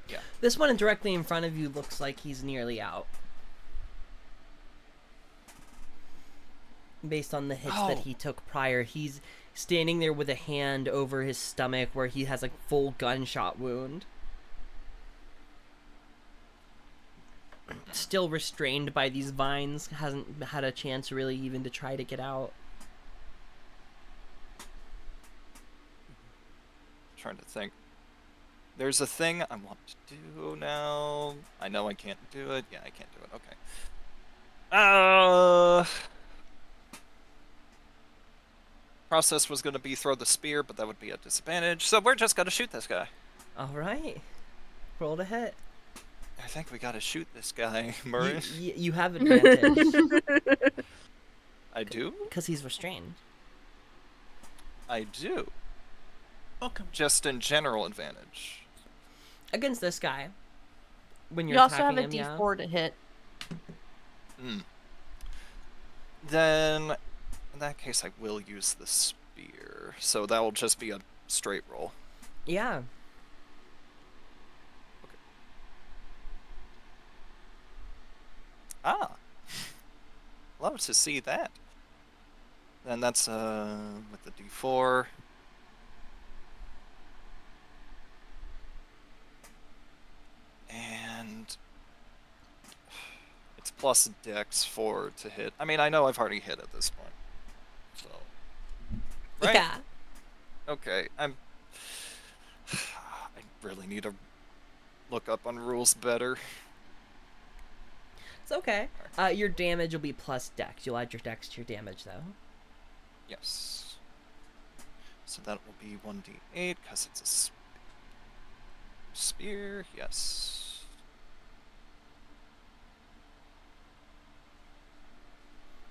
Yeah. This one directly in front of you looks like he's nearly out. Based on the hits that Oh. he took prior, he's standing there with a hand over his stomach where he has a full gunshot wound. Still restrained by these vines, hasn't had a chance really even to try to get out. Trying to think. There's a thing I want to do now. I know I can't do it. Yeah, I can't do it. Okay. Process was going to be throw the spear, but that would be a disadvantage. So we're just going to shoot this guy. Alright. Roll to hit. I think we got to shoot this guy, Murray. You have advantage. I do? Because he's restrained. I do. Welcome. Just in general advantage. Against this guy. When you're You also have attacking a him, D4 to hit. Then, in that case, I will use the spear. So that will just be a straight roll. Yeah. Ah. Love to see that. Then that's with the D4. And it's plus Dex 4 to hit. I mean, I know I've already hit at this point. So, right? Yeah. Okay, I really need to look up on rules better. It's okay. Your damage will be plus dex. You'll add your dex to your damage, though. Yes. So that will be 1d8 because it's a spear. Yes.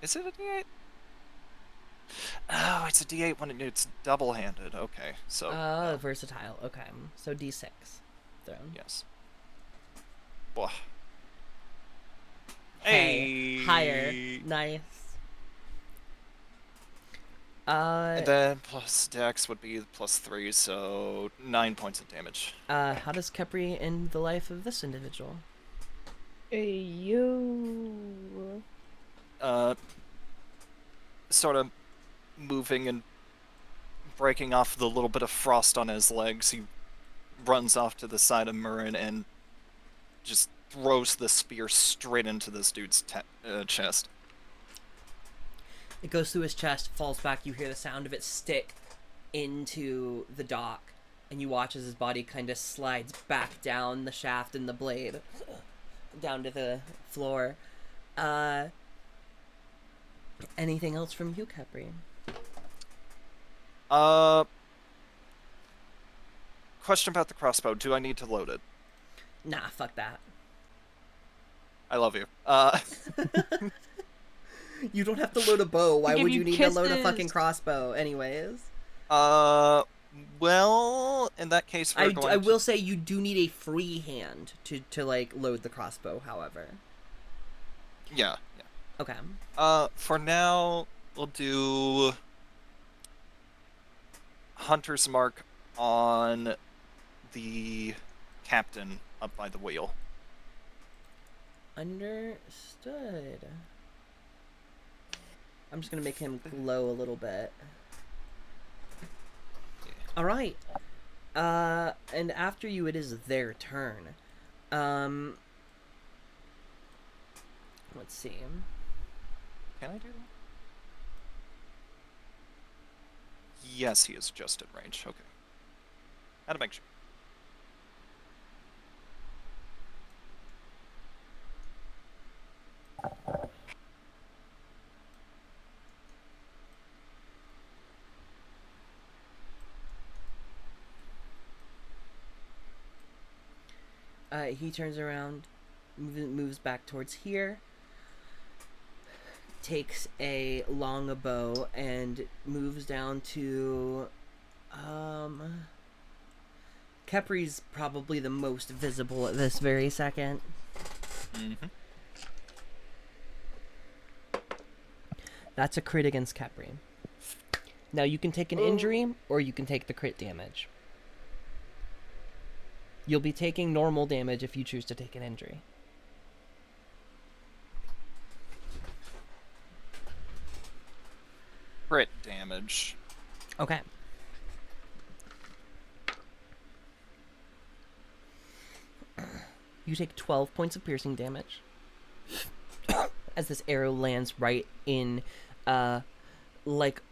Is it a d8? Oh, it's a d8 when it's double-handed. Okay, so Versatile. Okay. So d6. Thrown. yes. Blah. Hey. Hey. Higher. Nice. And then plus Dex would be plus 3, so 9 points of damage. How does Kepri end the life of this individual? Hey, you. Sort of moving and breaking off the little bit of frost on his legs, he runs off to the side of Murrin and just throws the spear straight into this dude's chest. It goes through his chest, falls back. You hear the sound of it stick into the dock, and you watch as his body kind of slides back down the shaft and the blade down to the floor. Anything else from you, Kepri? Question about the crossbow. Do I need to load it? Nah, fuck that. I love you. You don't have to load a bow. Why Give would you you need to load a fucking kisses. crossbow, anyways? Well, in that case, we're going I to... will say you do need a free hand to like load the crossbow. However, Yeah. okay. For now, we'll do Hunter's Mark on the captain up by the wheel. Understood. I'm just gonna make him glow a little bit. All right. And after you, it is their turn. Let's see. Can I do that? Yes, he is just in range. Okay. How to make sure. He turns around, moves back towards here, takes a long bow, and moves down to, Kepri's probably the most visible at this very second. Mm-hmm. That's a crit against Capri. Now you can take an injury, or you can take the crit damage. You'll be taking normal damage if you choose to take an injury. Crit damage. Okay. You take 12 points of piercing damage as this arrow lands right in, like,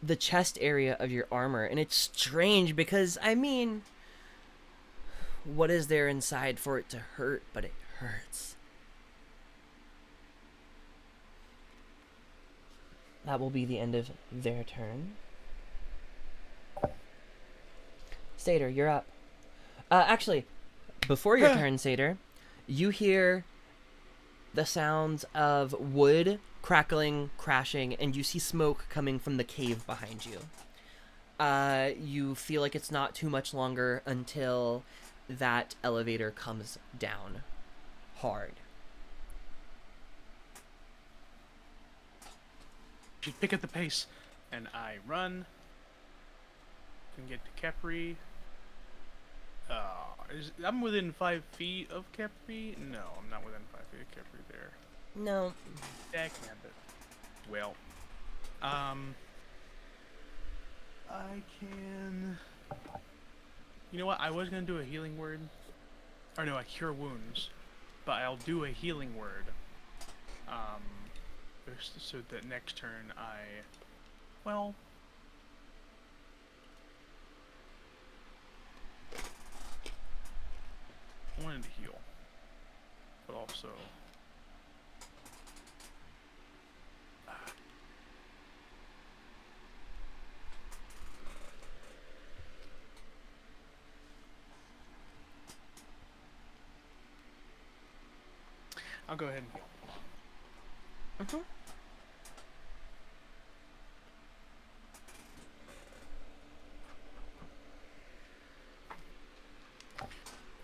the chest area of your armor. And it's strange because, I mean, what is there inside for it to hurt? But it hurts. That will be the end of their turn. Satyr, you're up. Actually, before your turn, Satyr, you hear the sounds of wood crackling, crashing, and you see smoke coming from the cave behind you. You feel like it's not too much longer until that elevator comes down hard. Should pick up the pace, and I run. Can get to Capri. I'm within 5 feet of Capri. No, I'm not within 5 feet of Capri there. No. Backhanded. Well, I can. You know what? I was gonna do a healing word, or no, a cure wounds, but I'll do a healing word. So that next turn well. I wanted to heal, but also. I'll go ahead and heal. Mm-hmm.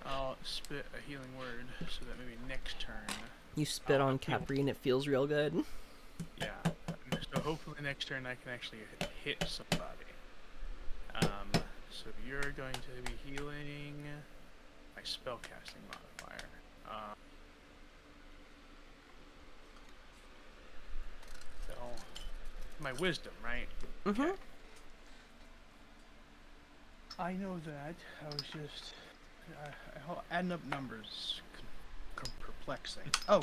I'll spit a healing word so that maybe next turn. You spit on Capri and it feels real good. Yeah. So hopefully next turn I can actually hit somebody. So you're going to be healing my spellcasting modifier. So my wisdom, right? Mm-hmm. Okay. I know that. I was just adding up numbers. Perplexing. Oh,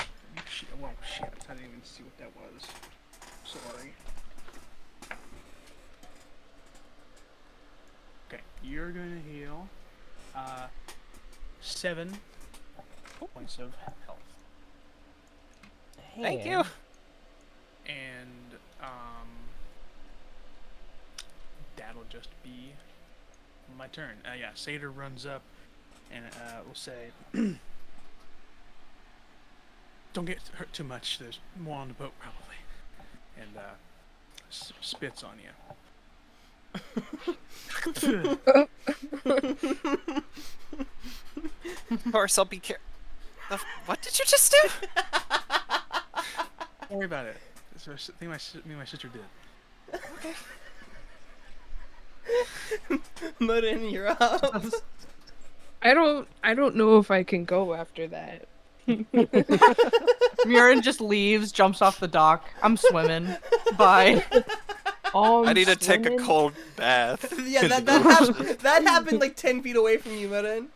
shit. Well, shit. I didn't even see what that was. Sorry. Okay, you're gonna heal 7 points of health. Hey. Thank you. And that'll just be my turn. Yeah, Satyr runs up and will say, "Don't get hurt too much. There's more on the boat probably," and spits on you. Of course, I'll be careful. What did you just do? Don't worry about it. That's what I think me and my sister did. Okay. Mudden, you're up. I don't know if I can go after that. Murin just leaves, jumps off the dock. I'm swimming. Bye. I need to take a cold bath. Yeah, that happened like 10 feet away from you, Mudden.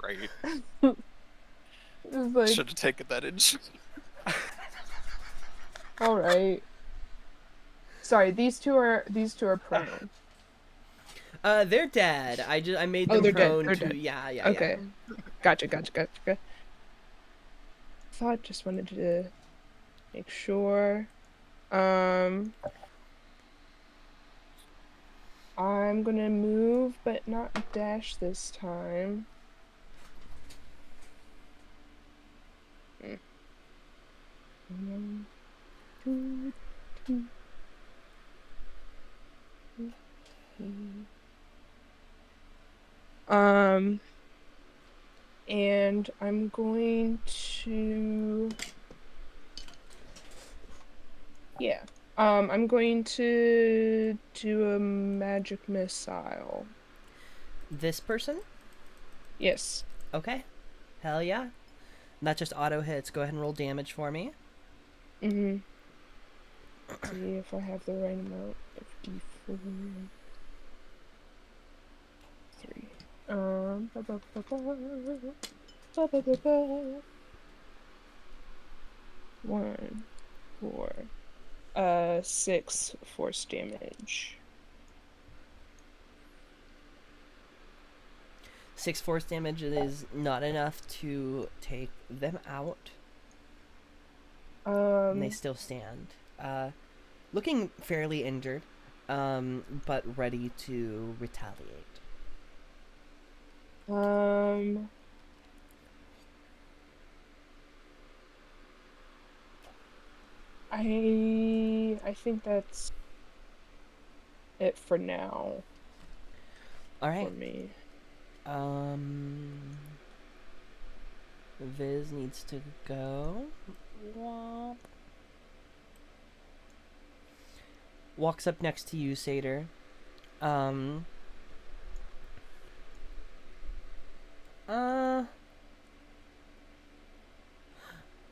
Right. It's like, Should have taken that in. all right. Sorry, these two are prone. They're dead. I made them they're dead, prone they're to. dead. Yeah. Okay. Gotcha. Just wanted to make sure. I'm gonna move, but not dash this time. One, two, three. And I'm going to... Yeah. I'm going to do a magic missile. This person? Yes. Okay. Hell yeah. Not just auto hits. Go ahead and roll damage for me. Mm-hmm. See if I have the right amount of D4. 3. Ba, ba, ba, ba. Ba, ba, ba, ba. 1, 4. 6 force damage. 6 force damage is not enough to take them out. And they still stand. Looking fairly injured, but ready to retaliate. I think that's it for now All for right. me. Viz needs to go. Womp. Walks up next to you, Satyr.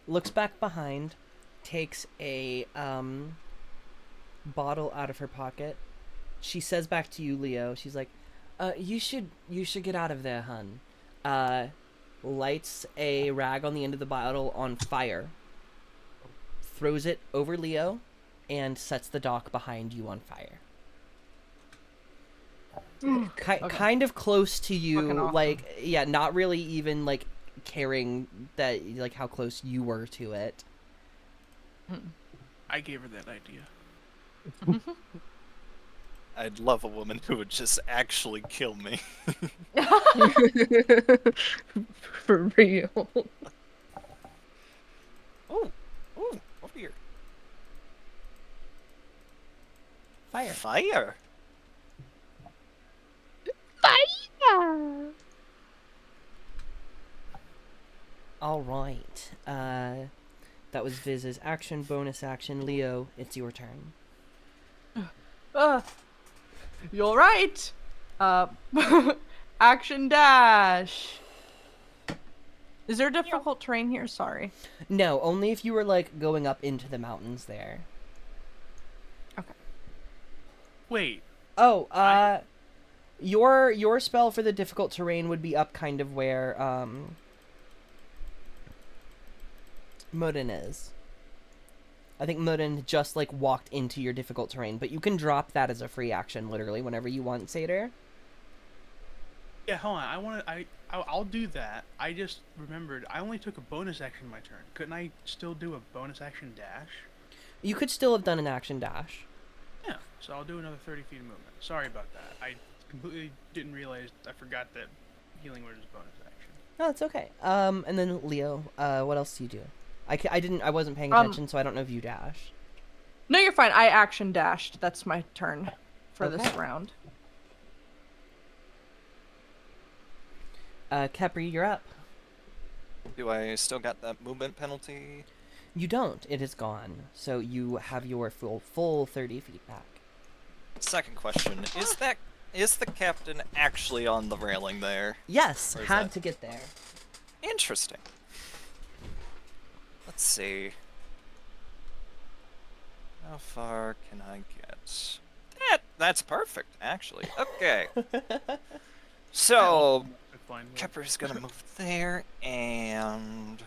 Looks back behind, takes a bottle out of her pocket. She says back to you, Leo. She's like, you should get out of there, hun." Lights a rag on the end of the bottle on fire, throws it over Leo, and sets the dock behind you on fire. Kind of close to you, Fucking awesome. like, yeah, not really even, like, caring that, like, how close you were to it. I gave her that idea. I'd love a woman who would just actually kill me. For real. Ooh, over here. Fire. Fire. All right. That was Viz's action, bonus action. Leo, it's your turn. You're right. Action dash. Is there difficult terrain here? Sorry. No, only if you were, like, going up into the mountains there. Wait, Oh, your spell for the difficult terrain would be up kind of where, Modin is. I think Modin just, like, walked into your difficult terrain, but you can drop that as a free action, literally, whenever you want, Satyr. yeah, hold on. I'll do that. I just remembered I only took a bonus action my turn. Couldn't I still do a bonus action dash? You could still have done an action dash. Yeah, so I'll do another 30 feet of movement. Sorry about that. I completely didn't realize. I forgot that healing word is bonus action. No, it's okay. And then Leo, what else do you do? I wasn't paying attention, so I don't know if you dash. No, you're fine. I action dashed. That's my turn for this Okay. round. Kepri, you're up. Do I still got that movement penalty? You don't. It is gone. So you have your full 30 feet back. Second question: is the captain actually on the railing there? Yes, Where's had that? to get there. Interesting. Let's see. How far can I get? That's perfect, actually. Okay. So, That's fine. Kepper's gonna move there, and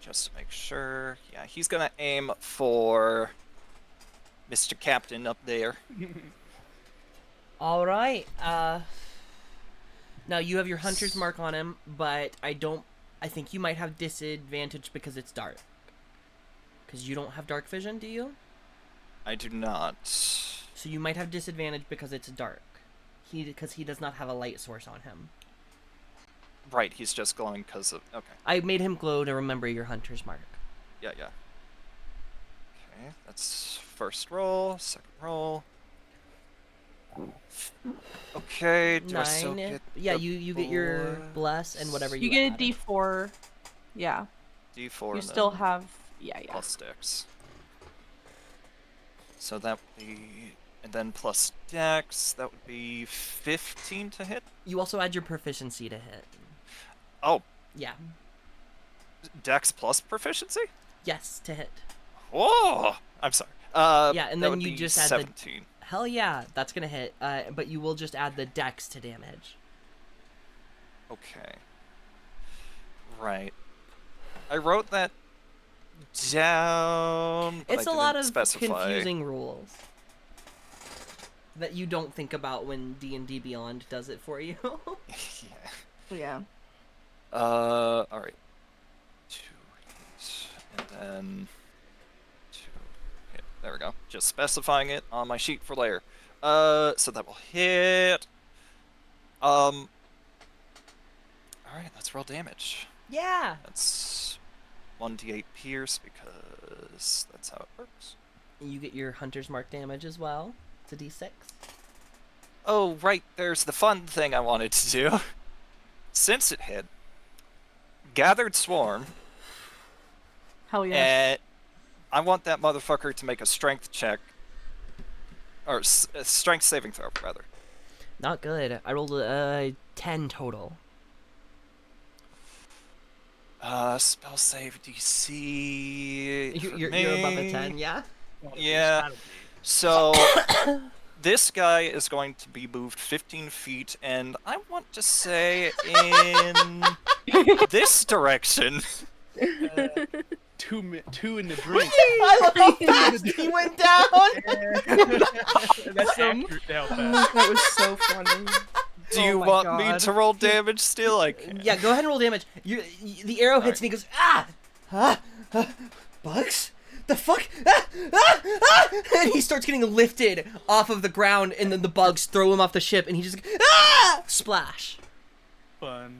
just to make sure, yeah, he's gonna aim for Mr. Captain up there. All right. Now you have your hunter's mark on him, but I think you might have disadvantage because it's dark. Because you don't have dark vision, do you? I do not. So you might have disadvantage because it's dark. Because he does not have a light source on him. Right, he's just glowing because of. Okay. I made him glow to remember your hunter's mark. Yeah. Okay, that's first roll, second roll. Okay, do I still 9. get Yeah, the you get your bless? bless and whatever You you get a add. D4. Yeah. D4 You and still then have. Yeah. plus dex. So that would be, and then plus dex, that would be 15 to hit. You also add your proficiency to hit. Oh, Yeah. dex plus proficiency? Yes, to hit. Whoa! I'm sorry. Yeah, and that then would you be just add 17. Hell yeah, that's gonna hit. But you will just add the dex to damage. Okay. Right. I wrote that down, but It's I a lot didn't of specify. confusing rules that you don't think about when D&D Beyond does it for you. Yeah. Yeah. Alright. 2 hits, and then 2 hit. There we go. Just specifying it on my sheet for later. So that will hit. Alright, let's roll damage. Yeah. That's 1d8 pierce because that's how it works. You get your hunter's mark damage as well. It's a D6. Oh, right, there's the fun thing I wanted to do. Since it hit, Gathered Swarm, Hell yeah. and I want that motherfucker to make a strength check. Or a strength saving throw, rather. Not good. I rolled a 10 total. Spell save DC. for You're above a me. 10, yeah? Well, it's Yeah. gotta be. So, this guy is going to be moved 15 feet, and I want to say in this direction. Two in the drink. I love how fast he went down! That's Awesome. accurate how fast. That was so funny. Do Oh you my want me God. to roll damage still? I can. Yeah, go ahead and roll damage. The arrow hits Alright. and he goes, ah! Bugs? The fuck? Ah! Ah! Ah! And he starts getting lifted off of the ground, and then the bugs throw him off the ship, and he just, ah! Splash. Fun.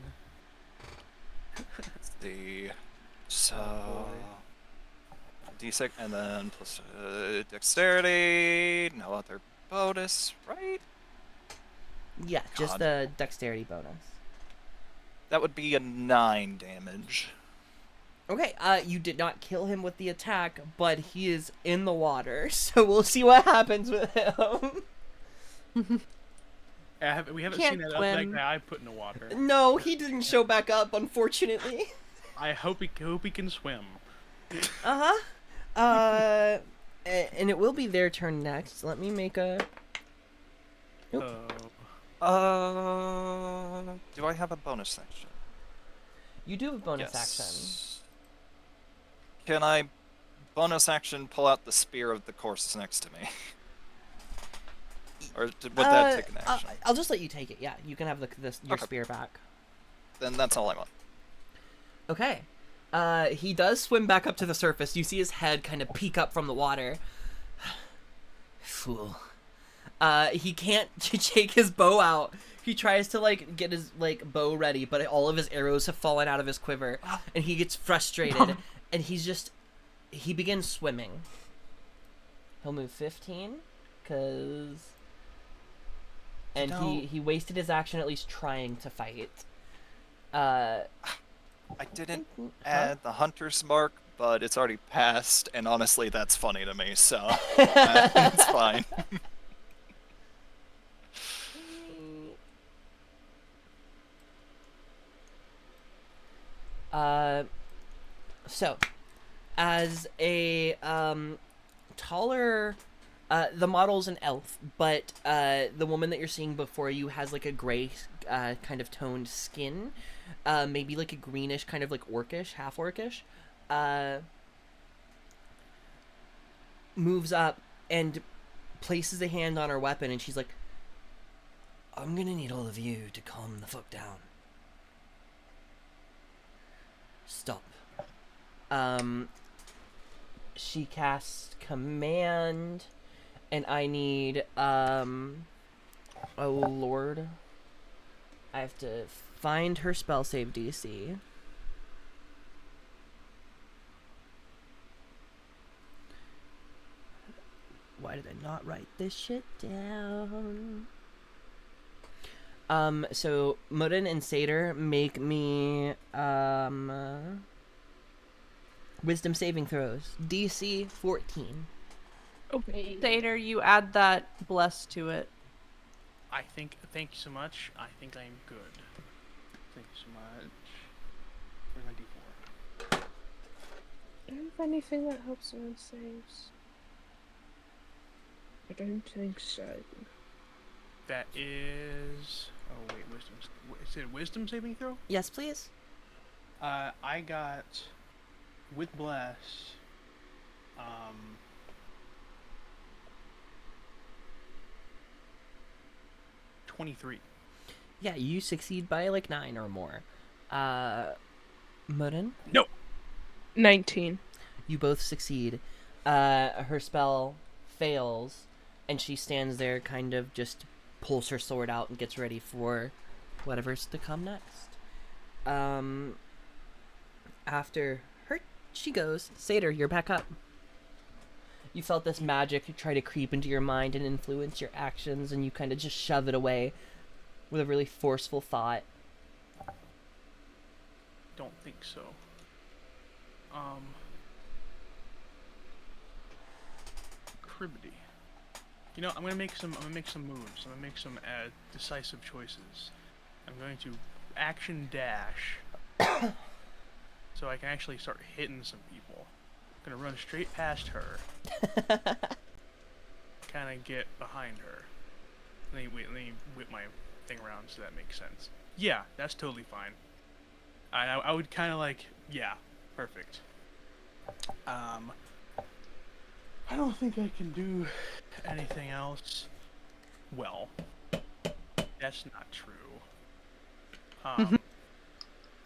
Let's see. So. D6, and then plus dexterity. No other bonus, right? Yeah, just God. the dexterity bonus. That would be a 9 damage. Okay, you did not kill him with the attack, but he is in the water, so we'll see what happens with him. We haven't Can't seen that swim. guy I put in the water. No, he didn't show back up, unfortunately. I hope he can swim. Uh-huh. And it will be their turn next. Let me make a... Nope. Do I have a bonus action? You do have a bonus action. Can I bonus action pull out the spear of the corpse next to me? Or would that take an action? I'll just let you take it, yeah. You can have your Okay. spear back. Then that's all I want. Okay. He does swim back up to the surface. You see his head kind of peek up from the water. Fool. He can't take his bow out. He tries to, get his, bow ready, but all of his arrows have fallen out of his quiver. And he gets frustrated. And he begins swimming. He'll move 15, because... And he wasted his action at least trying to fight. I didn't add the hunter's mark, but it's already passed, and honestly, that's funny to me, so it's fine. So, as a taller, the model's an elf, but the woman that you're seeing before you has a gray kind of toned skin, maybe a greenish kind of orcish, half orcish. Moves up and places a hand on her weapon, and she's like, "I'm gonna need all of you to calm the fuck down. Stop." She casts command, and I need, oh lord. I have to find her spell save DC. Why did I not write this shit down? So Mudden and Satyr make me wisdom saving throws. DC 14. Okay. Satyr, you add that bless to it. I think. Thank you so much. I think I'm good. Thank you so much. Where's my D4? I don't have anything that helps on saves. I don't think so. That is. Oh wait, wisdom. Is it wisdom saving throw? Yes, please. I got with bless. 23. Yeah, you succeed by like 9 or more. Mudden, 19. you both succeed. Her spell fails, and she stands there, kind of just pulls her sword out and gets ready for whatever's to come next. After her, she goes. Satyr, you're back up. You felt this magic try to creep into your mind and influence your actions, and you kind of just shove it away with a really forceful thought. Don't think so. Cribbity. You know, I'm gonna make some moves. I'm gonna make some decisive choices. I'm going to action dash, so I can actually start hitting some people. I'm gonna run straight past her. Kind of get behind her. Let me whip my thing around so that makes sense. Yeah, that's totally fine. I would kind of like, yeah, perfect. I don't think I can do anything else. Well, that's not true.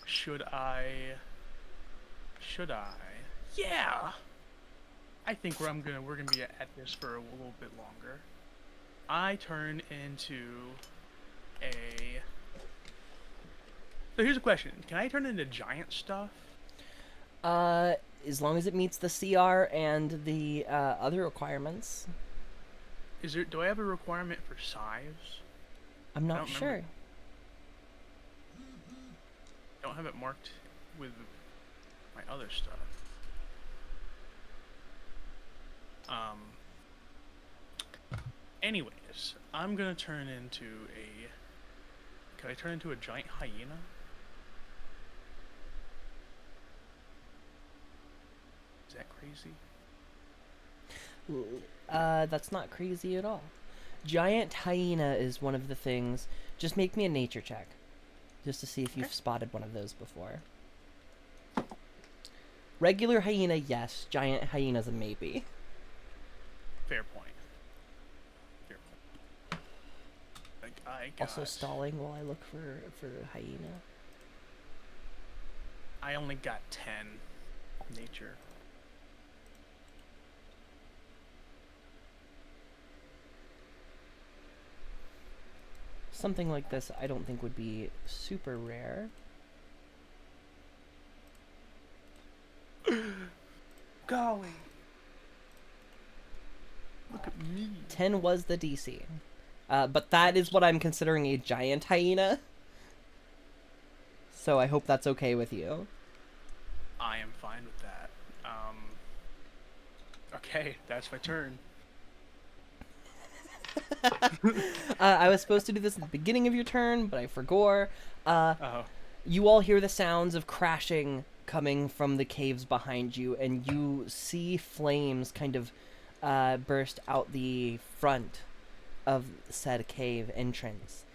Should I? Yeah. I think we're gonna be at this for a little bit longer. I turn into a. So here's a question: can I turn into giant stuff? As long as it meets the CR and the other requirements. Do I have a requirement for size? I'm not don't sure. remember. I don't have it marked with my other stuff. Anyways, I'm gonna turn into a. Can I turn into a giant hyena? Is that crazy? That's not crazy at all. Giant hyena is one of the things. Just make me a nature check. Just to see if you've spotted one of those before. Regular hyena, yes. Giant hyena's a maybe. Fair point. Like I got. Also stalling while I look for hyena. I only got 10 nature. Something like this I don't think would be super rare. Golly. Look at me. 10 was the DC. But that is what I'm considering a giant hyena. So I hope that's okay with you. I am fine with that. Okay, that's my turn. I was supposed to do this at the beginning of your turn, but I forgot. Oh. You all hear the sounds of crashing coming from the caves behind you, and you see flames kind of burst out the front of said cave entrance.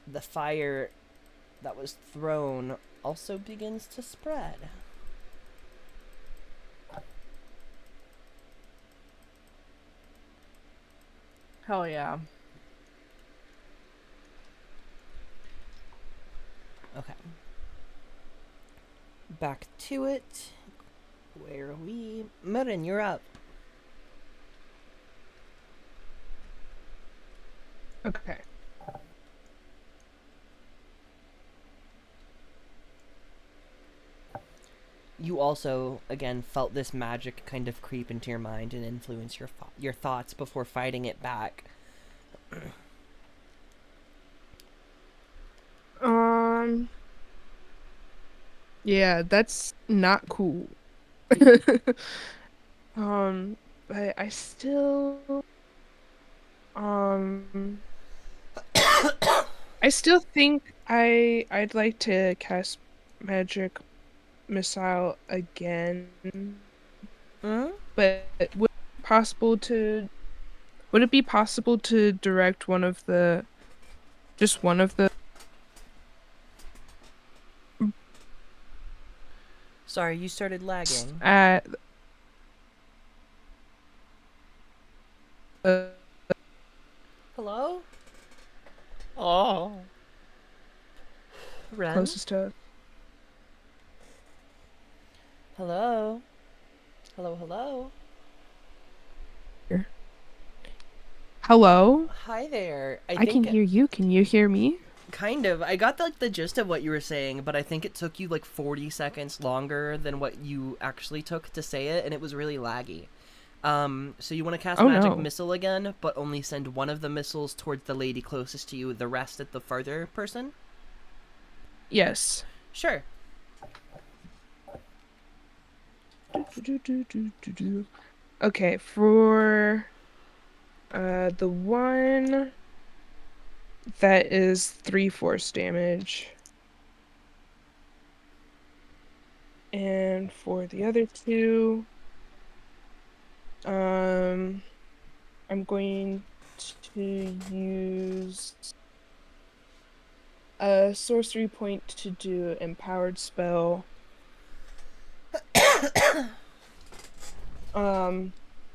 The fire that was thrown also begins to spread. Hell yeah. Okay. Back to it. Where are we? Mudden, you're up. Okay. You also, again, felt this magic kind of creep into your mind and influence your thoughts before fighting it back. Yeah, that's not cool. But I still, um, I still think I'd like to cast magic missile again. Hmm? But would it be possible to direct just one of the Sorry, you started lagging. at Hello? Oh. Ren? closest to Hello? Hello, hello? Hello? Hi there. I can hear you. Can you hear me? Kind of. I got the gist of what you were saying, but I think it took you like 40 seconds longer than what you actually took to say it, and it was really laggy. So you want to cast Oh, Magic no. Missile again, but only send one of the missiles towards the lady closest to you, the rest at the farther person? Yes. Sure. Okay, for the one that is 3 force damage. And for the other two, I'm going to use a sorcery point to do empowered spell.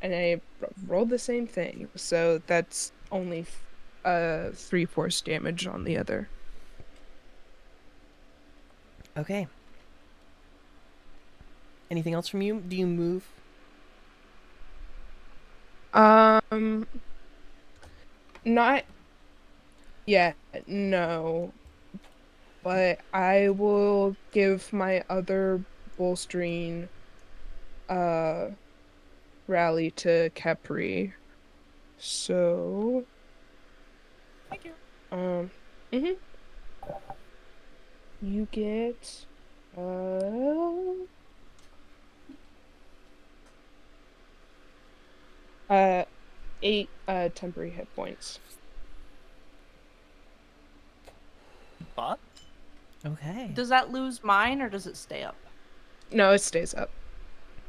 And I rolled the same thing, so that's only 3 force damage on the other. Okay. Anything else from you? Do you move? Not yet, no. But I will give my other bolstering rally to Capri. So Thank you. mhm. You get 8 temporary hit points. Fun. Okay. Does that lose mine or does it stay up? No, it stays up.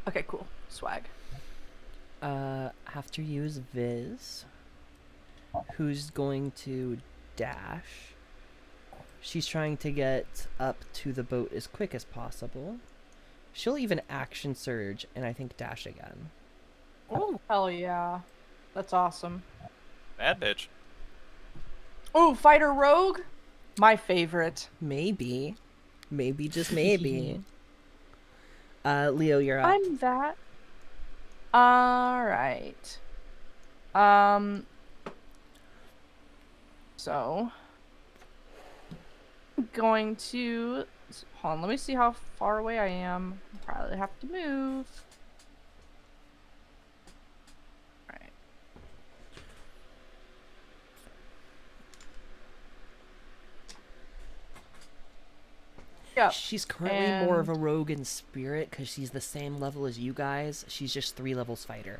Okay, cool. Swag. Have to use Viz, who's going to dash. She's trying to get up to the boat as quick as possible. She'll even action surge and I think dash again. Oh, hell yeah. That's awesome. Bad bitch. Oh, fighter rogue? My favorite. Maybe. Maybe, just maybe. Leo, you're up. I'm that. Alright. So I'm going to hold on, let me see how far away I am. Probably have to move. Alright. Yep. She's currently more of a and- rogue in spirit because she's the same level as you guys. She's just 3 levels fighter.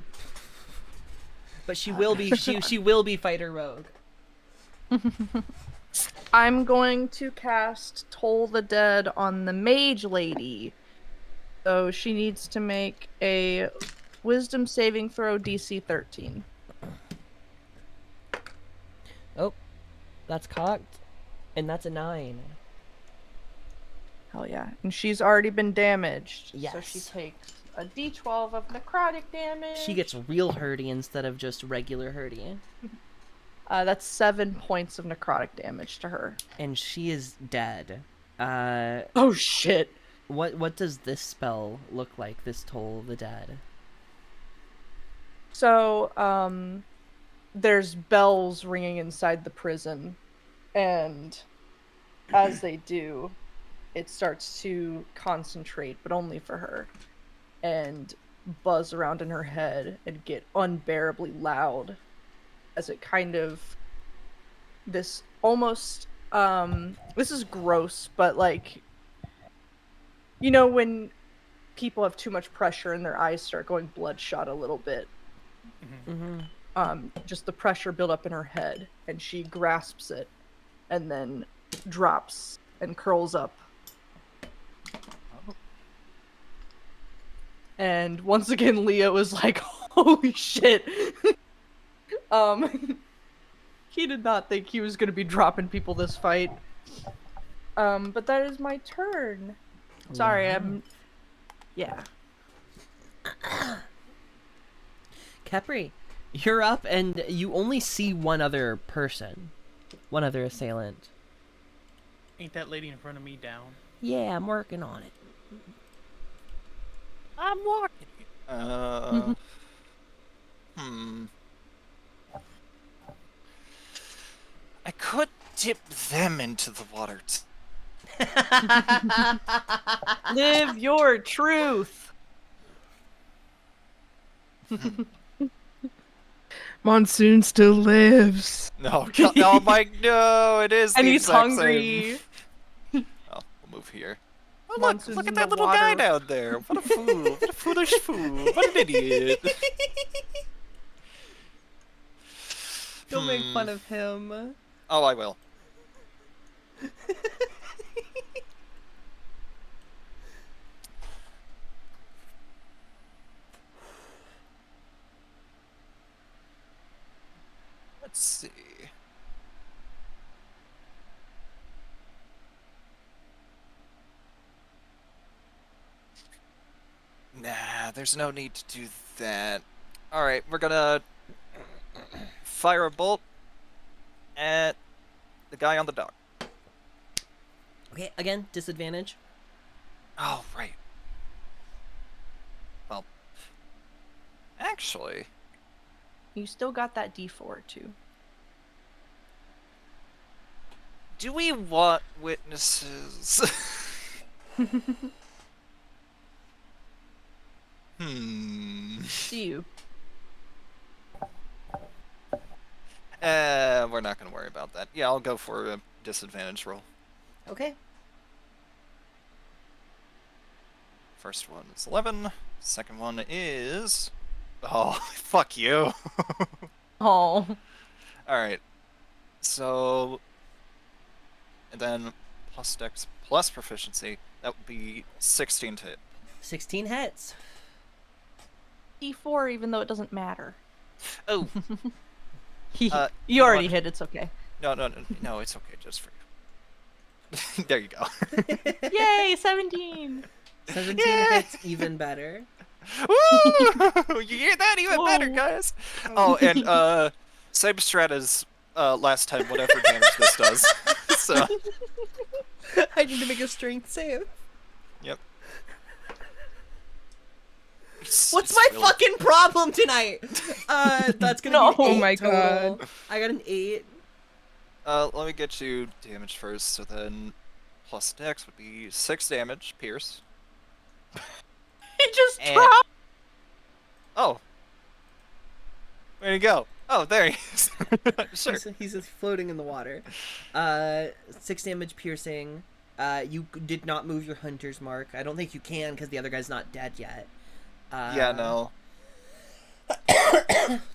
But she will be she will be fighter rogue. I'm going to cast Toll the Dead on the mage lady. So she needs to make a wisdom saving throw DC 13. Oh, that's cocked. And that's a 9. Hell yeah. And she's already been damaged. So she Yes. takes a d12 of necrotic damage. She gets real hurty instead of just regular hurty. That's 7 points of necrotic damage to her. And she is dead. Oh shit. What does this spell look like, this Toll the Dead? So, there's bells ringing inside the prison. And as they do, it starts to concentrate, but only for her, and buzz around in her head and get unbearably loud as it kind of this almost this is gross, but like, you know, when people have too much pressure and their eyes start going bloodshot a little bit, just the pressure build up in her head, and she grasps it and then drops and curls up. And once again, Leo is like, holy shit. He did not think he was going to be dropping people this fight. But that is my turn. Sorry, Wow. Yeah. Kepri, you're up, and you only see one other person. One other assailant. Ain't that lady in front of me down? Yeah, I'm working on it. I'm walking. I could dip them into the water. Live your truth. Monsoon still lives. No, oh my, no, it is. And the he's exact hungry. Same. Oh, we'll move here. Oh, Monsoon's look in at that the little guy water. down there. What a fool. What a foolish fool. What an idiot. Don't make fun of him. Oh, I will. Let's see. Nah, there's no need to do that. Alright, we're gonna fire a bolt at the guy on the dock. Okay, again, disadvantage. Oh, right. Well, actually, You still got that D4 too. do we want witnesses? See you. We're not gonna worry about that. Yeah, I'll go for a disadvantage roll. Okay. First one is 11. Second one is... Oh, fuck you. Oh. Alright. So... And then plus dex plus proficiency. That would be 16 to hit. 16 hits. D4, even though it doesn't matter. Oh! You you know already what? hit, it's okay. No, it's okay, just for you. There you go. Yay, 17! 17 Yay! hits, even better. Woo! You hear that? Even better, Whoa. guys! Oh, and, same strat as, last time, whatever damage this does. So, I need to make a strength save. yep. What's my fucking problem tonight? That's gonna No. be an 8 Oh my total. God. I got an 8. Let me get you damage first, so then plus dex would be 6 damage, pierce. He just And- dropped! Oh! Where'd he go? Oh, there he is. Sure. He's just floating in the water. 6 damage piercing. You did not move your hunter's mark. I don't think you can because the other guy's not dead yet. Yeah, no.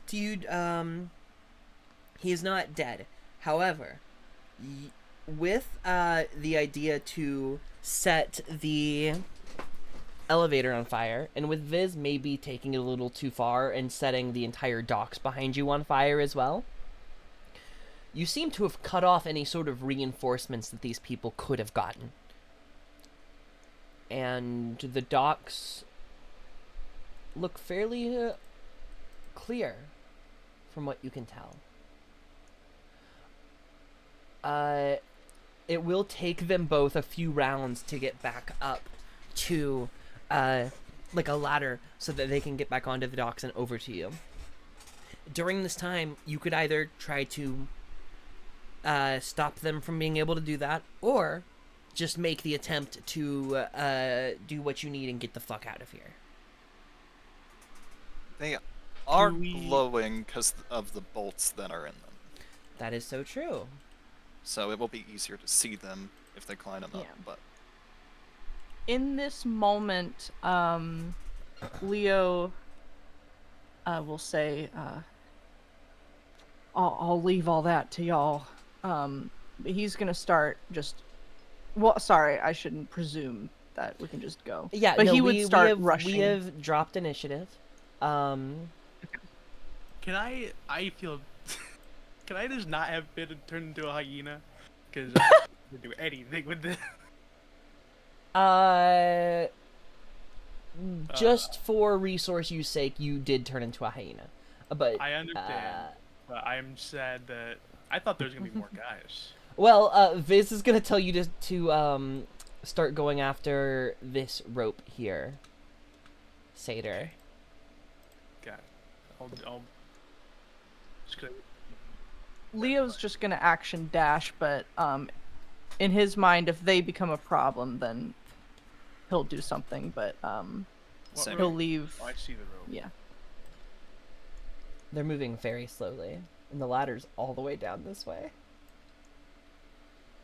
Dude, he is not dead. However, with the idea to set the elevator on fire, and with Viz maybe taking it a little too far and setting the entire docks behind you on fire as well, you seem to have cut off any sort of reinforcements that these people could have gotten. And the docks look fairly clear from what you can tell. It will take them both a few rounds to get back up to like a ladder so that they can get back onto the docks and over to you. During this time, you could either try to stop them from being able to do that, or just make the attempt to do what you need and get the fuck out of here. They are Do we- glowing because of the bolts that are in them. That is so true. So it will be easier to see them if they climb them up. Yeah. But In this moment, Leo will say, I'll leave all that to y'all. But he's gonna start just. Well, sorry, I shouldn't presume that we can just go. Yeah, but no, he would start we rushing. have dropped initiative. Can I feel. Can I just not have been turned into a hyena? Because I can't do anything with this. Just for resource use sake, you did turn into a hyena. But I understand. But I'm sad that. I thought there was going to be more guys. well, Viz is gonna tell you to start going after this rope here, Satyr. God. I'll just gonna. Leo's just gonna action dash, but in his mind, if they become a problem, then he'll do something. But Same. he'll leave. Oh, I see the rope. Yeah. They're moving very slowly, and the ladder's all the way down this way.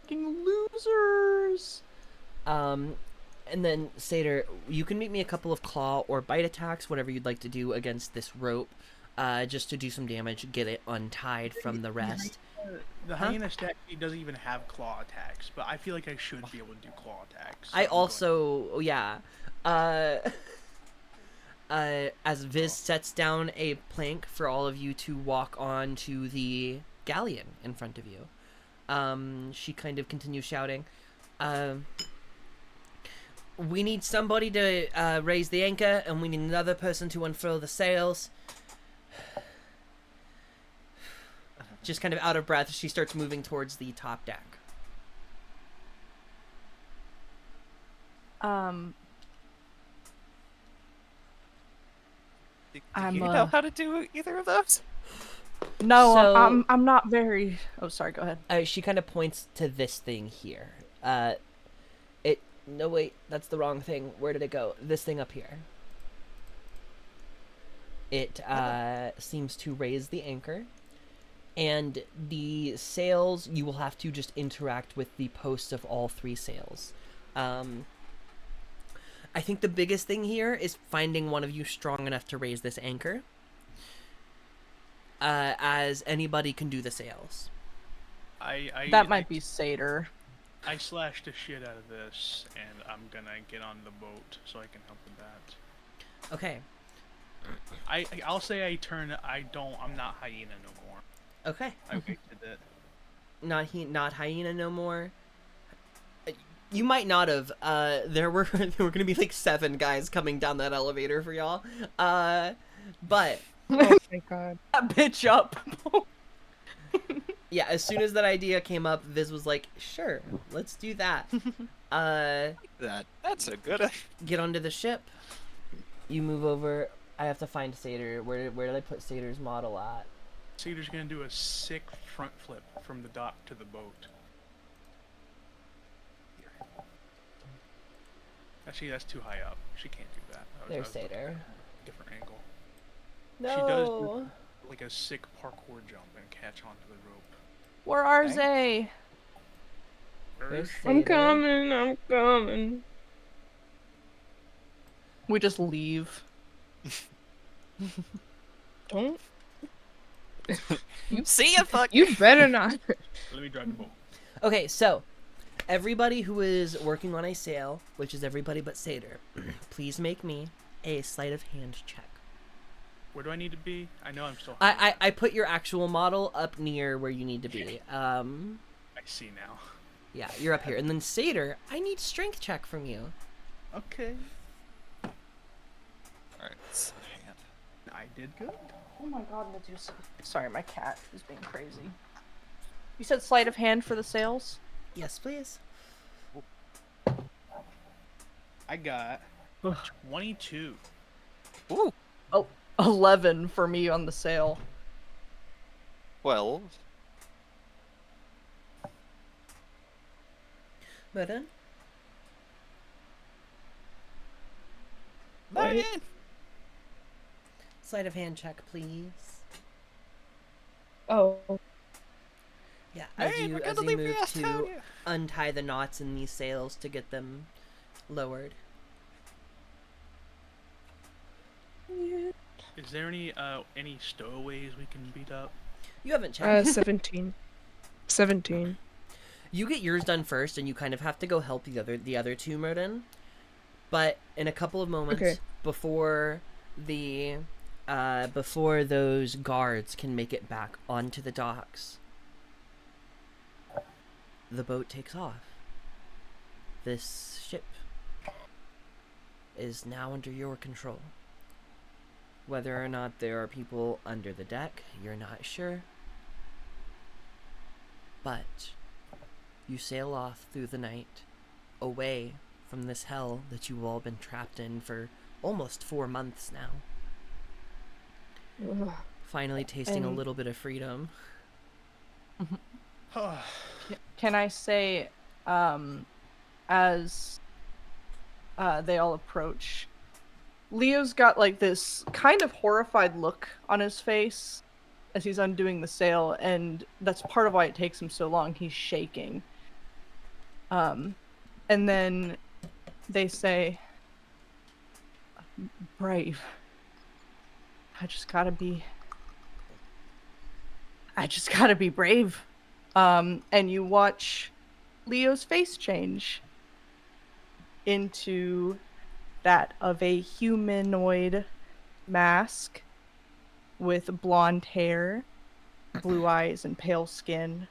Fucking losers. And then Satyr, you can make me a couple of claw or bite attacks, whatever you'd like to do against this rope, just to do some damage, get it untied from the rest. The Huh? hyena stat sheet doesn't even have claw attacks, but I feel like I should be able to do claw attacks. so I I'm going- also, yeah, as Viz sets down a plank for all of you to walk on to the galleon in front of you, she kind of continues shouting, we need somebody to raise the anchor, and we need another person to unfurl the sails. Just kind of out of breath, she starts moving towards the top deck. do I'm, you know how to do either of those? No, So- I'm not very. Oh, sorry. Go ahead. She kind of points to this thing here. No, wait, that's the wrong thing. Where did it go? This thing up here. It seems to raise the anchor, and the sails, you will have to just interact with the posts of all three sails. I think the biggest thing here is finding one of you strong enough to raise this anchor, as anybody can do the sails. That might be Satyr. I slashed the shit out of this, and I'm gonna get on the boat so I can help with that. Okay. I'll say I'm not hyena no more. Okay. I wasted it. Not hyena no more. You might not have. There were gonna be like 7 guys coming down that elevator for y'all. But Oh my god. That bitch up. yeah, as soon as that idea came up, Viz was like, "Sure, let's do that." That's a good. Get onto the ship. You move over. I have to find Satyr. Where did I put Satyr's model at? Satyr's gonna do a sick front flip from the dock to the boat. Actually, that's too high up. She can't do that. There's looking at Satyr. a different angle. No. She does do like a sick parkour jump and catch onto the rope. Where are they? There's I'm Satyr. coming, I'm coming. We just leave. Don't. See ya, fuck. You better not. Let me drive the boat. Okay, so everybody who is working on a sail, which is everybody but Satyr, please make me a sleight of hand check. Where do I need to be? I know I'm still. I put your actual model up near where you need to be. I see now. Yeah, you're up here. And then Satyr, I need strength check from you. Okay. Alright, sleight of hand. I did good. Oh my god, Medusa. Sorry, my cat is being crazy. You said sleight of hand for the sails? Yes, please. I got 22. Ooh, Oh, 11 for me on the sail. 12. Well done. Let me What? in. Sleight of hand check, please. Oh, Yeah, Hey, as you we're as gonna you leave move the ass down to here. untie the knots in these sails to get them lowered. Is there any stowaways we can beat up? You haven't checked. 17. 17. You get yours done first, and you kind of have to go help the other two, Merton. But in a couple of moments Okay. before before those guards can make it back onto the docks, the boat takes off. This ship is now under your control. Whether or not there are people under the deck, you're not sure. But you sail off through the night, away from this hell that you've all been trapped in for almost 4 months now. Ugh. Finally tasting a And- little bit of freedom. Can I say, as they all approach, Leo's got like this kind of horrified look on his face as he's undoing the sail, and that's part of why it takes him so long. He's shaking. And then they say, "Brave. I just gotta be brave." And you watch Leo's face change into that of a humanoid mask with blonde hair, blue eyes, and pale skin.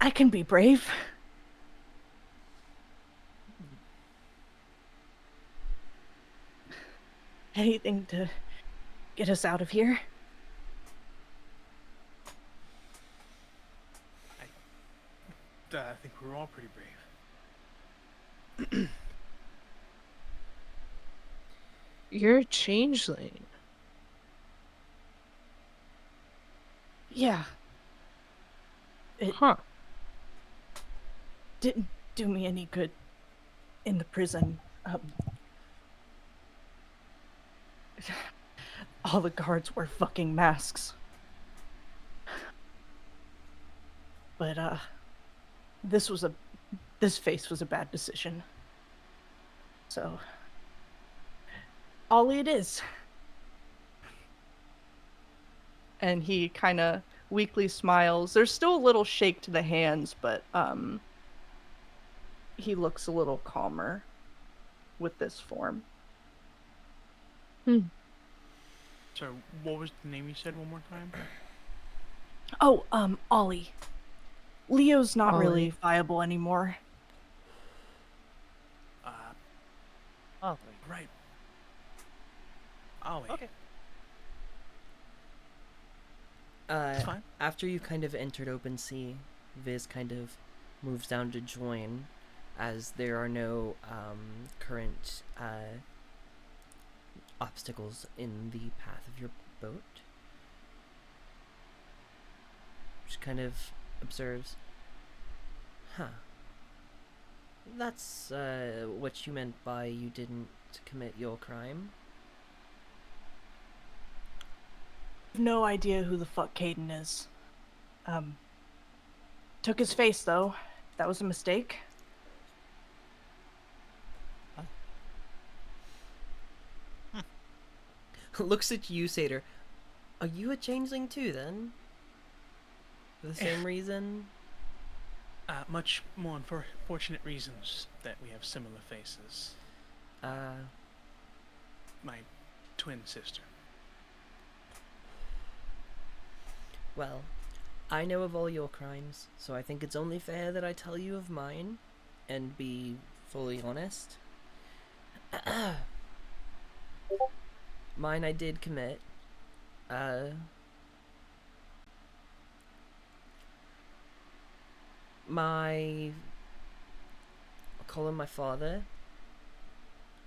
I can be brave. Anything to get us out of here. I think we're all pretty brave. You're a changeling. Yeah. It Huh. didn't do me any good in the prison. All the guards wear fucking masks. But this face was a bad decision. So all it is. And he kind of weakly smiles. There's still a little shake to the hands, but he looks a little calmer with this form. So, what was the name you said one more time? Oh, Ollie. Leo's not really Ollie. viable anymore. Oh, Right. Ollie. okay. That's fine. After you kind of entered open sea, Viz kind of moves down to join, as there are no current obstacles in the path of your boat. She kind of observes, huh. That's what you meant by you didn't commit your crime? No idea who the fuck Caden is. Took his face though. That was a mistake. Looks at you, Satyr. Are you a changeling too, then? For the same reason? Much more unfortunate reasons that we have similar faces. My twin sister. Well, I know of all your crimes, so I think it's only fair that I tell you of mine, and be fully honest. Mine I did commit. I'll call him my father,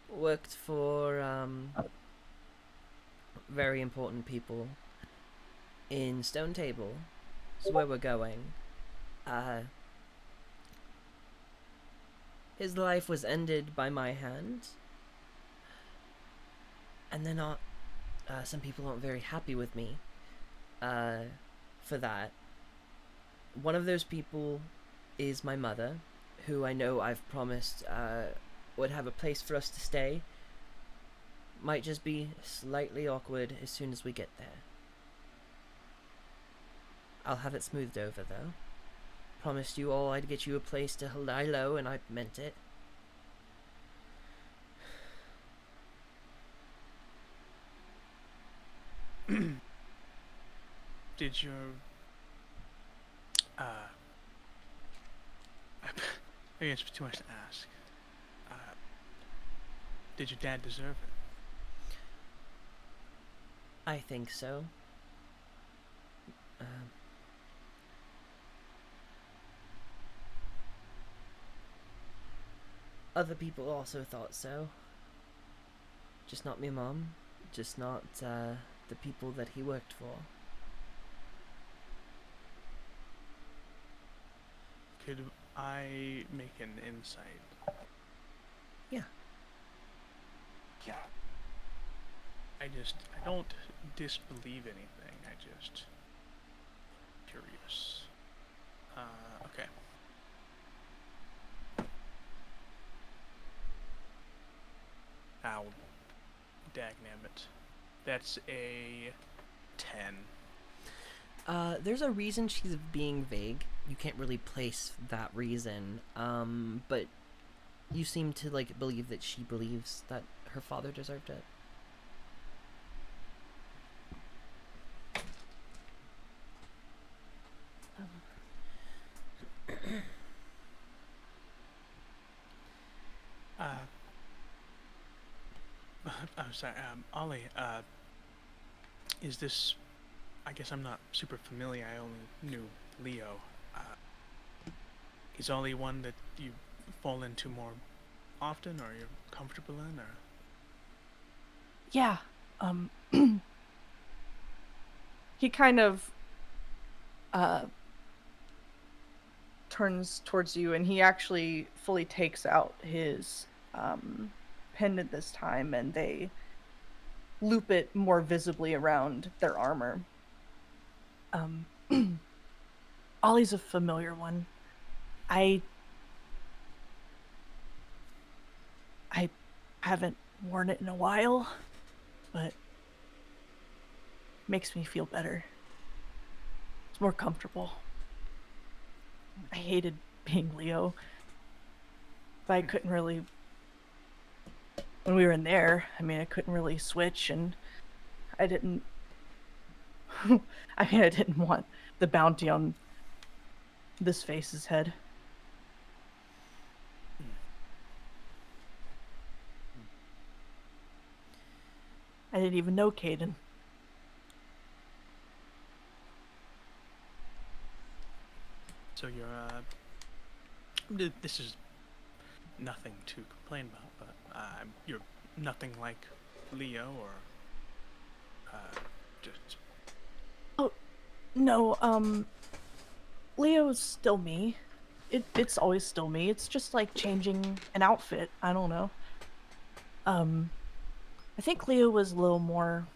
worked for, very important people in Stone Table. Is where we're going. His life was ended by my hand. And they're not. Some people aren't very happy with me for that. One of those people is my mother, who I know I've promised would have a place for us to stay. Might just be slightly awkward as soon as we get there. I'll have it smoothed over, though. Promised you all I'd get you a place to lie low, and I meant it. Did your maybe it's too much to ask. Did your dad deserve it? I think so. Other people also thought so. Just not my mom. Just not the people that he worked for. Could I make an insight? Yeah. Yeah. I don't disbelieve anything. I just curious. Okay. Ow. Dagnabbit. That's a 10. There's a reason she's being vague. You can't really place that reason. But you seem to believe that she believes that her father deserved it. I'm sorry, Ollie, is this... I guess I'm not super familiar, I only knew Leo. Is Ollie one that you fall into more often, or you're comfortable in, or...? Yeah, he kind of, turns towards you, and he actually fully takes out his, pendant this time, and they loop it more visibly around their armor. Ollie's a familiar one. I haven't worn it in a while, but makes me feel better. It's more comfortable. I hated being Leo, but I couldn't really... When we were in there, I couldn't really switch, and I didn't... I didn't want the bounty on this face's head. I didn't even know Caden. So you're, this is nothing to complain about, but, you're nothing like Leo, or, just... Oh, no, Leo's still me. It's always still me. It's just like changing an outfit. I don't know. I think Leo was a little more...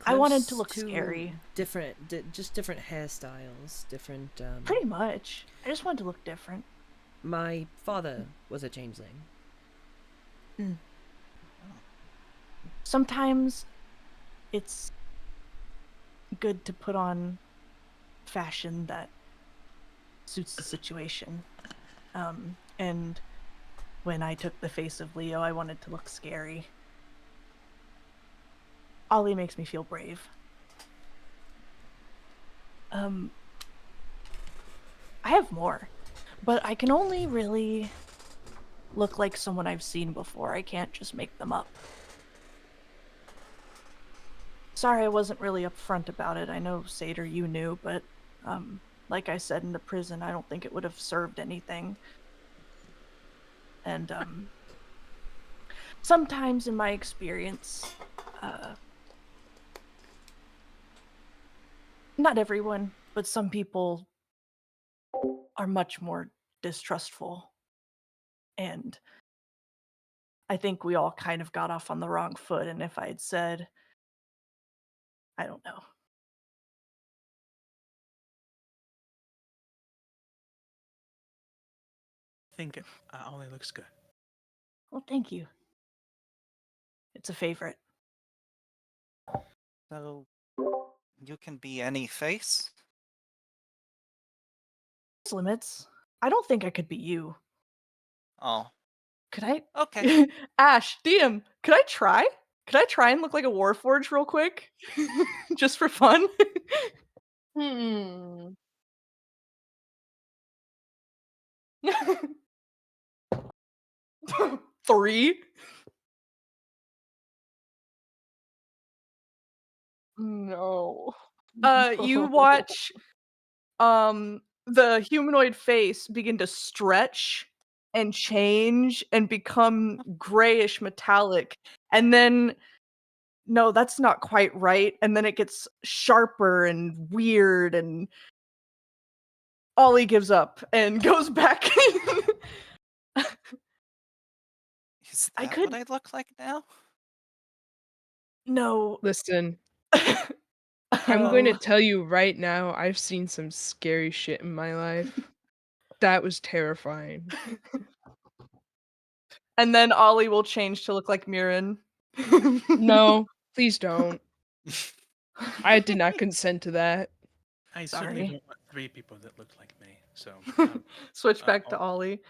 I wanted to look scary. Different, just different hairstyles, different. Pretty much. I just wanted to look different. My father was a changeling. Sometimes it's good to put on fashion that suits the situation. And when I took the face of Leo, I wanted to look scary. Ollie makes me feel brave. I have more, but I can only really look like someone I've seen before. I can't just make them up. Sorry I wasn't really upfront about it. I know, Seder, you knew, but like I said in the prison, I don't think it would have served anything. And sometimes in my experience, not everyone, but some people are much more distrustful. And I think we all kind of got off on the wrong foot. And if I had said, I don't know. I think Ollie looks good. Well, thank you. It's a favorite. So you can be any face? There's limits. I don't think I could be you. Oh, Could I? okay. Ash, DM, could I try? Could I try and look like a Warforged real quick? Just for fun? Hmm. 3? No. You watch the humanoid face begin to stretch and change and become grayish metallic, and then no, that's not quite right, and then it gets sharper and weird, and Ollie gives up and goes back. Is I that could what I look like now? no. Listen, I'm going to Um, tell you right now, I've seen some scary shit in my life. That was terrifying. and then Ollie will change to look like Mirren. No, please don't. I did not consent to that. I certainly Sorry. don't want 3 people that look like me. So Switch back to I'll- Ollie.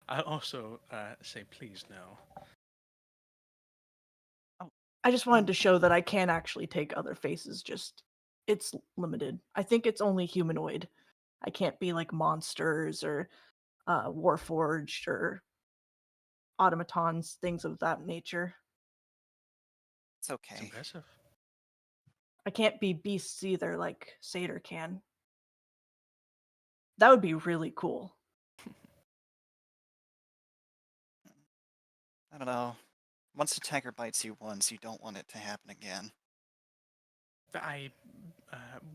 I'll also say please no. I just wanted to show that I can actually take other faces, just it's limited. I think it's only humanoid. I can't be like monsters or warforged or automatons, things of that nature. It's It's okay. impressive. I can't be beasts either, like Satyr can. That would be really cool. I don't know. Once a tiger bites you once, you don't want it to happen again. I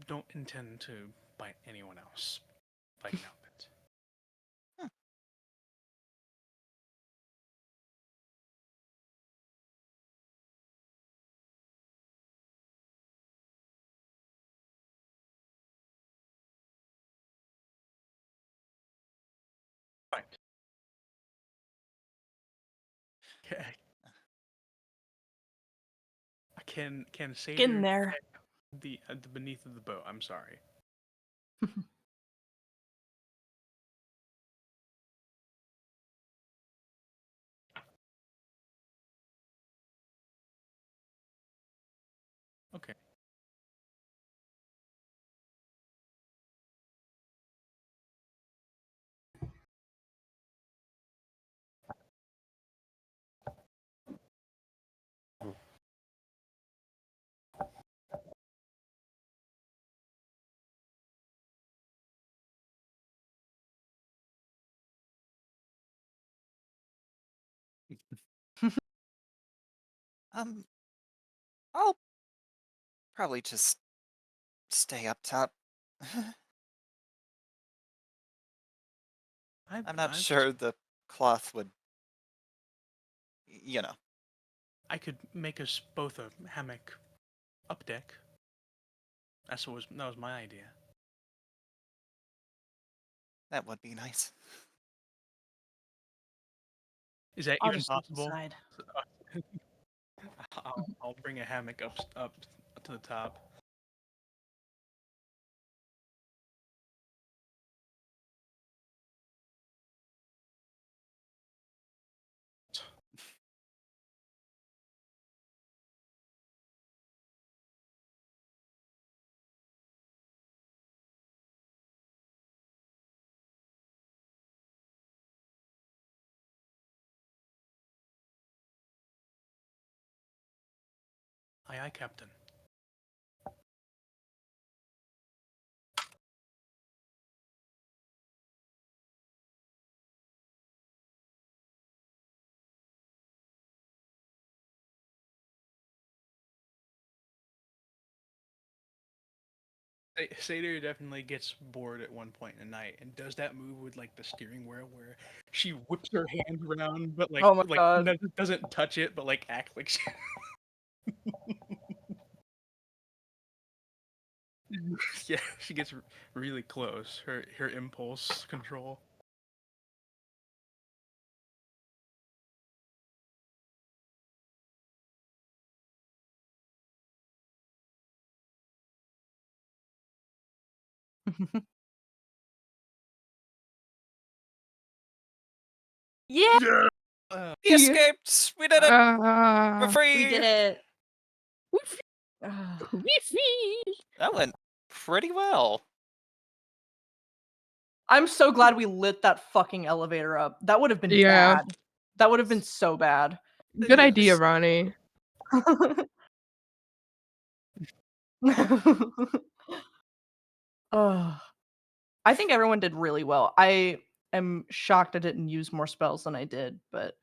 don't intend to bite anyone else. If I can help it. Right. Okay. I can say Get in there. the beneath of the boat. I'm sorry. Okay. Um, I'll probably just stay up top. I'm not sure the cloth would, you know. I could make us both a hammock up deck. That was my idea. That would be nice. Is that I'll even just look possible? inside. I'll bring a hammock up to the top. Aye, aye, Captain. Seder definitely gets bored at one point in the night and does that move with like the steering wheel where she whips her hand around, but Oh my God. doesn't touch it, but like act like she. Yeah, she gets really close. Her impulse control. Yeah, We escaped. We did it. We're free. we did it. That went pretty well. I'm so glad we lit that fucking elevator up. That would have been Yeah. bad. That would have been so bad. Good idea, Yes. Ronnie. Ugh. I think everyone did really well. I am shocked I didn't use more spells than I did, but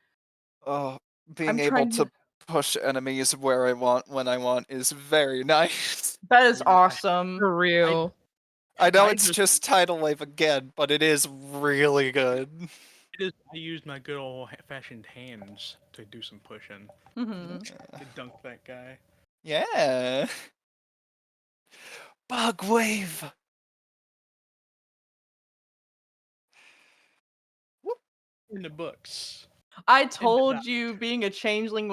Oh, being I'm able trying to to. push enemies where I want when I want is very nice. That is Yeah, awesome. For real. I know I it's just- just tidal wave again, but it is really good. I used my good old-fashioned hands to do some pushing Mhm. to dunk that guy. Yeah. Bug wave. In the books. I told you being a changeling